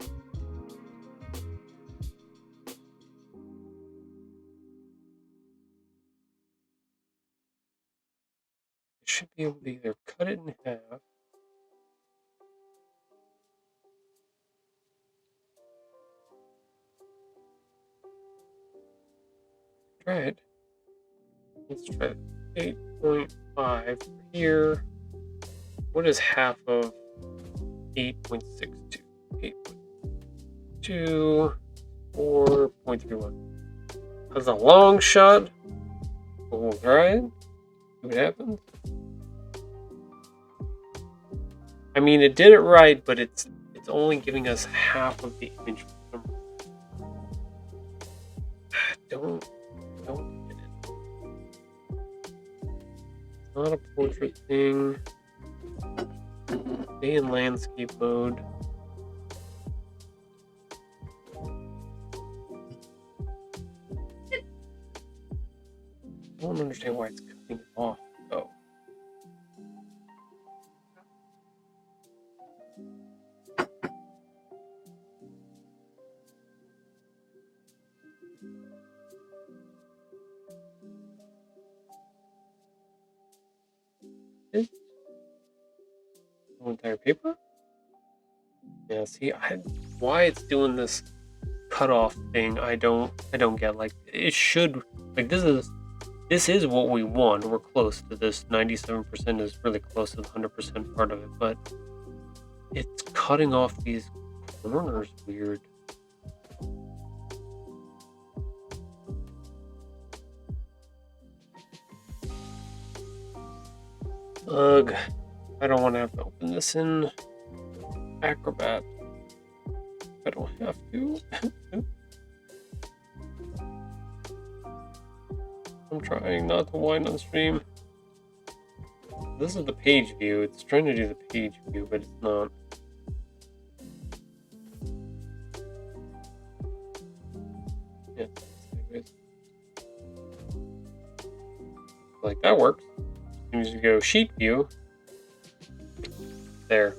I should be able to either cut it in half. Try it. Let's try it. 8.5 here. What is half of 8.62? 8.2, 4.31. That's a long shot. But we'll try it. See what happens. I mean, it did it right, but it's only giving us half of the image. Don't get it. It's not a portrait thing. Stay in landscape mode. I don't understand why it's cutting it off, though. The entire paper? Yeah, see, why it's doing this cutoff thing, I don't get. Like, it should, like, this is what we want. We're close to this. 97% is really close to the 100% part of it, but it's cutting off these corners weird. Ugh, I don't want to have to open this in Acrobat. I don't have to. I'm trying not to whine on stream. This is the page view. It's trying to do the page view, but it's not. Yeah, like that works. As soon as you go sheet view, there.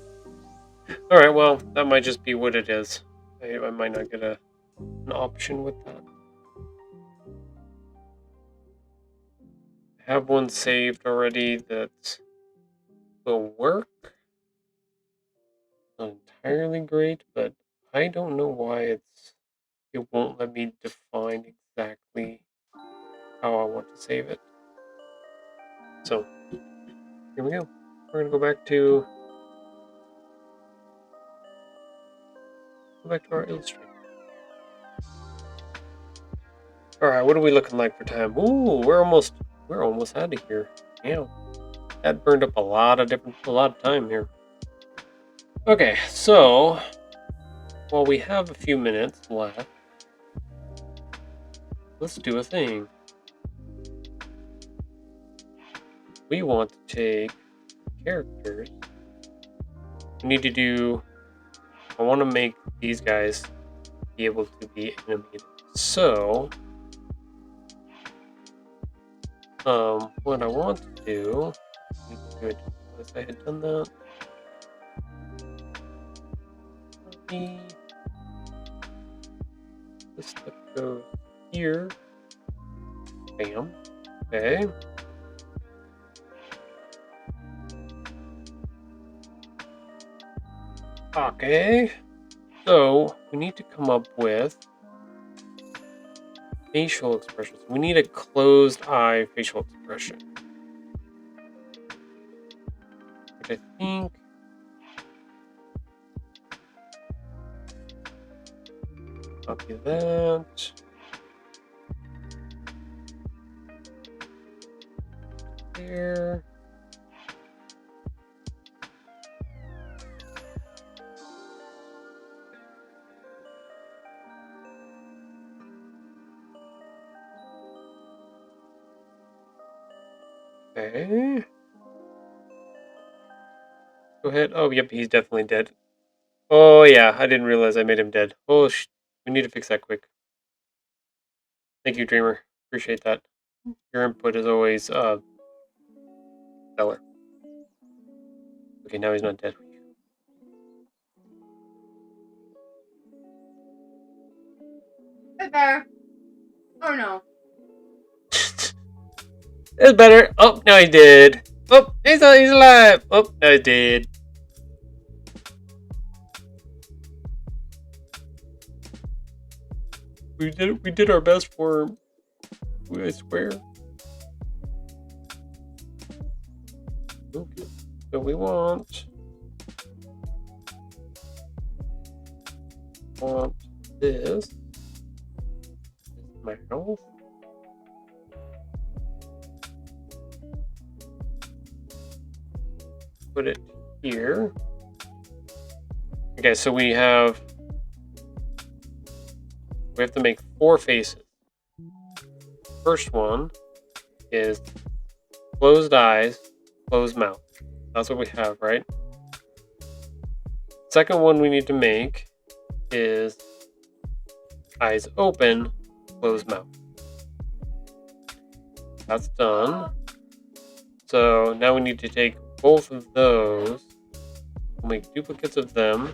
All right, well, that might just be what it is. I might not get an option with that. I have one saved already that will work. Not entirely great, but I don't know why it won't let me define exactly how I want to save it. So here we go. We're gonna go back to our Illustrator. All right, what are we looking like for time? Ooh, we're almost out of here. Yeah, that burned up a lot of time here. Okay, so while we have a few minutes left, let's do a thing. We want to take characters. We need to do. I want to make these guys be able to be animated. So, what I want to do. Unless I had done that. This step goes here. Bam. Okay. Okay. So we need to come up with facial expressions. We need a closed eye facial expression. Which I think copy that. There. Okay. Go ahead. Oh, yep, he's definitely dead. Oh, yeah, I didn't realize I made him dead. Oh, we need to fix that quick. Thank you, Dreamer. Appreciate that. Your input is always stellar. Okay, now he's not dead. Is there? Or no? It's better. Oh, now he did. Oh, he's alive. Oh, now he did. We did our best for him. I swear. Okay. So we want this mouth. Put it here. Okay, so we have to make 4 faces. First one is closed eyes, closed mouth. That's what we have, right? Second one we need to make is eyes open, closed mouth. That's done. So now we need to take both of those. We'll make duplicates of them.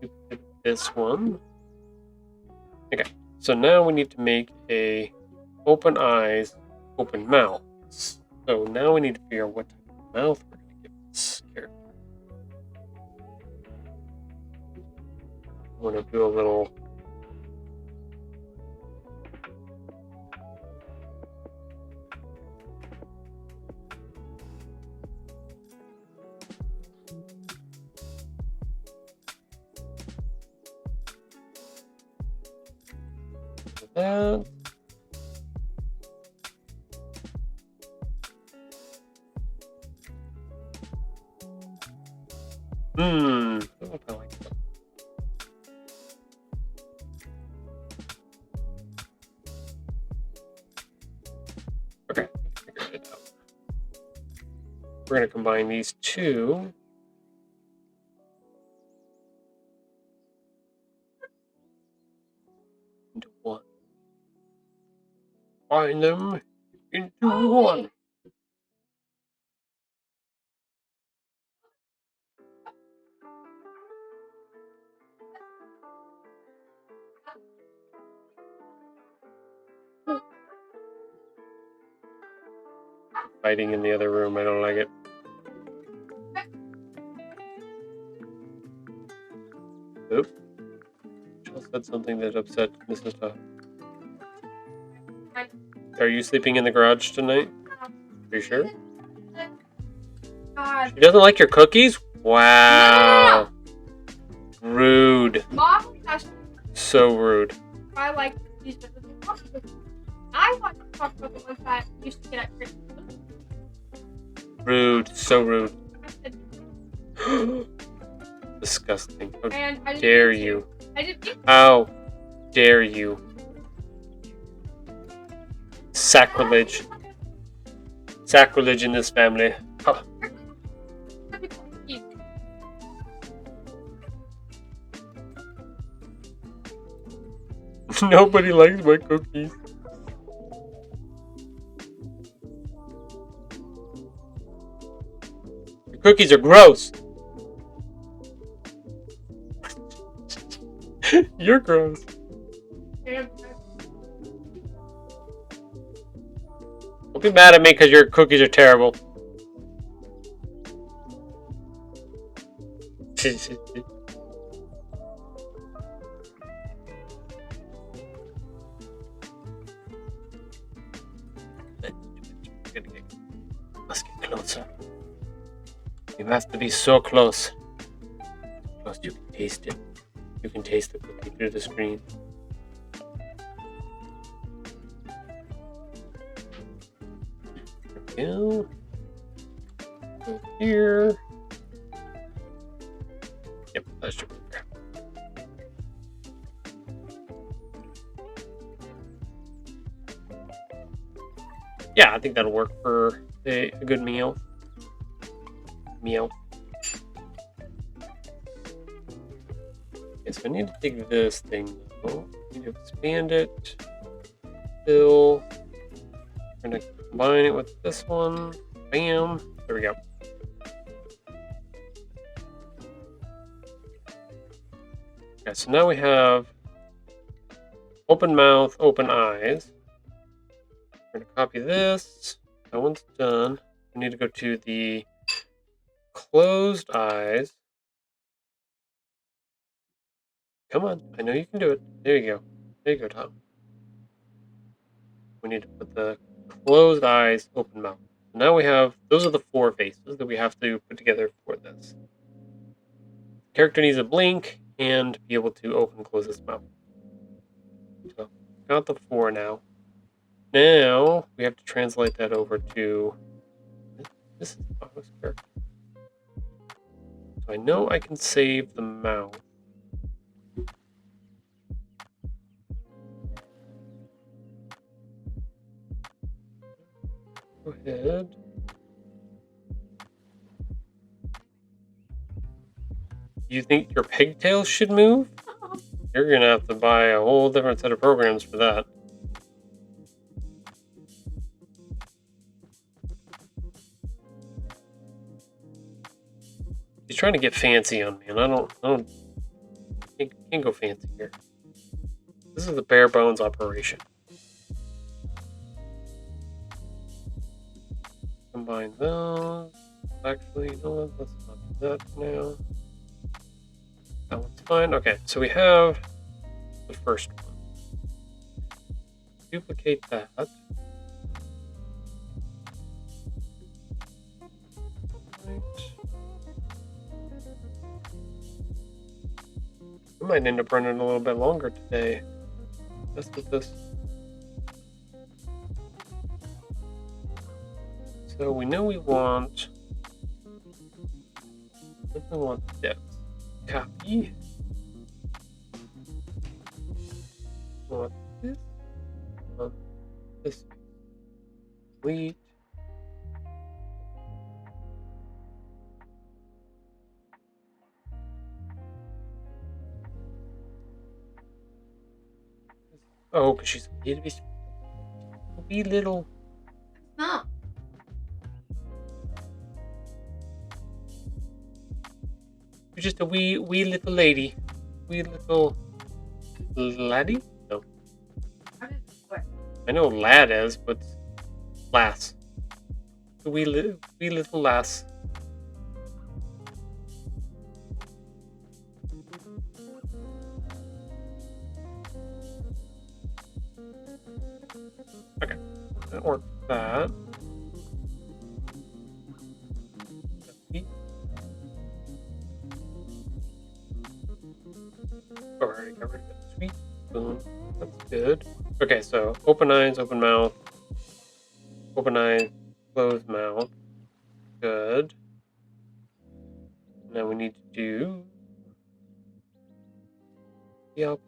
Duplicate this one. Okay, so now we need to make a open eyes, open mouth. So now we need to figure out what type of mouth we're going to give this character. I'm going to do a little that. I don't know if I like that. Okay, figured it out. We're going to combine these two. Into one. Combine them into one. Fighting in the other room, I don't like it. Oop. Jill said something that upset Mrs. Tuff. Are you sleeping in the garage tonight? Are you sure? God. She doesn't like your cookies? Wow. No. Rude. Mom has So rude. I like these cookies. I want to talk about the ones that used to get at Christmas. Rude. So rude. I said, Disgusting. How and I didn't dare mean to. you? I didn't mean to. How dare you? Sacrilege. Sacrilege in this family. Oh. Nobody likes my cookies. Your cookies are gross. You're gross. Damn. Don't be mad at me because your cookies are terrible. Let's get closer. You have to be so close. Close you can taste it. You can taste the cookie through the screen. There we go. Go here. Yep, that should be there. Yeah, I think that'll work for a good meal. Okay, so I need to take this thing though. I need to expand it. Fill. We're gonna combine it with this one. Bam. There we go. Okay, so now we have open mouth, open eyes. We're gonna copy this. That one's done. We need to go to the closed eyes. Come on, I know you can do it. There you go. There you go, Tom. We need to put the closed eyes, open mouth. Now we have, those are the 4 faces that we have to put together for this. The character needs to blink and be able to open and close his mouth. So, got the 4 now. Now, we have to translate that over to, this is Otto's character. So I know I can save the mouth. Go ahead. You think your pigtails should move? You're gonna have to buy a whole different set of programs for that. He's trying to get fancy on me, and I don't can't go fancy here. This is the bare bones operation. Combine those. Actually, you know what? Let's not do that for now. That one's fine. Okay, so we have the first one. Duplicate that. Right. I might end up running a little bit longer today. Just with this. So we know we want depth. Copy. We want this. This. Delete. Oh, because she's a wee little. No. You're just a wee little lady. Wee little laddie? No. I know lad is, but lass. A wee little lass. Okay, that works for that. Alright, got rid of that. Sweet. Boom. That's good. Okay, so open eyes, open mouth. Open eye, closed mouth. Good. Now we need to do the opposite.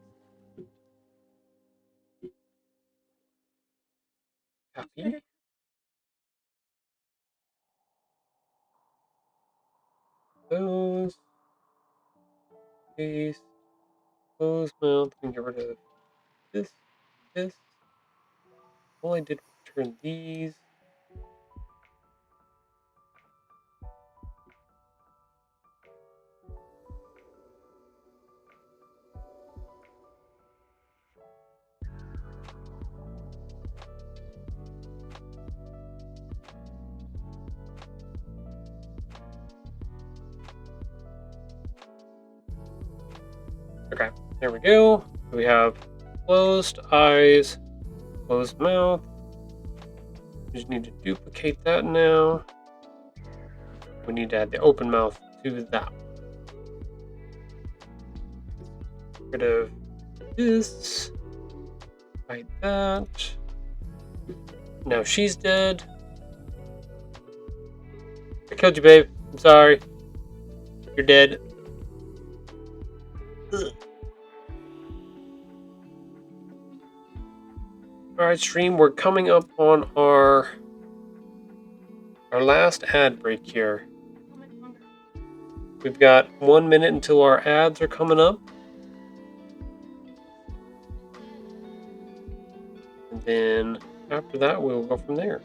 Copy. Close. Paste. Close mouth. We can get rid of this. All I did was turn these. Okay, there we go. We have closed eyes, closed mouth. We just need to duplicate that now. We need to add the open mouth to that. Get rid of this. Like that. Now she's dead. I killed you, babe. I'm sorry. You're dead. Ugh. Alright, stream, we're coming up on our last ad break here. We've got 1 minute until our ads are coming up. And then after that, we'll go from there.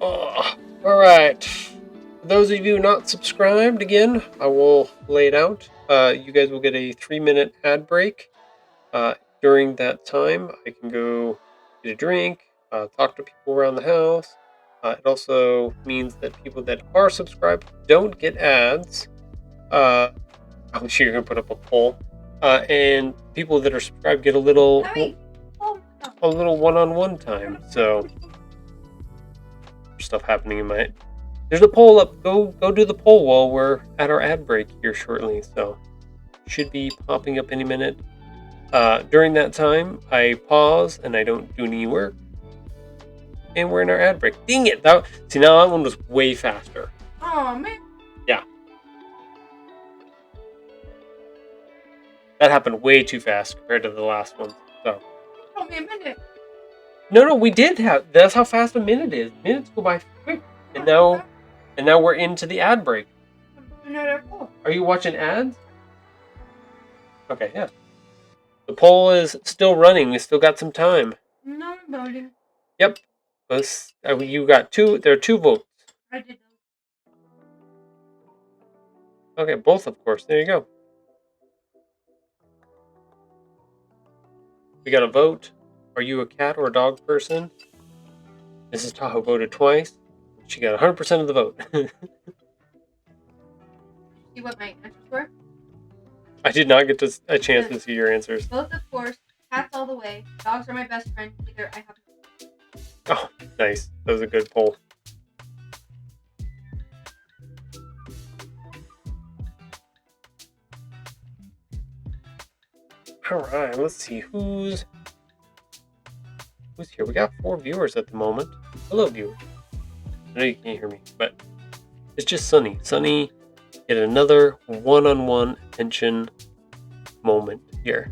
Oh, alright. For those of you not subscribed, again, I will lay it out. You guys will get a 3-minute ad break. During that time, I can go get a drink, talk to people around the house. It also means that people that are subscribed don't get ads. I'm sure you're gonna put up a poll. And people that are subscribed get a little one-on-one time. So stuff happening in my. There's a poll up. Go do the poll while we're at our ad break here shortly. So should be popping up any minute. During that time, I pause and I don't do any work. And we're in our ad break. Dang it! See, now that one was way faster. Oh man. Yeah. That happened way too fast compared to the last one. So. Told me a minute. No, we did have. That's how fast a minute is. Minutes go by quick. And now we're into the ad break. Are you watching ads? Okay, yeah. The poll is still running. We still got some time. No, I'm voting. Yep. You got two. There are 2 votes. I did. Okay, both, of course. There you go. We got a vote. Are you a cat or a dog person? Mrs. Tahoe voted twice. She got 100% of the vote. See what my answers were? I did not get a chance to see your answers. Both, of course. Cats all the way. Dogs are my best friend. Either I have. Oh, nice. That was a good poll. Alright, let's see who's here. We got 4 viewers at the moment. Hello, viewers. I know you can't hear me, but it's just Sunny. Sunny, get another one-on-one attention moment here.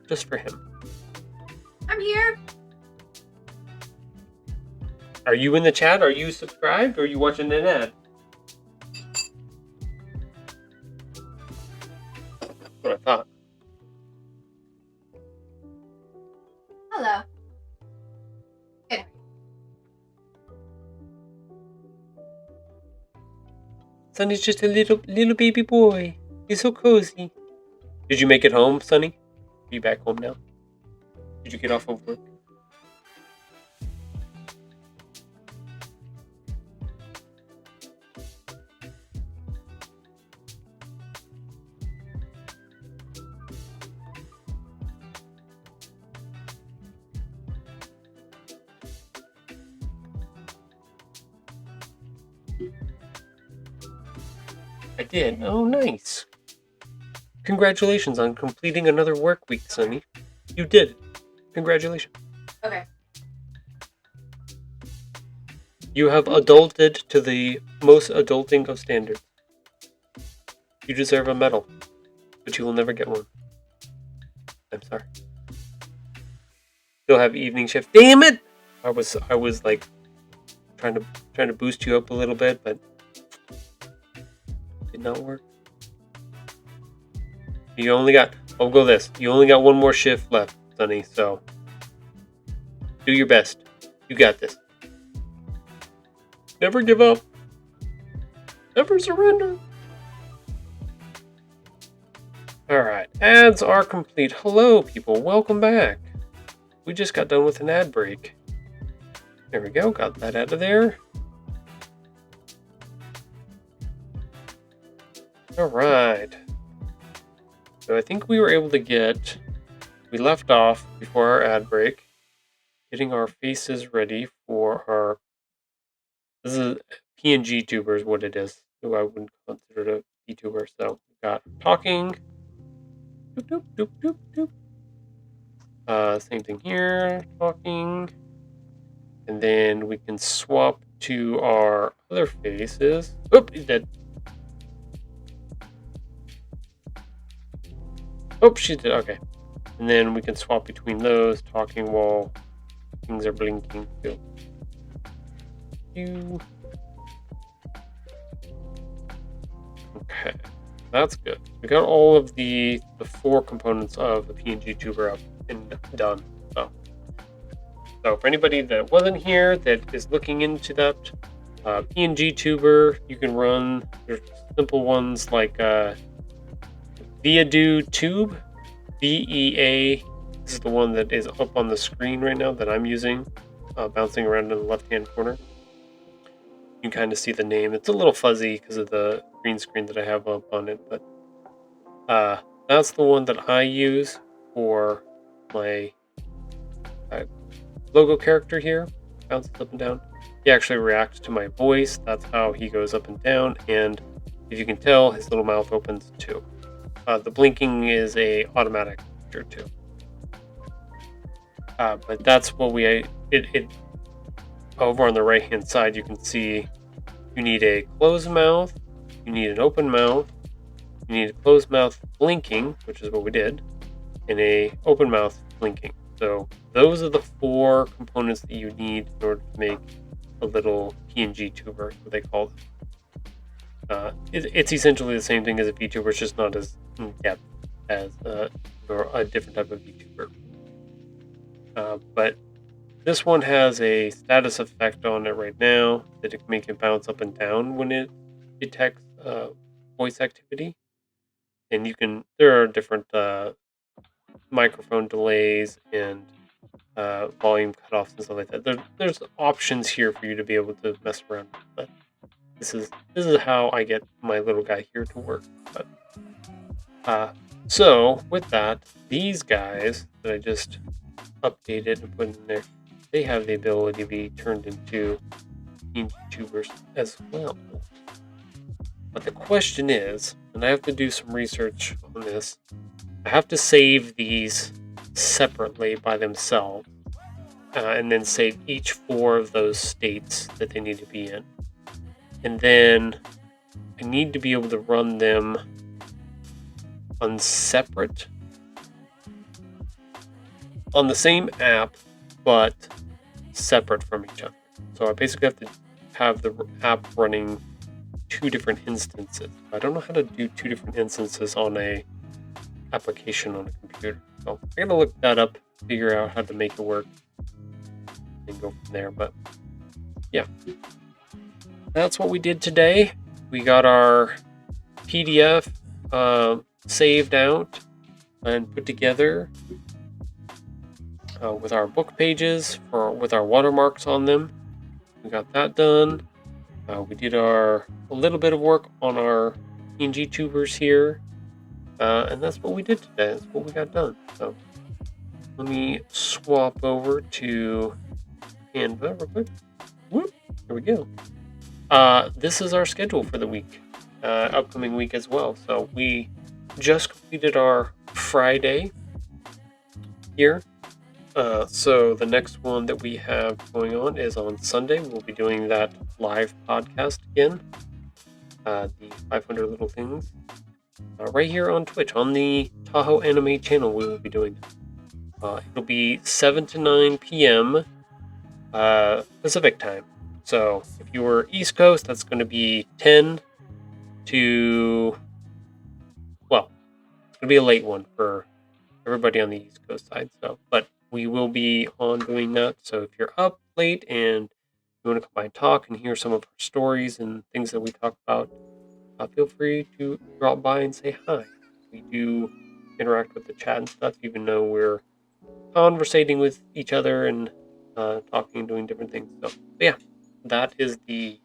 Just for him. I'm here. Are you in the chat? Are you subscribed? Or are you watching an ad? That's what I thought. Hello. Good. Sunny's just a little baby boy. He's so cozy. Did you make it home, Sunny? Are you back home now? Did you get off of work? I did. Oh, nice. Congratulations on completing another work week, Sunny. You did it. Congratulations. Okay. You have adulted to the most adulting of standards. You deserve a medal, but you will never get one. I'm sorry. Still have evening shift. Damn it! I was like trying to boost you up a little bit, but did not work. You only got. I'll go this. You only got 1 more shift left, Sunny. So do your best. You got this. Never give up. Never surrender. Alright, ads are complete. Hello, people. Welcome back. We just got done with an ad break. There we go. Got that out of there. Alright. So I think we were able to get... We left off before our ad break, getting our faces ready for our... This is PNG tuber is what it is. So I wouldn't consider it a VTuber. So we got talking. Doop, doop, doop, doop, doop. Same thing here, talking. And then we can swap to our other faces. Oop, he's dead. Oh, she's dead. Okay. And then we can swap between those, talking while things are blinking too. Okay, that's good. We got all of the 4 components of the PNG tuber up and done. So for anybody that wasn't here that is looking into that PNG tuber, you can run. There's simple ones like vtube, VEA. This is the one that is up on the screen right now that I'm using, bouncing around in the left-hand corner. You can kind of see the name. It's a little fuzzy because of the green screen that I have up on it, but that's the one that I use for my logo character here. Bounces up and down. He actually reacts to my voice. That's how he goes up and down, and if you can tell, his little mouth opens too. The blinking is a automatic feature too. But that's what it over on the right hand side, you can see you need a closed mouth, you need an open mouth, you need a closed mouth blinking, which is what we did, and a open mouth blinking. So those are the 4 components that you need in order to make a little PNG tuber, what they call them. It's essentially the same thing as a VTuber, it's just not as in depth as or a different type of VTuber. But this one has a status effect on it right now that it can make it bounce up and down when it detects voice activity. And there are different microphone delays and volume cutoffs and stuff like that. There's options here for you to be able to mess around with, but this is how I get my little guy here to work. But so with that, these guys that I just updated and put in there, they have the ability to be turned into YouTubers as well. But the question is, and I have to do some research on this, I have to save these separately by themselves, and then save each 4 of those states that they need to be in. And then I need to be able to run them on the same app, but separate from each other. So I basically have to have the app running 2 different instances. I don't know how to do 2 different instances on a application on a computer. So I gotta look that up, figure out how to make it work, and go from there. But yeah, that's what we did today. We got our PDF saved out and put together with our book pages with our watermarks on them. We got that done. We did a little bit of work on our PNG tubers here, and that's what we did today. That's what we got done. So let me swap over to Canva real quick. Whoop, here we go. This is our schedule for the week, upcoming week as well. So we just completed our Friday here. So the next one that we have going on is on Sunday. We'll be doing that live podcast again. The 500 Little Things. Right here on Twitch, on the Tahoe Anime channel, we will be doing it. It'll be 7 to 9 p.m. Pacific time. So if you were East Coast, that's going to be 10 to... Well, it's going to be a late one for everybody on the East Coast side. So, but we will be on doing that. So if you're up late and you want to come by and talk and hear some of our stories and things that we talk about, feel free to drop by and say hi. We do interact with the chat and stuff, even though we're conversating with each other and talking and doing different things. So yeah, that is the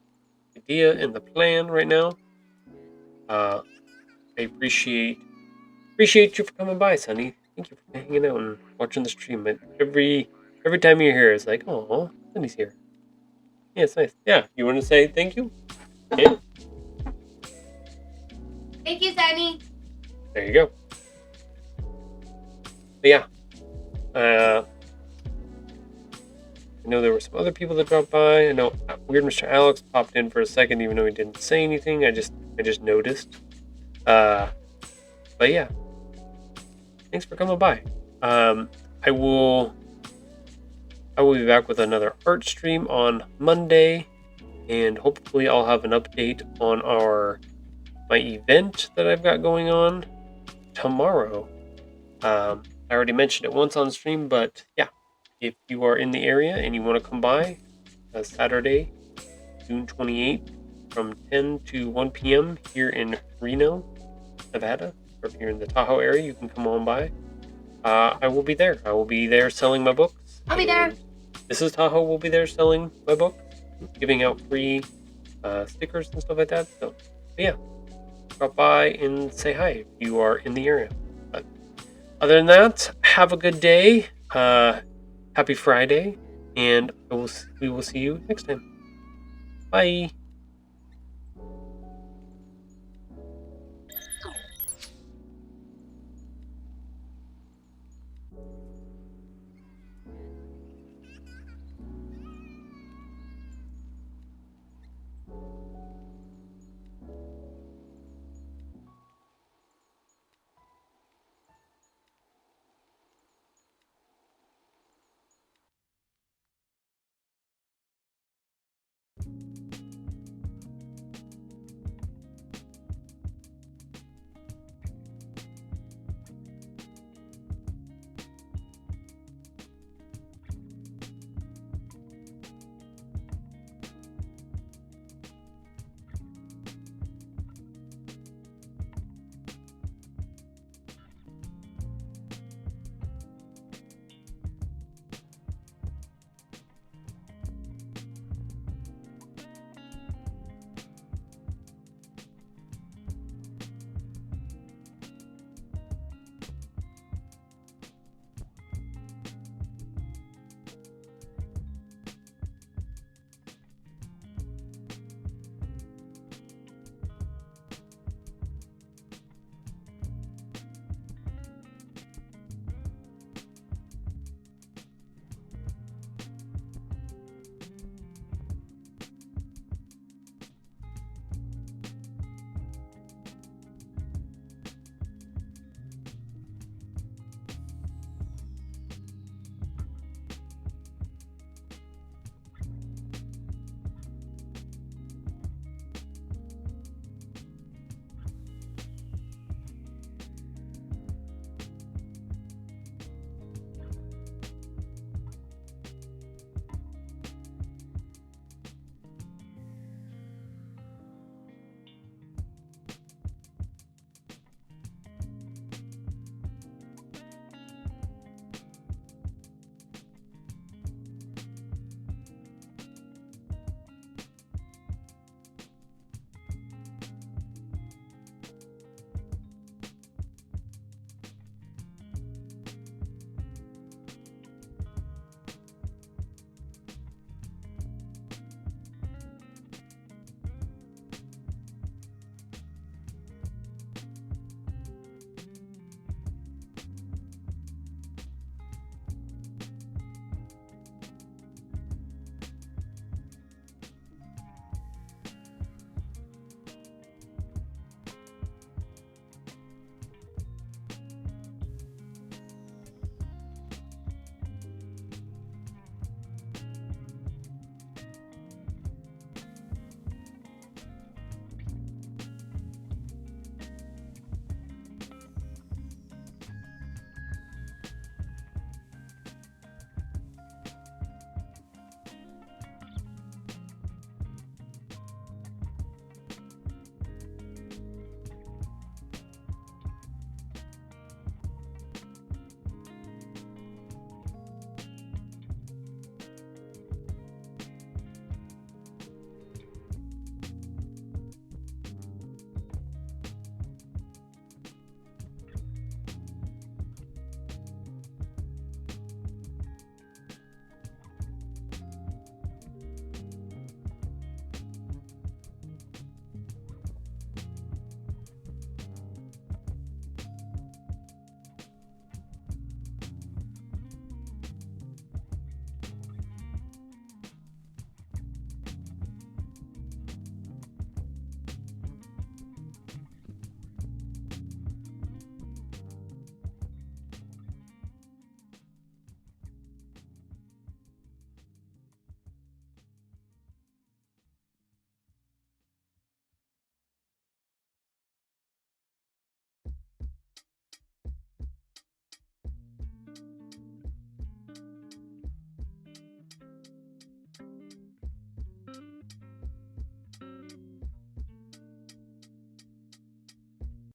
idea and the plan right now. I appreciate you for coming by, Sonny. Thank you for hanging out and watching the stream. Every time you're here, it's like, oh, Sonny's here. Yeah, it's nice. Yeah, you want to say thank you? Yeah. Thank you, Sunny. There you go. But yeah, I know there were some other people that dropped by. I know Weird Mr. Alex popped in for a second, even though he didn't say anything. I just noticed. But yeah, thanks for coming by. I will be back with another art stream on Monday, and hopefully I'll have an update on my event that I've got going on tomorrow. I already mentioned it once on stream, but yeah, if you are in the area and you want to come by, Saturday, June 28th, from 10 to 1 p.m. here in Reno, Nevada, or if you're in the Tahoe area, you can come on by. I will be there. I will be there selling my books. I'll be there. Mrs. Tahoe will be there selling my book, giving out free stickers and stuff like that. So, yeah, drop by and say hi if you are in the area. But other than that, have a good day. Happy Friday, and we will see you next time. Bye.